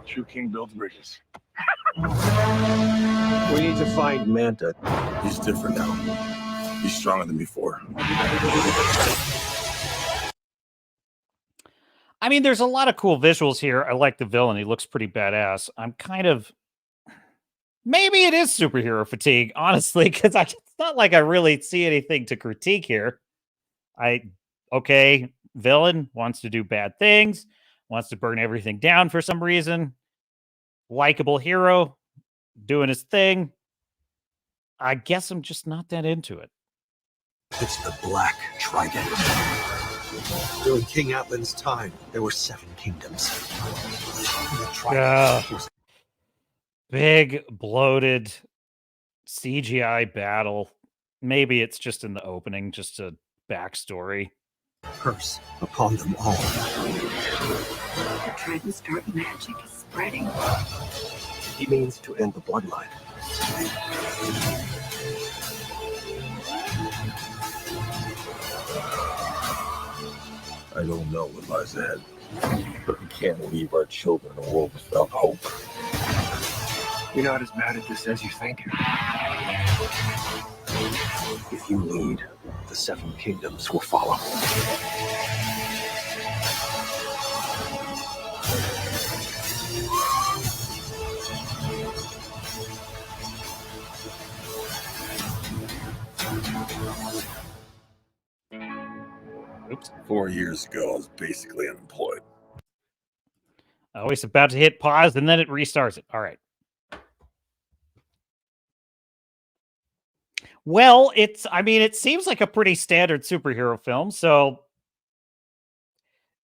True king builds bridges. We need to find Manta. He's different now. He's stronger than before. I mean, there's a lot of cool visuals here. I like the villain. He looks pretty badass. I'm kind of... Maybe it is superhero fatigue, honestly, because it's not like I really see anything to critique here. Okay, villain wants to do bad things, wants to burn everything down for some reason. Likeable hero doing his thing. I guess I'm just not that into it. It's the Black Trident. During King Atlan's time, there were 7 kingdoms. The Trident was big, bloated CGI battle. Maybe it's just in the opening, just a backstory. curse upon them all. The Trident's dark magic is spreading. He means to end the bloodline. I don't know what lies ahead, but we can't leave our children in a world without hope. You're not as bad at this as you think. If you lead, the 7 kingdoms will follow. Oops. 4 years ago, I was basically unemployed. Always about to hit pause and then it restarts it. All right. Well, it seems like a pretty standard superhero film, so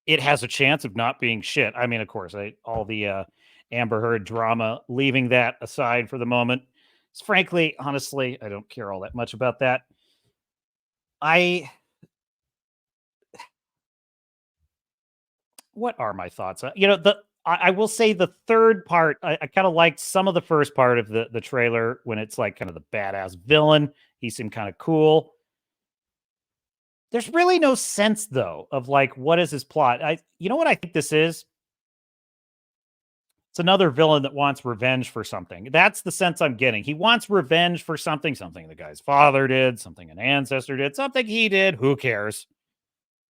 it has a chance of not being shit. I mean, of course, all the Amber Heard drama, leaving that aside for the moment. Frankly, honestly, I don't care all that much about that. What are my thoughts? I will say the third part, I kind of liked some of the first part of the trailer when it's like kind of the badass villain. He seemed kind of cool. There's really no sense, though, of like, what is his plot? You know what I think this is? It's another villain that wants revenge for something. That's the sense I'm getting. He wants revenge for something the guy's father did, something an ancestor did, something he did. Who cares?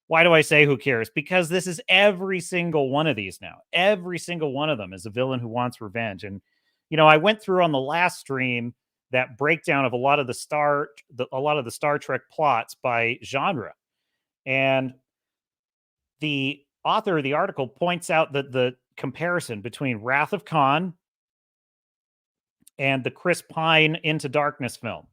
Why do I say who cares? Because this is every single one of these now. Every single one of them is a villain who wants revenge. And, I went through on the last stream that breakdown of a lot of the Star Trek plots by genre. And the author of the article points out that the comparison between Wrath of Khan and the Chris Pine Into Darkness film.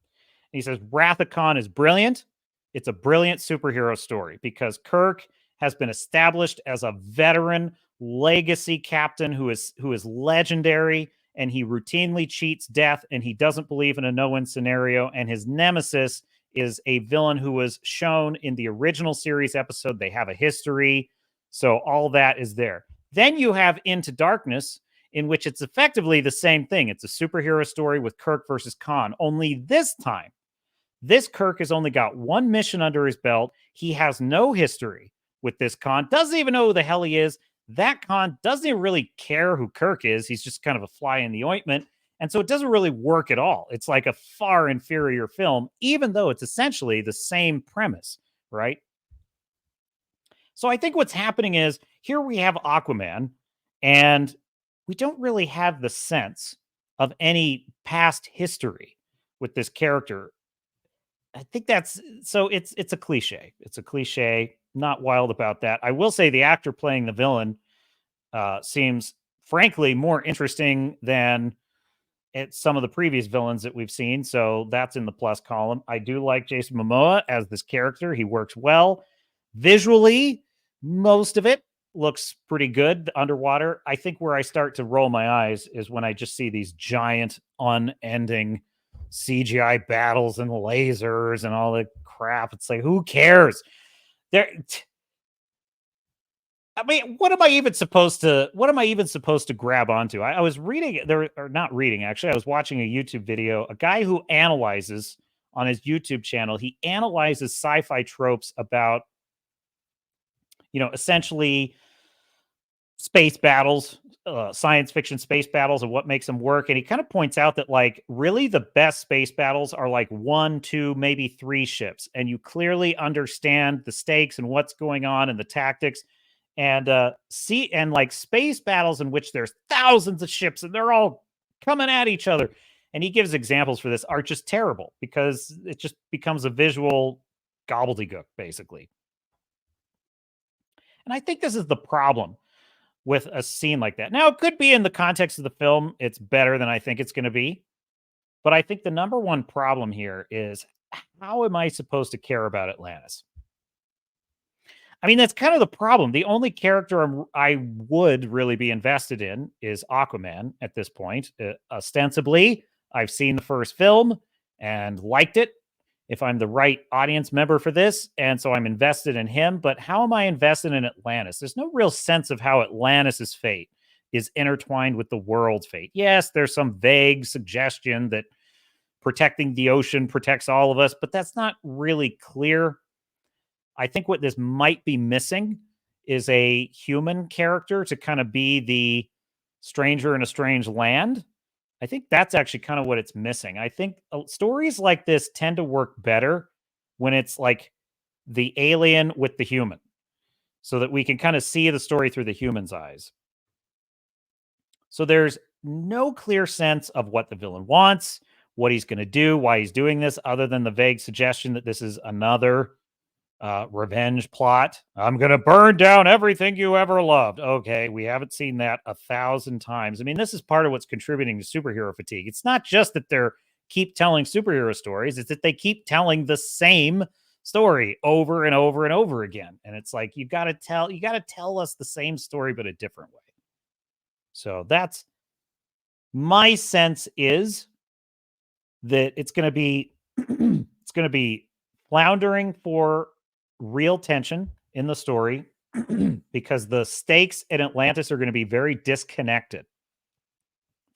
And he says, Wrath of Khan is brilliant. It's a brilliant superhero story because Kirk has been established as a veteran legacy captain who is legendary, and he routinely cheats death, and he doesn't believe in a no-win scenario, and his nemesis is a villain who was shown in the original series episode. They have a history, so all that is there. Then you have Into Darkness, in which it's effectively the same thing. It's a superhero story with Kirk versus Khan, only this time, this Kirk has only got one mission under his belt. He has no history with this Khan, doesn't even know who the hell he is. That Khan doesn't even really care who Kirk is. He's just kind of a fly in the ointment. And so it doesn't really work at all. It's like a far inferior film, even though it's essentially the same premise, right? So I think what's happening is here we have Aquaman, and we don't really have the sense of any past history with this character. I think that's so it's a cliche. It's a cliche. Not wild about that. I will say the actor playing the villain seems frankly more interesting than some of the previous villains that we've seen. So that's in the plus column. I do like Jason Momoa as this character. He works well. Visually, most of it looks pretty good underwater. I think where I start to roll my eyes is when I just see these giant, unending CGI battles and lasers and all the crap. It's like, who cares? I mean, what am I even supposed to grab onto? I was reading there, or not reading, actually. I was watching a YouTube video, a guy who analyzes on his YouTube channel. He analyzes sci-fi tropes about, essentially space battles, science fiction space battles, and what makes them work. And he kind of points out that, like, really the best space battles are like 1, 2, maybe 3 ships. And you clearly understand the stakes and what's going on and the tactics. And like space battles in which there's thousands of ships and they're all coming at each other. And he gives examples for this are just terrible because it just becomes a visual gobbledygook, basically. And I think this is the problem with a scene like that. Now, it could be in the context of the film, it's better than I think it's going to be. But I think the number one problem here is, how am I supposed to care about Atlantis? I mean, that's kind of the problem. The only character I would really be invested in is Aquaman at this point. Ostensibly, I've seen the first film and liked it, if I'm the right audience member for this, and so I'm invested in him. But how am I invested in Atlantis? There's no real sense of how Atlantis's fate is intertwined with the world's fate. Yes, there's some vague suggestion that protecting the ocean protects all of us, but that's not really clear. I think what this might be missing is a human character to kind of be the stranger in a strange land. I think that's actually kind of what it's missing. I think stories like this tend to work better when it's like the alien with the human, so that we can kind of see the story through the human's eyes. So there's no clear sense of what the villain wants, what he's going to do, why he's doing this, other than the vague suggestion that this is another revenge plot. I'm going to burn down everything you ever loved. Okay, we haven't seen that 1,000 times. I mean, this is part of what's contributing to superhero fatigue. It's not just that they're keep telling superhero stories, it's that they keep telling the same story over and over and over again. And it's like, you got to tell us the same story, but a different way. So that's my sense, is that it's going to be floundering for real tension in the story because the stakes in Atlantis are going to be very disconnected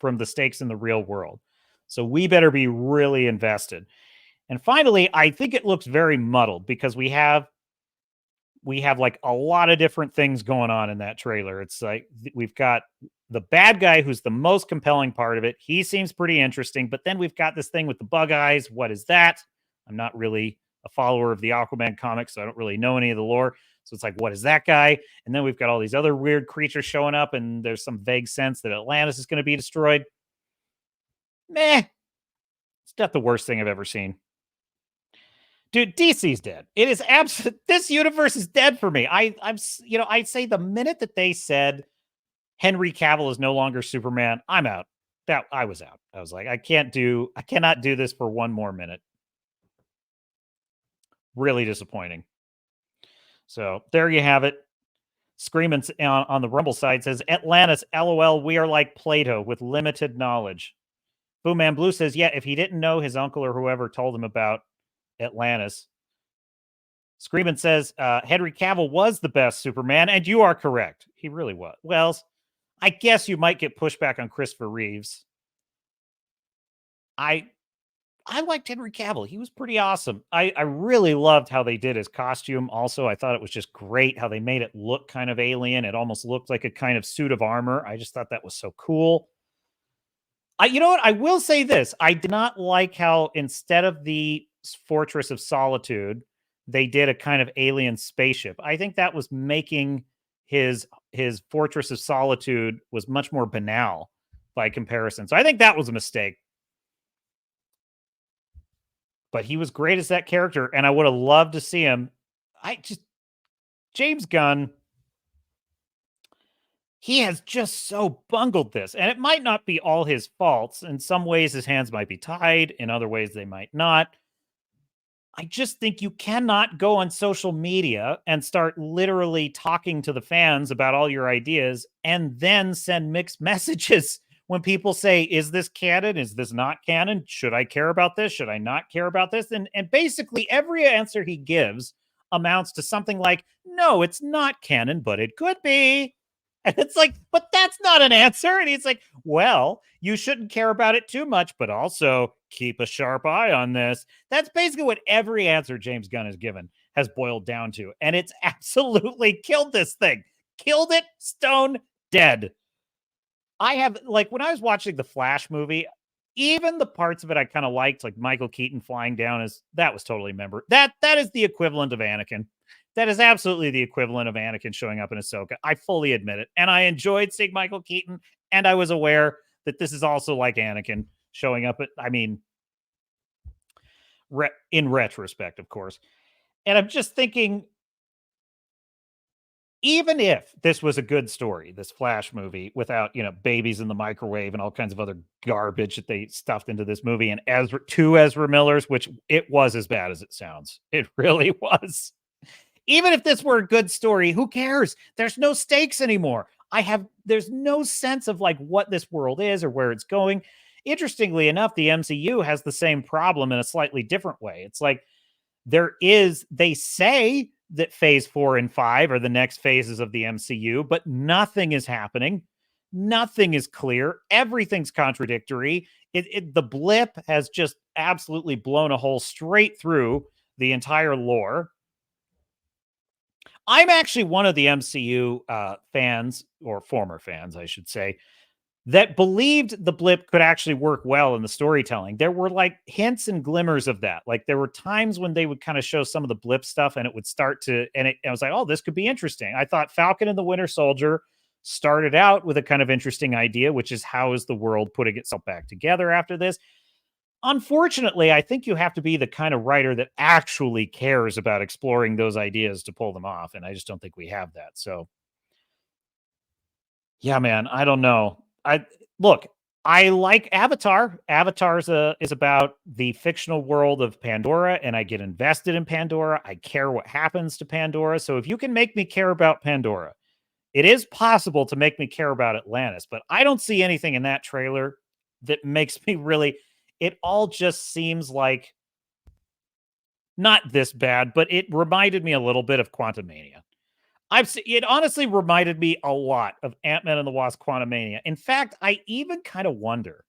from the stakes in the real world. So we better be really invested. And finally, I think it looks very muddled because we have like a lot of different things going on in that trailer. It's like we've got the bad guy who's the most compelling part of it. He seems pretty interesting, but then we've got this thing with the bug eyes. What is that? I'm not really a follower of the Aquaman comics, so I don't really know any of the lore. So it's like, what is that guy? And then we've got all these other weird creatures showing up, and there's some vague sense that Atlantis is going to be destroyed. Meh. It's not the worst thing I've ever seen. Dude, DC's dead. It is absolute. This universe is dead for me. I'd say the minute that they said Henry Cavill is no longer Superman, I'm out. I was out. I was like, I cannot do this for one more minute. Really disappointing. So there you have it. Screaming on the Rumble side says, Atlantis, LOL, we are like Plato with limited knowledge. Boo Man Blue says, yeah, if he didn't know his uncle or whoever told him about Atlantis. Screaming says, Henry Cavill was the best Superman, and you are correct. He really was. Well, I guess you might get pushback on Christopher Reeves. I liked Henry Cavill. He was pretty awesome. I really loved how they did his costume. Also, I thought it was just great how they made it look kind of alien. It almost looked like a kind of suit of armor. I just thought that was so cool. You know what? I will say this. I did not like how instead of the Fortress of Solitude, they did a kind of alien spaceship. I think that was making his Fortress of Solitude was much more banal by comparison. So I think that was a mistake. But he was great as that character, and I would have loved to see him. James Gunn, he has just so bungled this, and it might not be all his faults. In some ways, his hands might be tied. In other ways, they might not. I just think you cannot go on social media and start literally talking to the fans about all your ideas and then send mixed messages when people say, is this canon? Is this not canon? Should I care about this? Should I not care about this? And basically every answer he gives amounts to something like, no, it's not canon, but it could be. And it's like, but that's not an answer. And he's like, well, you shouldn't care about it too much, but also keep a sharp eye on this. That's basically what every answer James Gunn has given has boiled down to. And it's absolutely killed this thing. Killed it stone dead. I have, like, when I was watching the Flash movie, even the parts of it I kind of liked, like Michael Keaton flying down, that was totally memorable. That is the equivalent of Anakin. That is absolutely the equivalent of Anakin showing up in Ahsoka. I fully admit it. And I enjoyed seeing Michael Keaton, and I was aware that this is also like Anakin showing up in retrospect, of course. And I'm just thinking, even if this was a good story, this Flash movie, without, babies in the microwave and all kinds of other garbage that they stuffed into this movie, and two Ezra Millers, which it was as bad as it sounds. It really was. Even if this were a good story, who cares? There's no stakes anymore. There's no sense of like what this world is or where it's going. Interestingly enough, the MCU has the same problem in a slightly different way. It's like they say that phase 4 and 5 are the next phases of the MCU, but nothing is happening. Nothing is clear. Everything's contradictory. The blip has just absolutely blown a hole straight through the entire lore. I'm actually one of the MCU fans, or former fans, I should say, that believed the blip could actually work well in the storytelling. There were like hints and glimmers of that. Like there were times when they would kind of show some of the blip stuff and it would start to, and I was like, oh, this could be interesting. I thought Falcon and the Winter Soldier started out with a kind of interesting idea, which is how is the world putting itself back together after this? Unfortunately, I think you have to be the kind of writer that actually cares about exploring those ideas to pull them off. And I just don't think we have that. So yeah, man, I don't know. I like Avatar. Avatar is about the fictional world of Pandora, and I get invested in Pandora. I care what happens to Pandora. So if you can make me care about Pandora, it is possible to make me care about Atlantis, but I don't see anything in that trailer that makes me really... It all just seems like not this bad, but it reminded me a little bit of Quantumania. It honestly reminded me a lot of Ant-Man and the Wasp: Quantumania. In fact, I even kind of wonder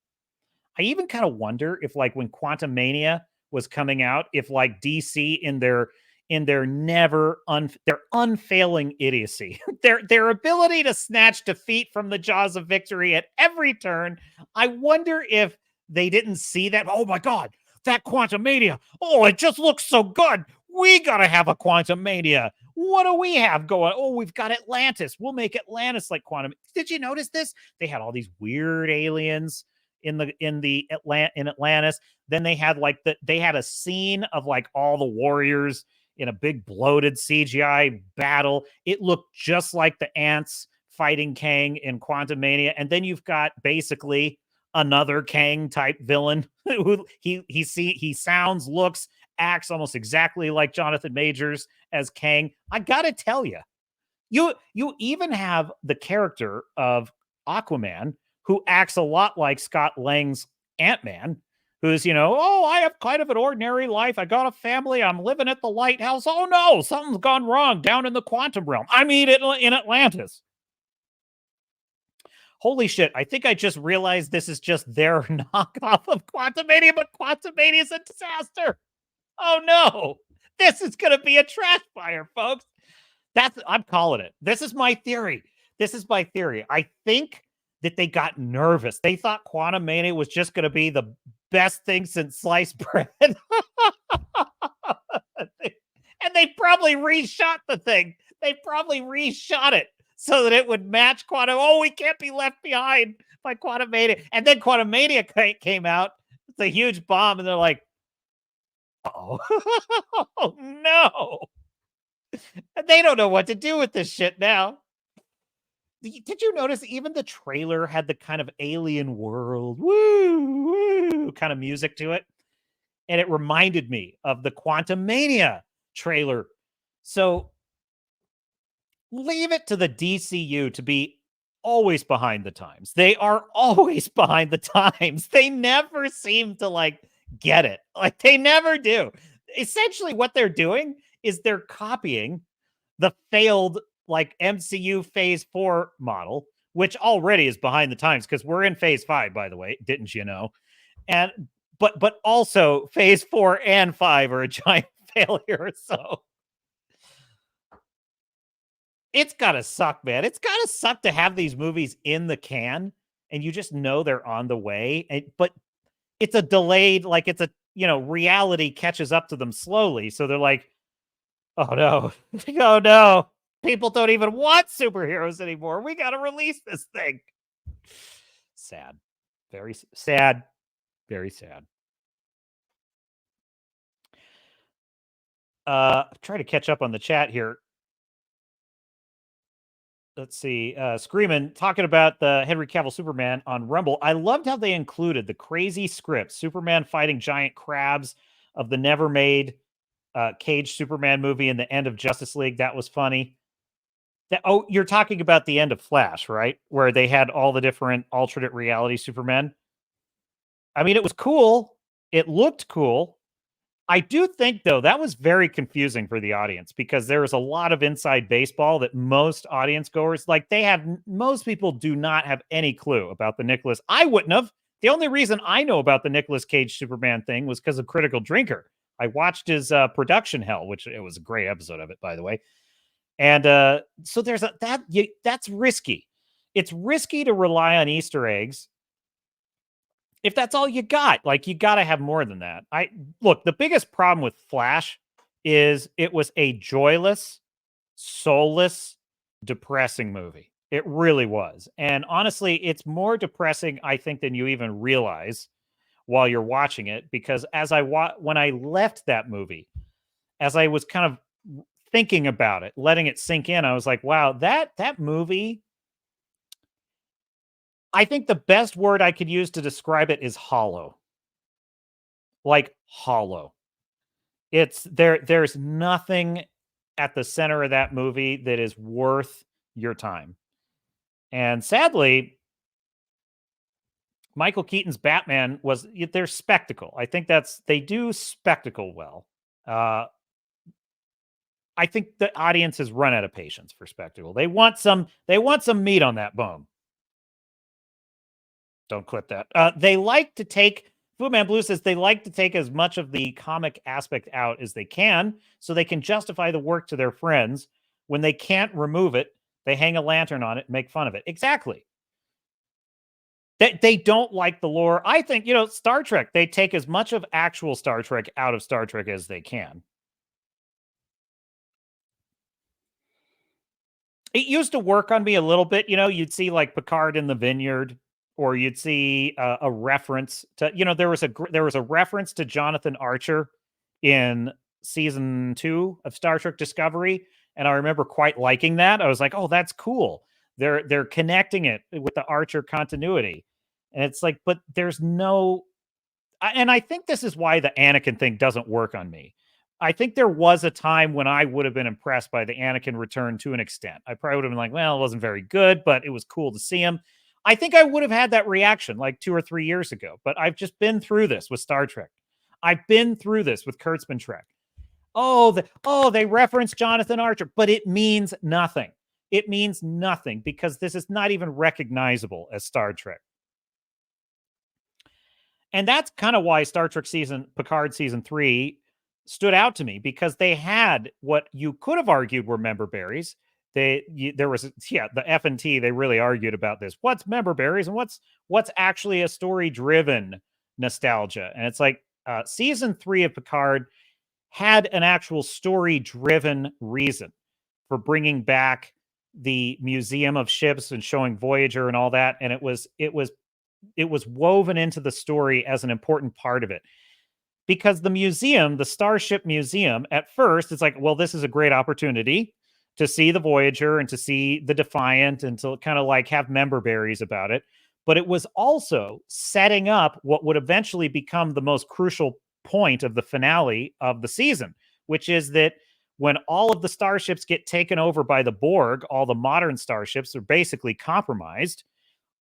if, like, when Quantumania was coming out, if like DC in their their unfailing idiocy, their ability to snatch defeat from the jaws of victory at every turn, I wonder if they didn't see that. Oh my God, that Quantumania. Oh, it just looks so good. We got to have a Quantumania. What do we have going? Oh, we've got Atlantis. We'll make Atlantis like Quantum. Did you notice this? They had all these weird aliens in Atlantis. Then they had they had a scene of like all the warriors in a big bloated CGI battle. It looked just like the ants fighting Kang in Quantumania. And then you've got basically another Kang type villain who he sounds, looks, acts almost exactly like Jonathan Majors as Kang. I gotta tell you, you even have the character of Aquaman, who acts a lot like Scott Lang's Ant-Man, who's, I have kind of an ordinary life. I got a family. I'm living at the lighthouse. Oh no, something's gone wrong down in the quantum realm. I mean, in Atlantis. Holy shit, I think I just realized this is just their knockoff of Quantumania, but Quantumania is a disaster. Oh no, this is going to be a trash fire, folks. I'm calling it. This is my theory. I think that they got nervous. They thought Quantumania was just going to be the best thing since sliced bread. And They probably reshot the thing. They probably reshot it so that it would match Quantum. Oh, we can't be left behind by Quantumania. And then Quantumania came out. It's a huge bomb, and they're like, oh, oh no. And they don't know what to do with this shit now. Did you notice even the trailer had the kind of alien world, woo, woo, kind of music to it? And it reminded me of the Quantumania trailer. So leave it to the DCU to be always behind the times. They are always behind the times. They never seem to like get it. Like they never do. Essentially what they're doing is they're copying the failed like MCU phase 4 model, which already is behind the times because we're in phase 5, by the way, didn't you know? And but also phase 4 and 5 are a giant failure. So it's gotta suck, man. It's gotta suck to have these movies in the can and you just know they're on the way. But it's a delayed, like it's a, you know, reality catches up to them slowly. So they're like, oh no, oh no. People don't even want superheroes anymore. We got to release this thing. Sad. Very sad. Very sad. Try to catch up on the chat here. Let's see. Screamin' talking about the Henry Cavill Superman on Rumble. I loved how they included the crazy script. Superman fighting giant crabs of the never made Cage Superman movie and the end of Justice League. That was funny. Oh, you're talking about the end of Flash, right? Where they had all the different alternate reality Supermen. I mean, it was cool. It looked cool. I do think, though, that was very confusing for the audience because there was a lot of inside baseball that most audience goers, like most people do not have any clue about the Nicolas. I wouldn't have. The only reason I know about the Nicolas Cage Superman thing was because of Critical Drinker. I watched his production hell, which it was a great episode of it, by the way. And so there's that's risky. It's risky to rely on Easter eggs if that's all you got. Like you got to have more than that. Look, the biggest problem with Flash is it was a joyless, soulless, depressing movie. It really was. And honestly, it's more depressing, I think, than you even realize while you're watching it. Because when I left that movie, as I was kind of thinking about it, letting it sink in, I was like, wow, that movie, I think the best word I could use to describe it is hollow. Like hollow. There's nothing at the center of that movie that is worth your time. And sadly, Michael Keaton's Batman their spectacle. I think they do spectacle well. I think the audience has run out of patience for spectacle. They want some meat on that bone. Don't clip that. They like to take, Foodman Blue says they like to take as much of the comic aspect out as they can so they can justify the work to their friends. When they can't remove it, they hang a lantern on it and make fun of it. Exactly. They don't like the lore. I think, Star Trek, they take as much of actual Star Trek out of Star Trek as they can. It used to work on me a little bit. You'd see like Picard in the vineyard, or you'd see a reference to, there was a reference to Jonathan Archer in season 2 of Star Trek Discovery. And I remember quite liking that. I was like, oh, that's cool. They're connecting it with the Archer continuity. And it's like, but there's no, and I think this is why the Anakin thing doesn't work on me. I think there was a time when I would have been impressed by the Anakin return to an extent. I probably would have been like, well, it wasn't very good, but it was cool to see him. I think I would have had that reaction like 2 or 3 years ago, but I've just been through this with Star Trek. I've been through this with Kurtzman Trek. They reference Jonathan Archer, but it means nothing. It means nothing because this is not even recognizable as Star Trek. And that's kind of why Star Trek Picard season 3 stood out to me, because they had what you could have argued were member berries. There was the F&T, they really argued about this. What's member berries and what's actually a story driven nostalgia? And it's like season 3 of Picard had an actual story-driven reason for bringing back the Museum of Ships and showing Voyager and all that, and it was woven into the story as an important part of it. Because the museum, the Starship Museum, at first, it's like, well, this is a great opportunity to see the Voyager and to see the Defiant and to kind of like have member berries about it. But it was also setting up what would eventually become the most crucial point of the finale of the season, which is that when all of the starships get taken over by the Borg, all the modern starships are basically compromised.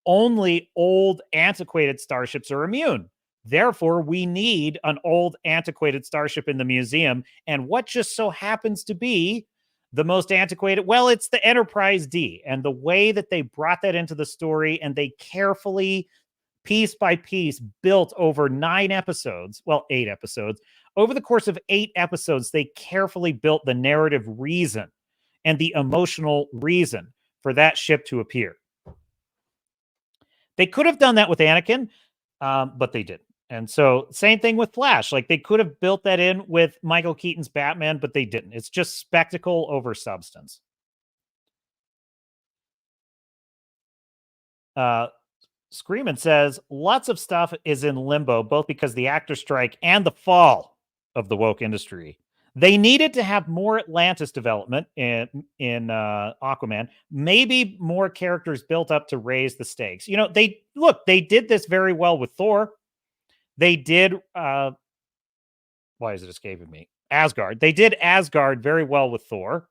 Only old, antiquated starships are immune. Therefore, we need an old, antiquated starship in the museum. And what just so happens to be the most antiquated? Well, it's the Enterprise D. And the way that they brought that into the story and they carefully, piece by piece, built over 8 episodes. Over the course of 8 episodes, they carefully built the narrative reason and the emotional reason for that ship to appear. They could have done that with Anakin, but they didn't. And so same thing with Flash. Like they could have built that in with Michael Keaton's Batman, but they didn't. It's just spectacle over substance. Screamin' says, lots of stuff is in limbo, both because the actor strike and the fall of the woke industry. They needed to have more Atlantis development in Aquaman, maybe more characters built up to raise the stakes. You know, they did this very well with Thor. They did, why is it escaping me? Asgard. They did Asgard very well with Thor.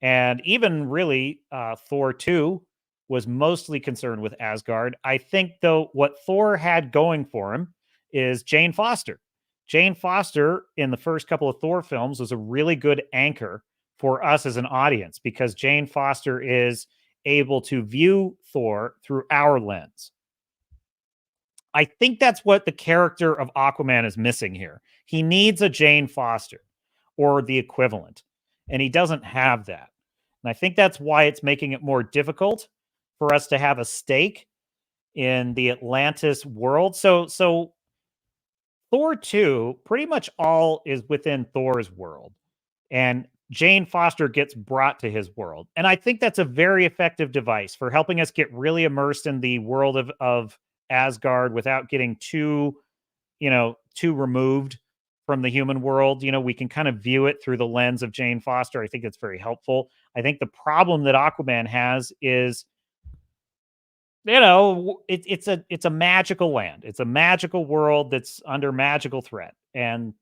And even really, Thor 2 was mostly concerned with Asgard. I think, though, what Thor had going for him is Jane Foster. Jane Foster in the first couple of Thor films was a really good anchor for us as an audience because Jane Foster is able to view Thor through our lens. I think that's what the character of Aquaman is missing here. He needs a Jane Foster or the equivalent, and he doesn't have that. And I think that's why it's making it more difficult for us to have a stake in the Atlantis world. So Thor 2, pretty much all is within Thor's world. And Jane Foster gets brought to his world. And I think that's a very effective device for helping us get really immersed in the world of Asgard without getting too removed from the human world. You know, we can kind of view it through the lens of Jane Foster. I think it's very helpful. I think the problem that Aquaman has is, you know, it's a magical land. It's a magical world that's under magical threat. And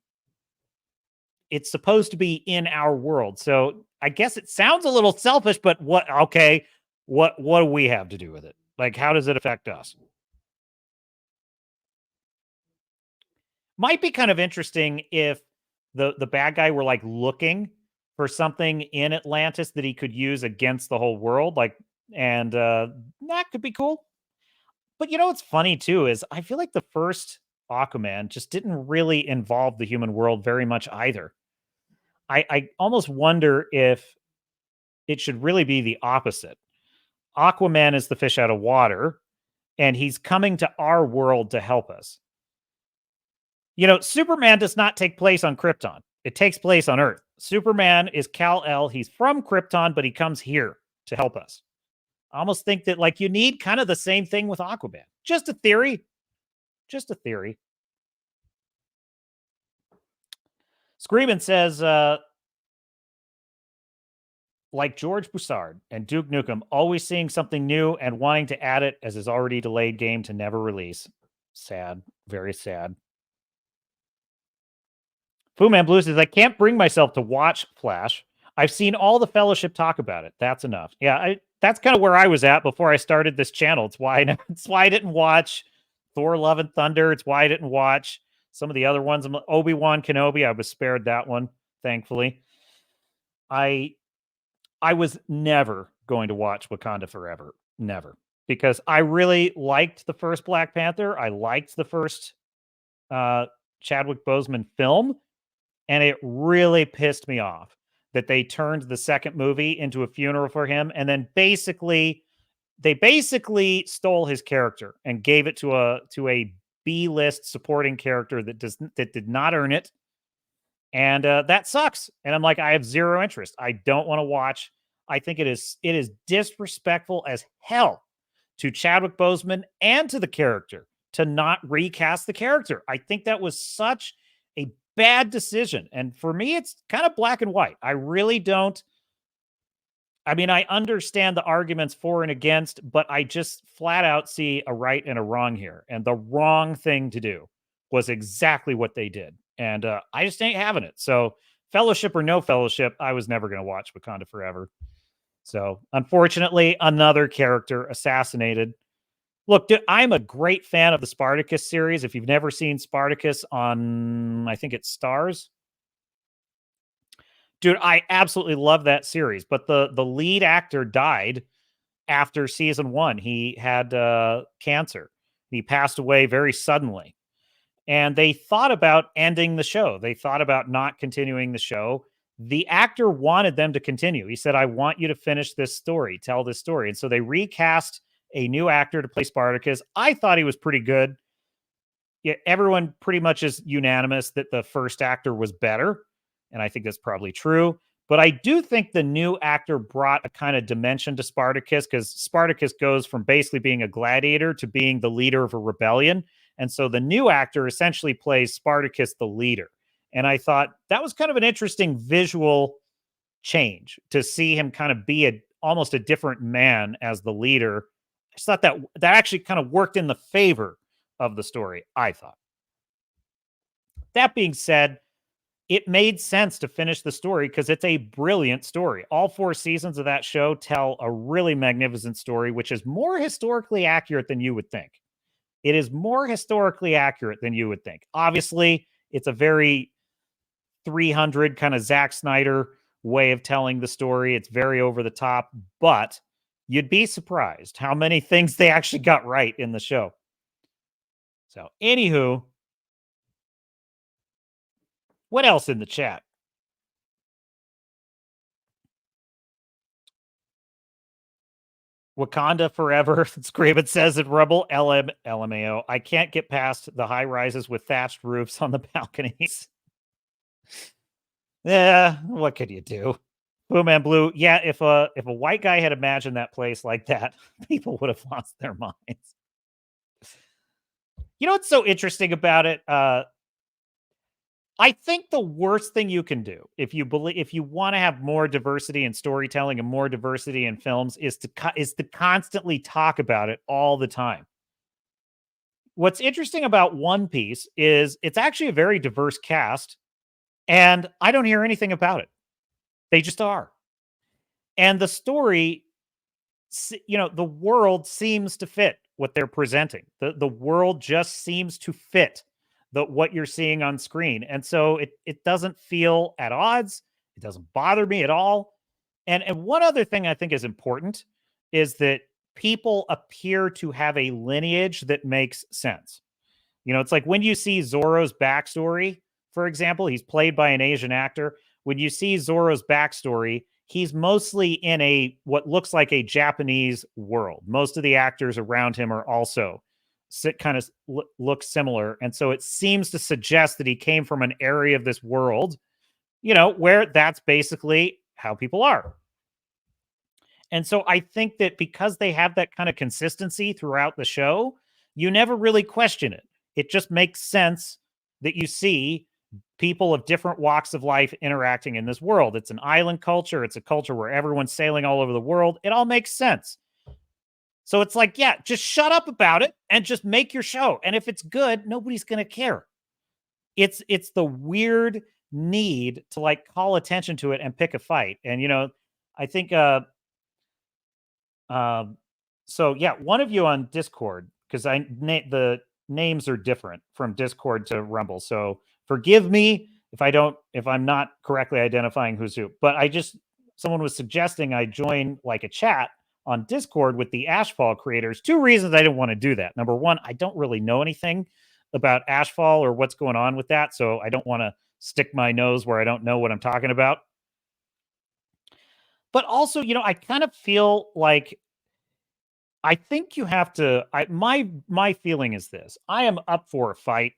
it's supposed to be in our world. So I guess it sounds a little selfish, but what do we have to do with it? Like, how does it affect us? Might be kind of interesting if the bad guy were like looking for something in Atlantis that he could use against the whole world. Like, and that could be cool. But you know what's funny too is I feel like the first Aquaman just didn't really involve the human world very much either. I almost wonder if it should really be the opposite. Aquaman is the fish out of water, and he's coming to our world to help us. You know, Superman does not take place on Krypton. It takes place on Earth. Superman is Kal-El. He's from Krypton, but he comes here to help us. I almost think that, like, you need kind of the same thing with Aquaman. Just a theory. Just a theory. Screamin' says, like George Broussard and Duke Nukem, always seeing something new and wanting to add it as his already delayed game to never release. Sad. Very sad. Fu Man Blue says, I can't bring myself to watch Flash. I've seen all the Fellowship talk about it. That's enough. Yeah, that's kind of where I was at before I started this channel. It's why I didn't watch Thor Love and Thunder. It's why I didn't watch some of the other ones. Obi-Wan Kenobi, I was spared that one, thankfully. I was never going to watch Wakanda Forever. Never. Because I really liked the first Black Panther. I liked the first Chadwick Boseman film. And it really pissed me off that they turned the second movie into a funeral for him. And then they basically stole his character and gave it to a B-list supporting character that did not earn it. And that sucks. And I'm like, I have zero interest. I don't want to watch. I think it is disrespectful as hell to Chadwick Boseman and to the character to not recast the character. I think that was such a bad decision. And for me, it's kind of black and white. I really don't. I mean, I understand the arguments for and against, but I just flat out see a right and a wrong here. And the wrong thing to do was exactly what they did. And I just ain't having it. So Fellowship or no Fellowship, I was never going to watch Wakanda Forever. So unfortunately, another character assassinated. Look, dude, I'm a great fan of the Spartacus series. If you've never seen Spartacus on, I think it's Stars. Dude, I absolutely love that series. But the lead actor died after season 1. He had cancer. He passed away very suddenly. And they thought about ending the show. They thought about not continuing the show. The actor wanted them to continue. He said, I want you to finish this story, tell this story. And so they recast a new actor to play Spartacus. I thought he was pretty good. Yeah, everyone pretty much is unanimous that the first actor was better. And I think that's probably true. But I do think the new actor brought a kind of dimension to Spartacus, because Spartacus goes from basically being a gladiator to being the leader of a rebellion. And so the new actor essentially plays Spartacus, the leader. And I thought that was kind of an interesting visual change to see him kind of be almost a different man as the leader. I just thought that actually kind of worked in the favor of the story, I thought. That being said, it made sense to finish the story because it's a brilliant story. All 4 seasons of that show tell a really magnificent story, which is more historically accurate than you would think. It is more historically accurate than you would think. Obviously, it's a very 300 kind of Zack Snyder way of telling the story. It's very over the top, but you'd be surprised how many things they actually got right in the show. So, anywho, what else in the chat? Wakanda Forever. Scraven says it. Rebel LMAO. I can't get past the high rises with thatched roofs on the balconies. Yeah, what could you do? Boom and Blue. Yeah, if a white guy had imagined that place like that, people would have lost their minds. You know what's so interesting about it? I think the worst thing you can do if you want to have more diversity in storytelling and more diversity in films is to constantly talk about it all the time. What's interesting about One Piece is it's actually a very diverse cast, and I don't hear anything about it. They just are. And the story, the world seems to fit what they're presenting. The world just seems to fit what you're seeing on screen. And so it doesn't feel at odds. It doesn't bother me at all. And one other thing I think is important is that people appear to have a lineage that makes sense. It's like when you see Zoro's backstory, for example, he's played by an Asian actor. When you see Zoro's backstory, he's mostly in what looks like a Japanese world. Most of the actors around him are also kind of look similar. And so it seems to suggest that he came from an area of this world, where that's basically how people are. And so I think that because they have that kind of consistency throughout the show, you never really question it. It just makes sense that you see people of different walks of life interacting in this world. It's an island culture. It's a culture where everyone's sailing all over the world. It all makes sense. So it's like, yeah, just shut up about it and just make your show. And if it's good, nobody's going to care. It's the weird need to call attention to it and pick a fight. And, I think, so yeah, one of you on Discord, because the names are different from Discord to Rumble. So forgive me if I'm not correctly identifying who's who, but someone was suggesting I join a chat on Discord with the Ashfall creators. 2 reasons I didn't want to do that. Number 1, I don't really know anything about Ashfall or what's going on with that, so I don't want to stick my nose where I don't know what I'm talking about. But also, I kind of feel like I think you have to. My feeling is this: I am up for a fight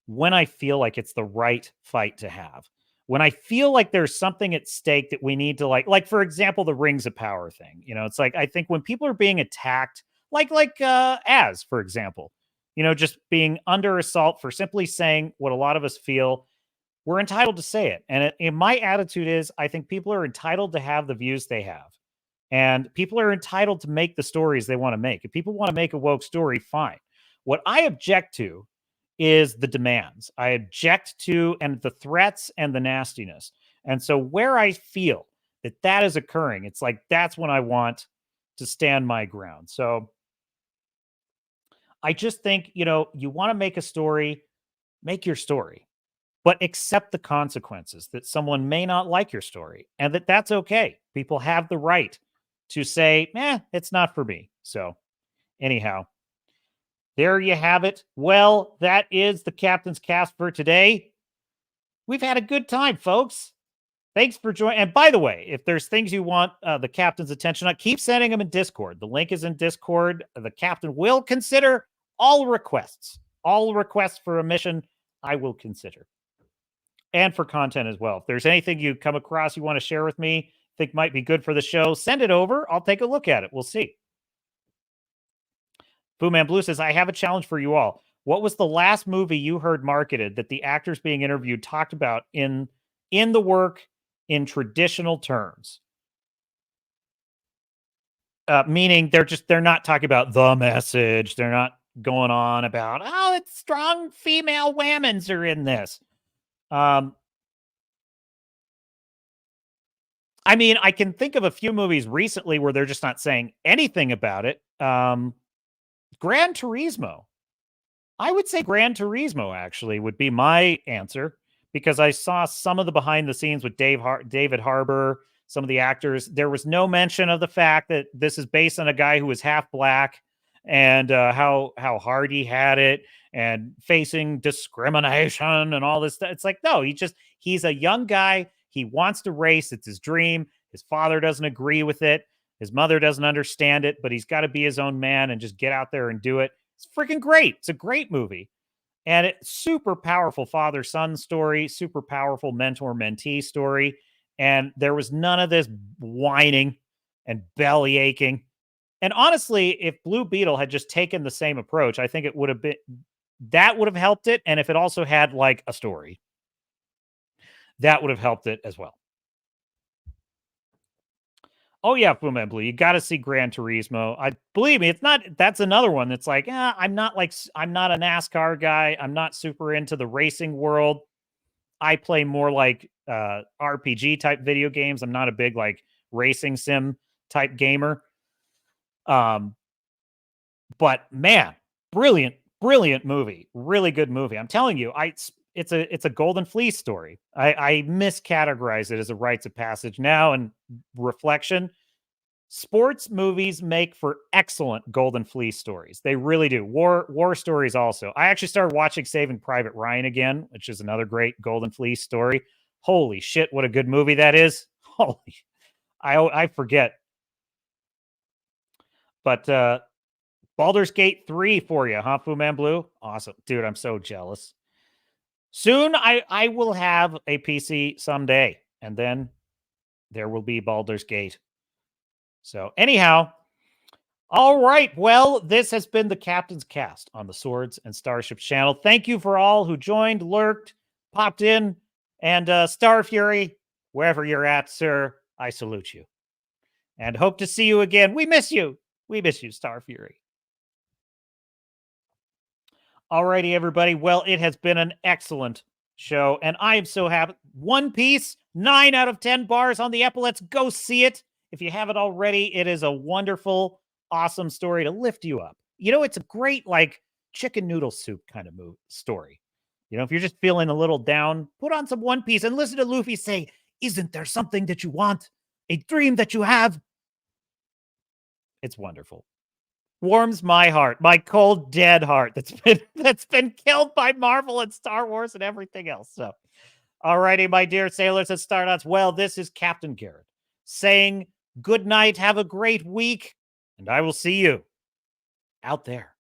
when I feel like it's the right fight to have. when I feel like there's something at stake that we need to like for example, the Rings of Power thing. You know, it's like I think when people are being attacked, like as for example, you know, just being under assault for simply saying what a lot of us feel, we're entitled to say it. And my attitude is, I think people are entitled to have the views they have, and people are entitled to make the stories they want to make. If people want to make a woke story, fine. What I object to is the demands. I object to and the threats and the nastiness. And so where I feel that that is occurring, it's like that's when I want to stand my ground. So I just think, you know, you want to make a story, make your story, but accept the consequences that someone may not like your story, and that's okay. People have the right to say, it's not for me. So anyhow, there you have it. Well, that is the Captain's Cast for today. We've had a good time, folks. Thanks for joining. And by the way, if there's things you want the Captain's attention on, keep sending them in Discord. The link is in Discord. The Captain will consider all requests. All requests for a mission, I will consider. And for content as well. If there's anything you come across you want to share with me, think might be good for the show, send it over. I'll take a look at it. We'll see. Fu Man Blue says, I have a challenge for you all. What was the last movie you heard marketed that the actors being interviewed talked about in the work in traditional terms? Meaning they're not talking about the message. They're not going on about, oh, it's strong female women's are in this. I mean, I can think of a few movies recently where they're just not saying anything about it. Gran Turismo. I would say Gran Turismo actually would be my answer, because I saw some of the behind the scenes with David Harbour, some of the actors. There was no mention of the fact that this is based on a guy who was half black, and how hard he had it and facing discrimination and all this stuff. It's like, no, he's a young guy. He wants to race. It's his dream. His father doesn't agree with it. His mother doesn't understand it, but he's got to be his own man and just get out there and do it. It's freaking great. It's a great movie. And it's super powerful father-son story, super powerful mentor-mentee story. And there was none of this whining and belly aching. And honestly, if Blue Beetle had just taken the same approach, I think it would have helped it. And if it also had like a story, that would have helped it as well. Oh yeah, Fu Man Blue, you got to see Gran Turismo. Believe me, that's another one that's like, I'm not a NASCAR guy. I'm not super into the racing world. I play more like RPG type video games. I'm not a big like racing sim type gamer. But man, brilliant movie. Really good movie. I'm telling you, it's a Golden Fleece story. I miscategorize it as a rites of passage now, and reflection. Sports movies make for excellent Golden Fleece stories. They really do. War stories also. I actually started watching Saving Private Ryan again, which is another great Golden Fleece story. Holy shit, what a good movie that is. Holy, I forget. But Baldur's Gate 3 for you, huh, Fu Man Blue? Awesome. Dude, I'm so jealous. Soon I will have a PC someday, and then there will be Baldur's Gate. So anyhow, all right. Well, this has been the Captain's Cast on the Swords and Starships channel. Thank you for all who joined, lurked, popped in, and Star Fury, wherever you're at, sir, I salute you. And hope to see you again. We miss you. We miss you, Star Fury. Alrighty, everybody. Well, it has been an excellent show, and I am so happy. One Piece, 9 out of 10 bars on the epaulets. Go see it. If you haven't already, it is a wonderful, awesome story to lift you up. You know, it's a great, like, chicken noodle soup kind of story. You know, if you're just feeling a little down, put on some One Piece and listen to Luffy say, "Isn't there something that you want? A dream that you have?" It's wonderful. Warms my heart, my cold, dead heart that's been killed by Marvel and Star Wars and everything else. So, alrighty, my dear sailors and starnuts. Well, this is Captain Garrett saying good night, have a great week, and I will see you out there.